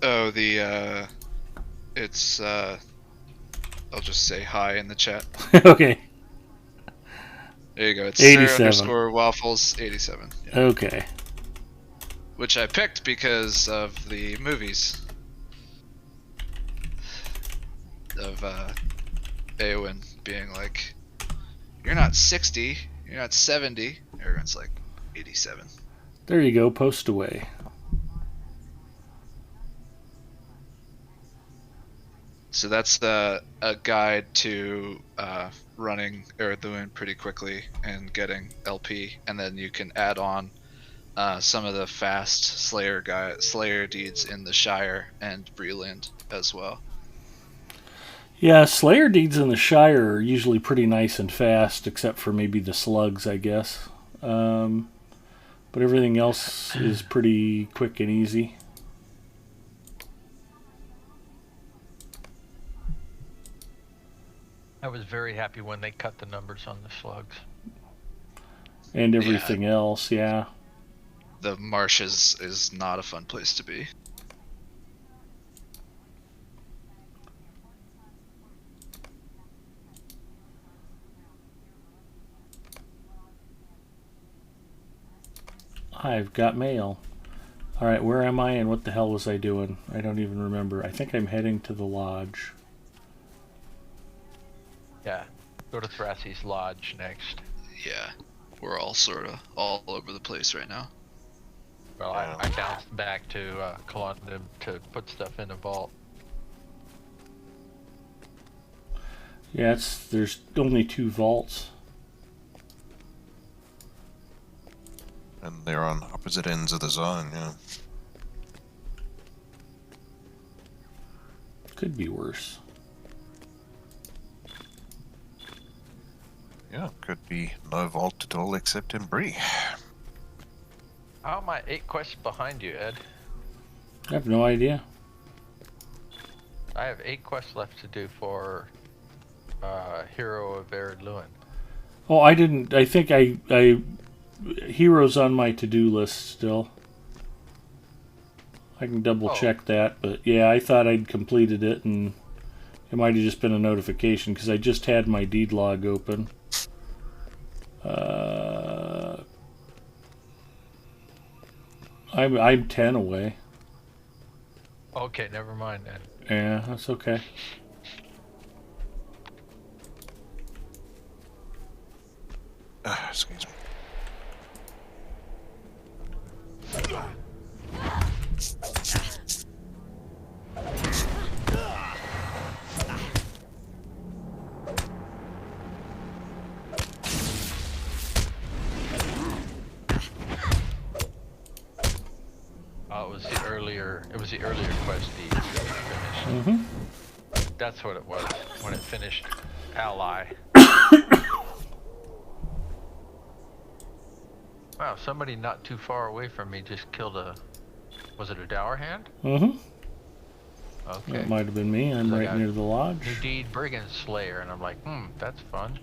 Oh, it's I'll just say hi in the chat. Okay. There you go. It's 87. Sir_Waffles 87. Yeah. Okay. Which I picked because of the movies of Eowyn being like, "You're not 60, you're not 70." Everyone's like 87. There you go. Post away. So that's a guide to running Eredluin pretty quickly and getting LP, and then you can add on some of the fast Slayer deeds in the Shire and Breland as well. Yeah, Slayer deeds in the Shire are usually pretty nice and fast, except for maybe the slugs, I guess. But everything else is pretty quick and easy. I was very happy when they cut the numbers on the slugs. And everything else, yeah. The marsh is not a fun place to be. I've got mail. Alright, where am I and what the hell was I doing? I don't even remember. I think I'm heading to the lodge. Yeah, go to Thrassy's lodge next. Yeah, we're all sort of all over the place right now. Well, I bounced back to Colondum to put stuff in a vault. Yeah, there's only 2 vaults. And they're on opposite ends of the zone, yeah. Could be worse. Yeah, could be no vault at all except in Bree. How am I 8 quests behind you, Ed? I have no idea. I have 8 quests left to do for Hero of Arid Luin. Oh, I didn't. I think I Hero's on my to-do list still. I can double check that, but yeah, I thought I'd completed it, and it might have just been a notification because I just had my deed log open. I'm 10 away. Okay, never mind then. Yeah, that's okay. Excuse me. It was the earlier quest deed that we finished. That's what it was when it finished Ally. Wow, somebody not too far away from me just killed was it a dour hand? Okay. Okay. It might have been me. I'm right near the lodge. New deed, Brigand Slayer, and I'm like, that's fun.